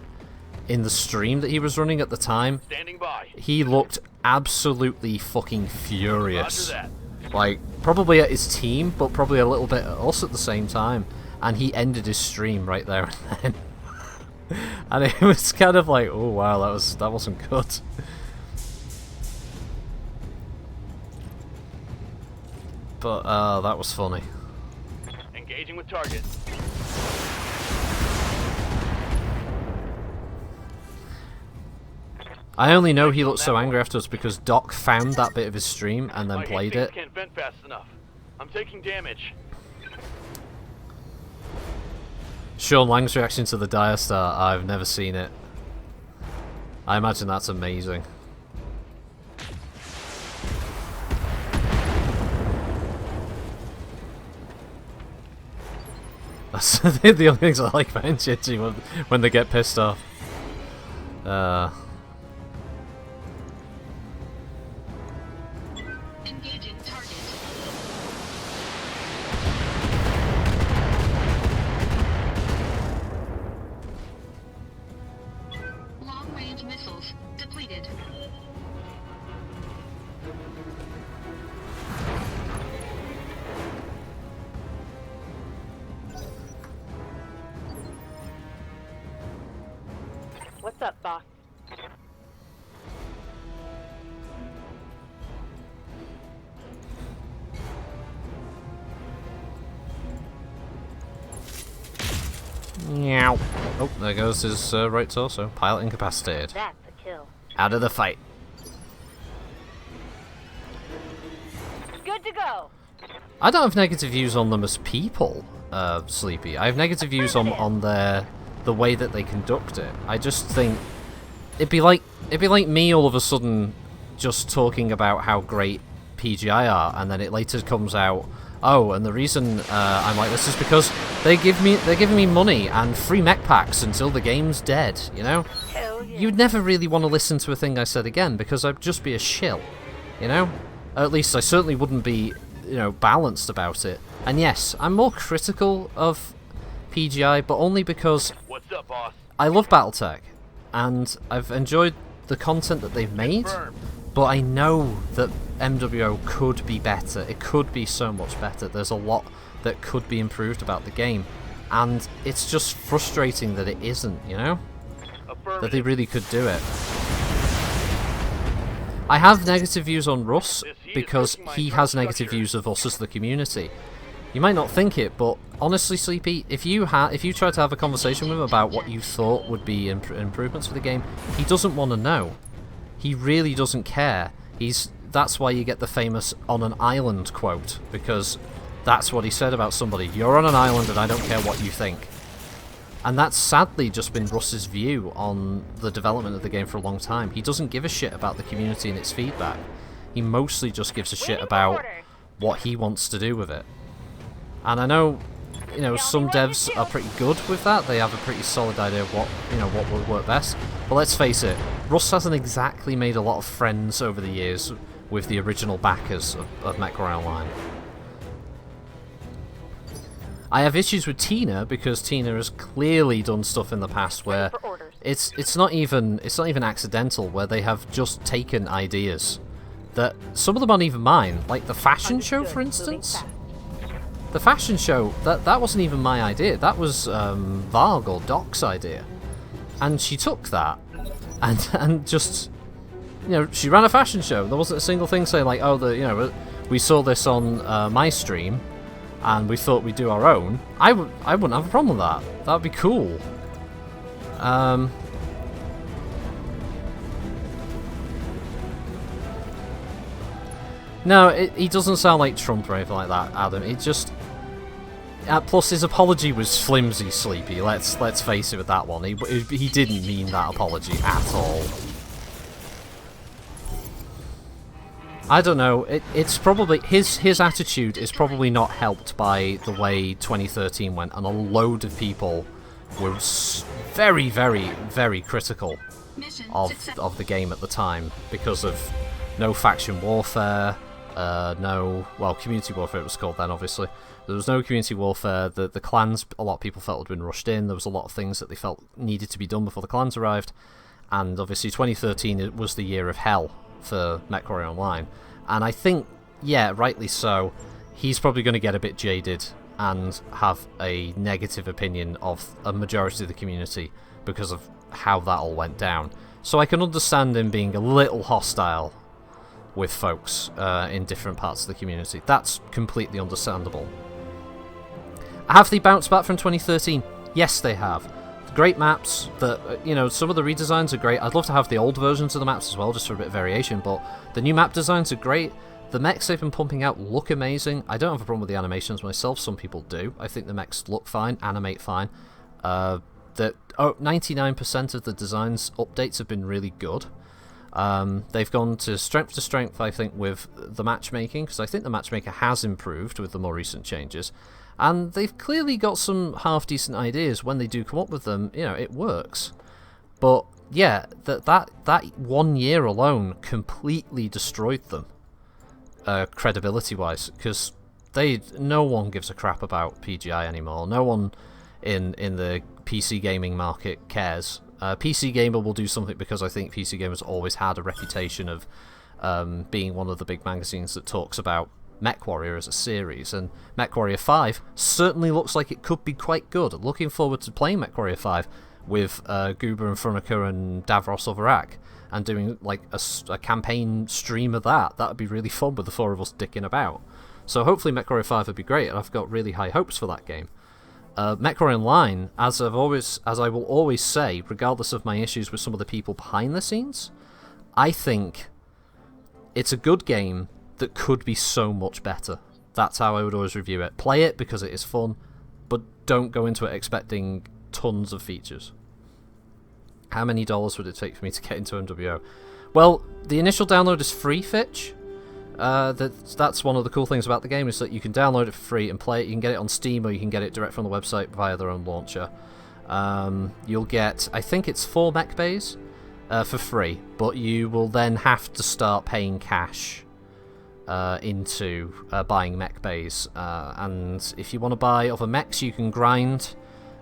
in the stream that he was running at the time, Standing by. he looked absolutely fucking furious. Roger that. Like, probably at his team, but probably a little bit at us at the same time. And he ended his stream right there and then. And it was kind of like, oh wow, that wasn't good. But that was funny. Engaging with target. I only know he looked so angry afterwards because Doc found that bit of his stream and then My played instincts it. can't vent fast enough. I'm taking damage. Sean Lang's reaction to the Dire Star, I've never seen it. I imagine that's amazing. That's the only things I like about Shinji when they get pissed off. Engaging target. Long-range missiles depleted. What's up, boss? Meow. Oh, there goes his right torso. Pilot incapacitated. That's a kill. Out of the fight. Good to go. I don't have negative views on them as people, Sleepy. I have negative views on the way that they conduct it. I just think it'd be like me all of a sudden just talking about how great PGI are, and then it later comes out, oh, and the reason I'm like this is because they're giving me money and free mech packs until the game's dead. You know, Hell yeah. you'd never really want to listen to a thing I said again because I'd just be a shill. You know, at least I certainly wouldn't be, you know, balanced about it. And yes, I'm more critical of PGI, but only because What's up, boss? I love Battletech, and I've enjoyed the content that they've made, Confirmed. but I know that MWO could be better. It could be so much better. There's a lot that could be improved about the game, and it's just frustrating that it isn't, you know? That they really could do it. I have negative views on Russ because he has negative views of us as the community. You might not think it, but honestly, Sleepy, if you tried to have a conversation with him about what you thought would be improvements for the game, he doesn't want to know. He really doesn't care. That's why you get the famous "on an island" quote, because that's what he said about somebody. You're on an island and I don't care what you think. And that's sadly just been Russ's view on the development of the game for a long time. He doesn't give a shit about the community and its feedback. He mostly just gives a shit about what he wants to do with it. And I know, you know, some devs are pretty good with that. They have a pretty solid idea of what would work best. But let's face it, Russ hasn't exactly made a lot of friends over the years with the original backers of MechWarrior Online. I have issues with Tina because Tina has clearly done stuff in the past where it's not even accidental, where they have just taken ideas that some of them aren't even mine, like the fashion show, for instance. The fashion show, that wasn't even my idea. That was Varg or Doc's idea, and she took that and just, you know, she ran a fashion show. There wasn't a single thing saying like, oh, we saw this on my stream, and we thought we'd do our own. I wouldn't have a problem with that. That'd be cool. No, he doesn't sound like Trump or anything like that, Adam. It just... plus his apology was flimsy, Sleepy. Let's face it with that one. He didn't mean that apology at all. I don't know. It's probably... His attitude is probably not helped by the way 2013 went, and a load of people were very, very, very critical of the game at the time because of no faction warfare, community warfare it was called then, obviously. There was no community warfare. The clans, a lot of people felt had been rushed in. There was a lot of things that they felt needed to be done before the clans arrived. And obviously 2013 it was the year of hell for MechWarrior Online. And I think, yeah, rightly so, he's probably going to get a bit jaded and have a negative opinion of a majority of the community because of how that all went down. So I can understand him being a little hostile with folks in different parts of the community. That's completely understandable. Have they bounced back from 2013? Yes, they have. Great maps. Some of the redesigns are great. I'd love to have the old versions of the maps as well, just for a bit of variation, but the new map designs are great. The mechs they've been pumping out look amazing. I don't have a problem with the animations myself. Some people do. I think the mechs look fine, animate fine. 99% of the designs updates have been really good. They've gone to strength, I think, with the matchmaking, because I think the matchmaker has improved with the more recent changes. And they've clearly got some half-decent ideas. When they do come up with them, it works. But, yeah, that 1 year alone completely destroyed them, credibility-wise, because no one gives a crap about PGI anymore. No one in the PC gaming market cares. PC Gamer will do something because I think PC Gamer's always had a reputation of being one of the big magazines that talks about MechWarrior as a series, and MechWarrior 5 certainly looks like it could be quite good. Looking forward to playing MechWarrior 5 with Goober and Frunica and Davros Overak, and doing like a campaign stream of that. That would be really fun with the four of us dicking about. So hopefully MechWarrior 5 would be great, and I've got really high hopes for that game. MechWarrior Online, as I will always say, regardless of my issues with some of the people behind the scenes, I think it's a good game that could be so much better. That's how I would always review it. Play it because it is fun, but don't go into it expecting tons of features. How many dollars would it take for me to get into MWO? Well, the initial download is free, Fitch. That's one of the cool things about the game, is that you can download it for free and play it. You can get it on Steam, or you can get it direct from the website via their own launcher. You'll get, I think it's 4 mech bays for free, but you will then have to start paying cash into buying mech bays. And if you want to buy other mechs, you can grind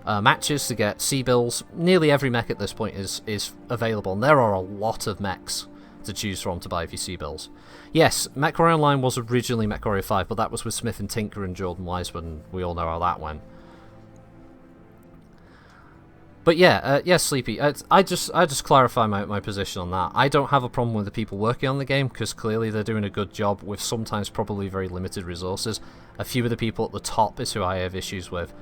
matches to get C-bills. Nearly every mech at this point is available, and there are a lot of mechs to choose from to buy if you see bills. Yes, MechWarrior Online was originally MechWarrior 5, but that was with Smith and Tinker and Jordan Wiseman. We all know how that went. But yeah, Sleepy, I just clarify my position on that. I don't have a problem with the people working on the game, because clearly they're doing a good job with sometimes probably very limited resources. A few of the people at the top is who I have issues with,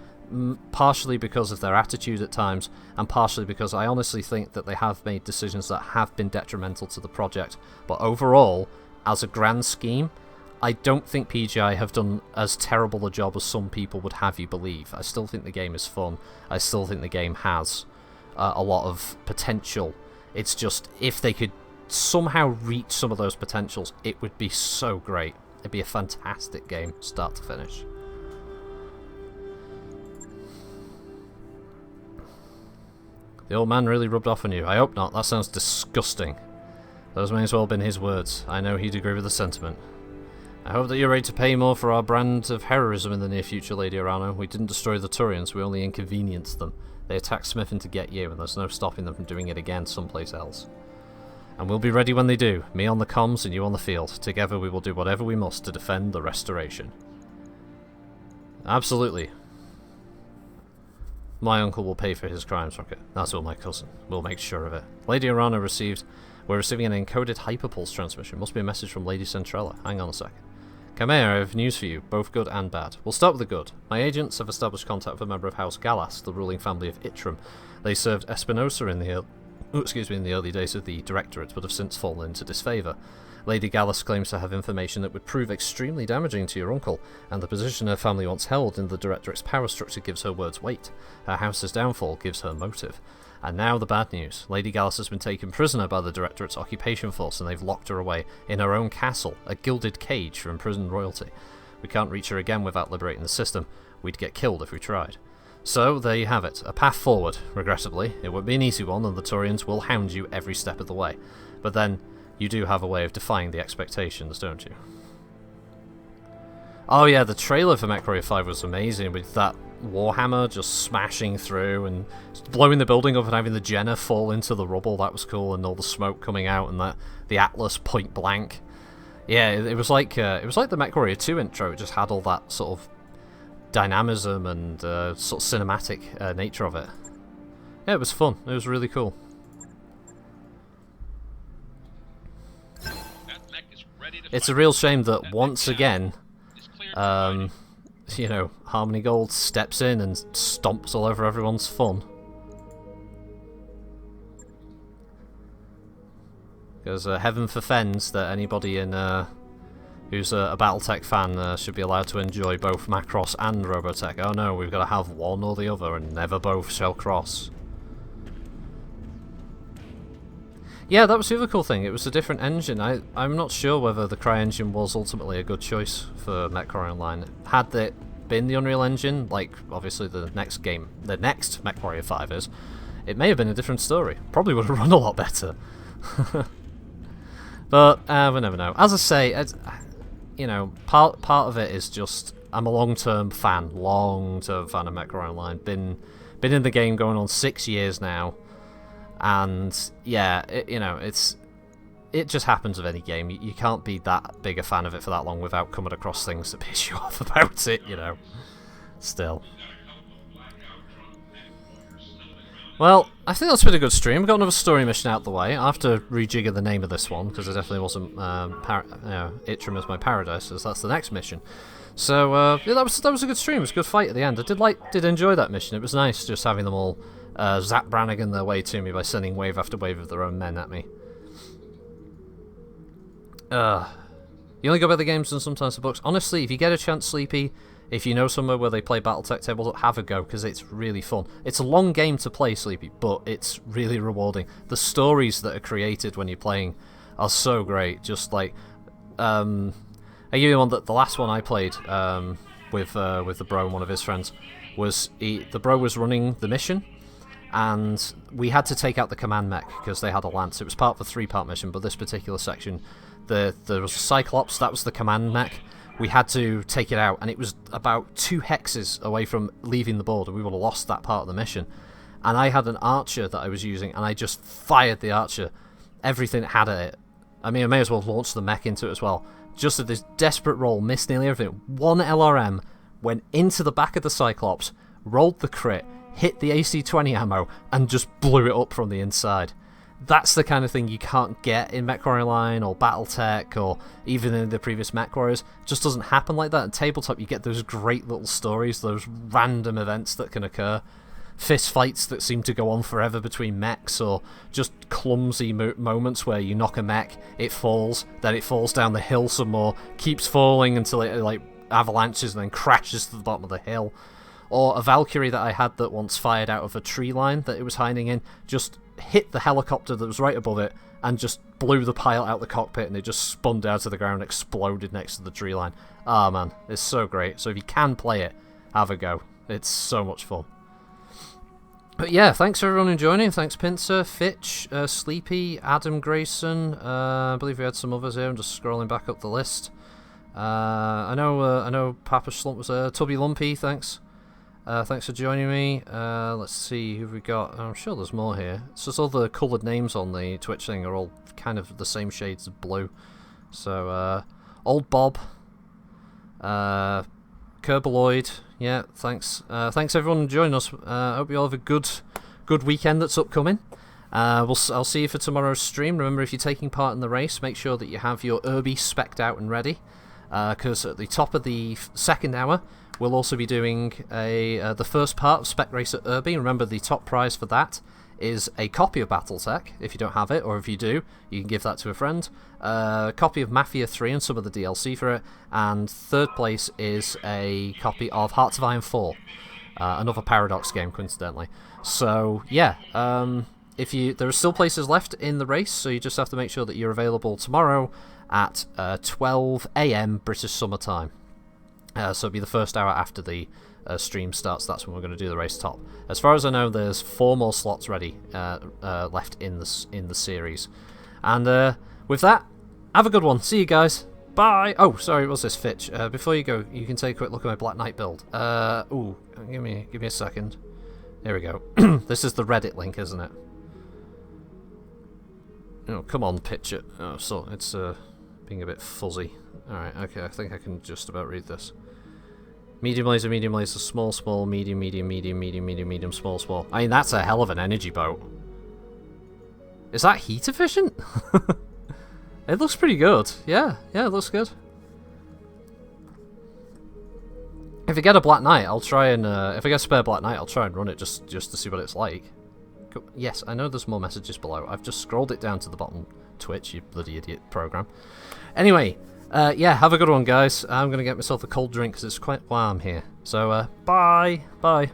partially because of their attitude at times, and partially because I honestly think that they have made decisions that have been detrimental to the project. But overall, as a grand scheme, I don't think PGI have done as terrible a job as some people would have you believe. I still think the game is fun. I still think the game has a lot of potential. It's just, if they could somehow reach some of those potentials, it would be so great. It'd be a fantastic game, start to finish. The old man really rubbed off on you. I hope not. That sounds disgusting. Those may as well have been his words. I know he'd agree with the sentiment. I hope that you're ready to pay more for our brand of heroism in the near future, Lady Arano. We didn't destroy the Turians, we only inconvenienced them. They attacked Smithon to get you, and there's no stopping them from doing it again someplace else. And we'll be ready when they do, me on the comms and you on the field. Together we will do whatever we must to defend the Restoration. Absolutely. My uncle will pay for his crimes, Rocket. That's all my cousin. We'll make sure of it. Lady Arano we're receiving an encoded hyperpulse transmission. Must be a message from Lady Centrella. Hang on a second. Kamea, I have news for you, both good and bad. We'll start with the good. My agents have established contact with a member of House Gallas, the ruling family of Itram. They served Espinosa in the early days of the Directorate, but have since fallen into disfavour. Lady Gallas claims to have information that would prove extremely damaging to your uncle, and the position her family once held in the Directorate's power structure gives her words weight. Her house's downfall gives her motive. And now the bad news. Lady Gallas has been taken prisoner by the Directorate's occupation force, and they've locked her away in her own castle, a gilded cage for imprisoned royalty. We can't reach her again without liberating the system. We'd get killed if we tried. So, there you have it. A path forward, regrettably. It won't be an easy one, and the Turians will hound you every step of the way. But then, you do have a way of defying the expectations, don't you? Oh yeah, the trailer for MechWarrior 5 was amazing, with that Warhammer just smashing through and blowing the building up and having the Jenna fall into the rubble. That was cool, and all the smoke coming out, and the Atlas point blank. Yeah, it was like the MechWarrior 2 intro. It just had all that sort of dynamism and sort of cinematic nature of it. Yeah, it was fun. It was really cool. It's a real shame that once again, you know, Harmony Gold steps in and stomps all over everyone's fun. Because heaven forfends that anybody in who's a Battletech fan should be allowed to enjoy both Macross and Robotech. Oh no, we've got to have one or the other, and never both shall cross. Yeah, that was the other cool thing. It was a different engine. I'm not sure whether the CryEngine was ultimately a good choice for MechWarrior Online. Had it been the Unreal Engine, like obviously the next MechWarrior 5 is, it may have been a different story. Probably would have run a lot better. But we never know. As I say, you know, part of it is just I'm a long-term fan of MechWarrior Online. Been in the game going on 6 years now. And yeah, you know, it just happens with any game. You can't be that big a fan of it for that long without coming across things that piss you off about it, you know. Still. Well, I think that's been a good stream. We've got another story mission out the way. I have to rejigger the name of this one, because it definitely wasn't Itrim as my Paradise, as that's the next mission. So, yeah, that was a good stream. It was a good fight at the end. I did enjoy that mission. It was nice just having them all zap Brannigan their way to me by sending wave after wave of their own men at me. You only go by the games and sometimes the books. Honestly, if you get a chance, Sleepy, if you know somewhere where they play Battletech tabletop, have a go, because it's really fun. It's a long game to play, Sleepy, but it's really rewarding. The stories that are created when you're playing are so great. Just like, I give you one that the last one I played with the bro and one of his friends was the bro was running the mission. And we had to take out the command mech because they had a lance. It was part of a 3-part mission, but this particular section, there was a Cyclops, that was the command mech. We had to take it out, and it was about 2 hexes away from leaving the board, and we would have lost that part of the mission. And I had an archer that I was using, and I just fired the archer. Everything it had at it. I mean, I may as well launch the mech into it as well. Just at this desperate roll, missed nearly everything. One LRM went into the back of the Cyclops, rolled the crit, hit the AC-20 ammo, and just blew it up from the inside. That's the kind of thing you can't get in MechWarrior Online or Battletech or even in the previous MechWarriors. It just doesn't happen like that. In tabletop, you get those great little stories, those random events that can occur. Fist fights that seem to go on forever between mechs, or just clumsy moments where you knock a mech, it falls, then it falls down the hill some more, keeps falling until it like avalanches and then crashes to the bottom of the hill. Or a Valkyrie that I had that once fired out of a tree line that it was hiding in, just hit the helicopter that was right above it and just blew the pilot out the cockpit, and it just spun down to the ground and exploded next to the tree line. Ah, man, it's so great. So if you can play it, have a go. It's so much fun. But yeah, thanks everyone for joining. Thanks Pincer, Fitch, Sleepy, Adam Grayson. I believe we had some others here. I'm just scrolling back up the list. I know Papa Slump was there. Tubby Lumpy, thanks. Thanks for joining me. Let's see who we got. I'm sure there's more here. It's just all the coloured names on the Twitch thing are all kind of the same shades of blue. So, Old Bob, Kerbaloid, yeah, thanks. Thanks everyone for joining us. Hope you all have a good weekend that's upcoming. I'll see you for tomorrow's stream. Remember, if you're taking part in the race, make sure that you have your Irby spec'd out and ready. Because at the top of the second hour, we'll also be doing the first part of Spec Race at Irby. Remember, the top prize for that is a copy of Battletech, if you don't have it, or if you do, you can give that to a friend. A copy of Mafia 3 and some of the DLC for it. And third place is a copy of Hearts of Iron 4, another Paradox game, coincidentally. So, yeah, there are still places left in the race, so you just have to make sure that you're available tomorrow at 12 AM British Summer Time. So it'll be the first hour after the stream starts. That's when we're going to do the race top. As far as I know, there's 4 more slots ready left in the series. And with that, have a good one. See you guys. Bye. Oh, sorry, what's this, Fitch? Before you go, you can take a quick look at my Black Knight build. Ooh, give me a second. There we go. This is the Reddit link, isn't it? Oh, come on, pitch it. Oh, so it's being a bit fuzzy. Alright, okay, I think I can just about read this. Medium laser, small, small, medium, medium, medium, medium, medium, medium, small, small. I mean, that's a hell of an energy boat. Is that heat efficient? It looks pretty good. Yeah, it looks good. If I get a Black Knight, I'll try and, if I get a spare Black Knight, I'll try and run it just to see what it's like. Yes, I know there's more messages below. I've just scrolled it down to the bottom. Twitch, you bloody idiot program. Anyway, yeah, have a good one, guys. I'm going to get myself a cold drink because it's quite warm here. So, bye. Bye.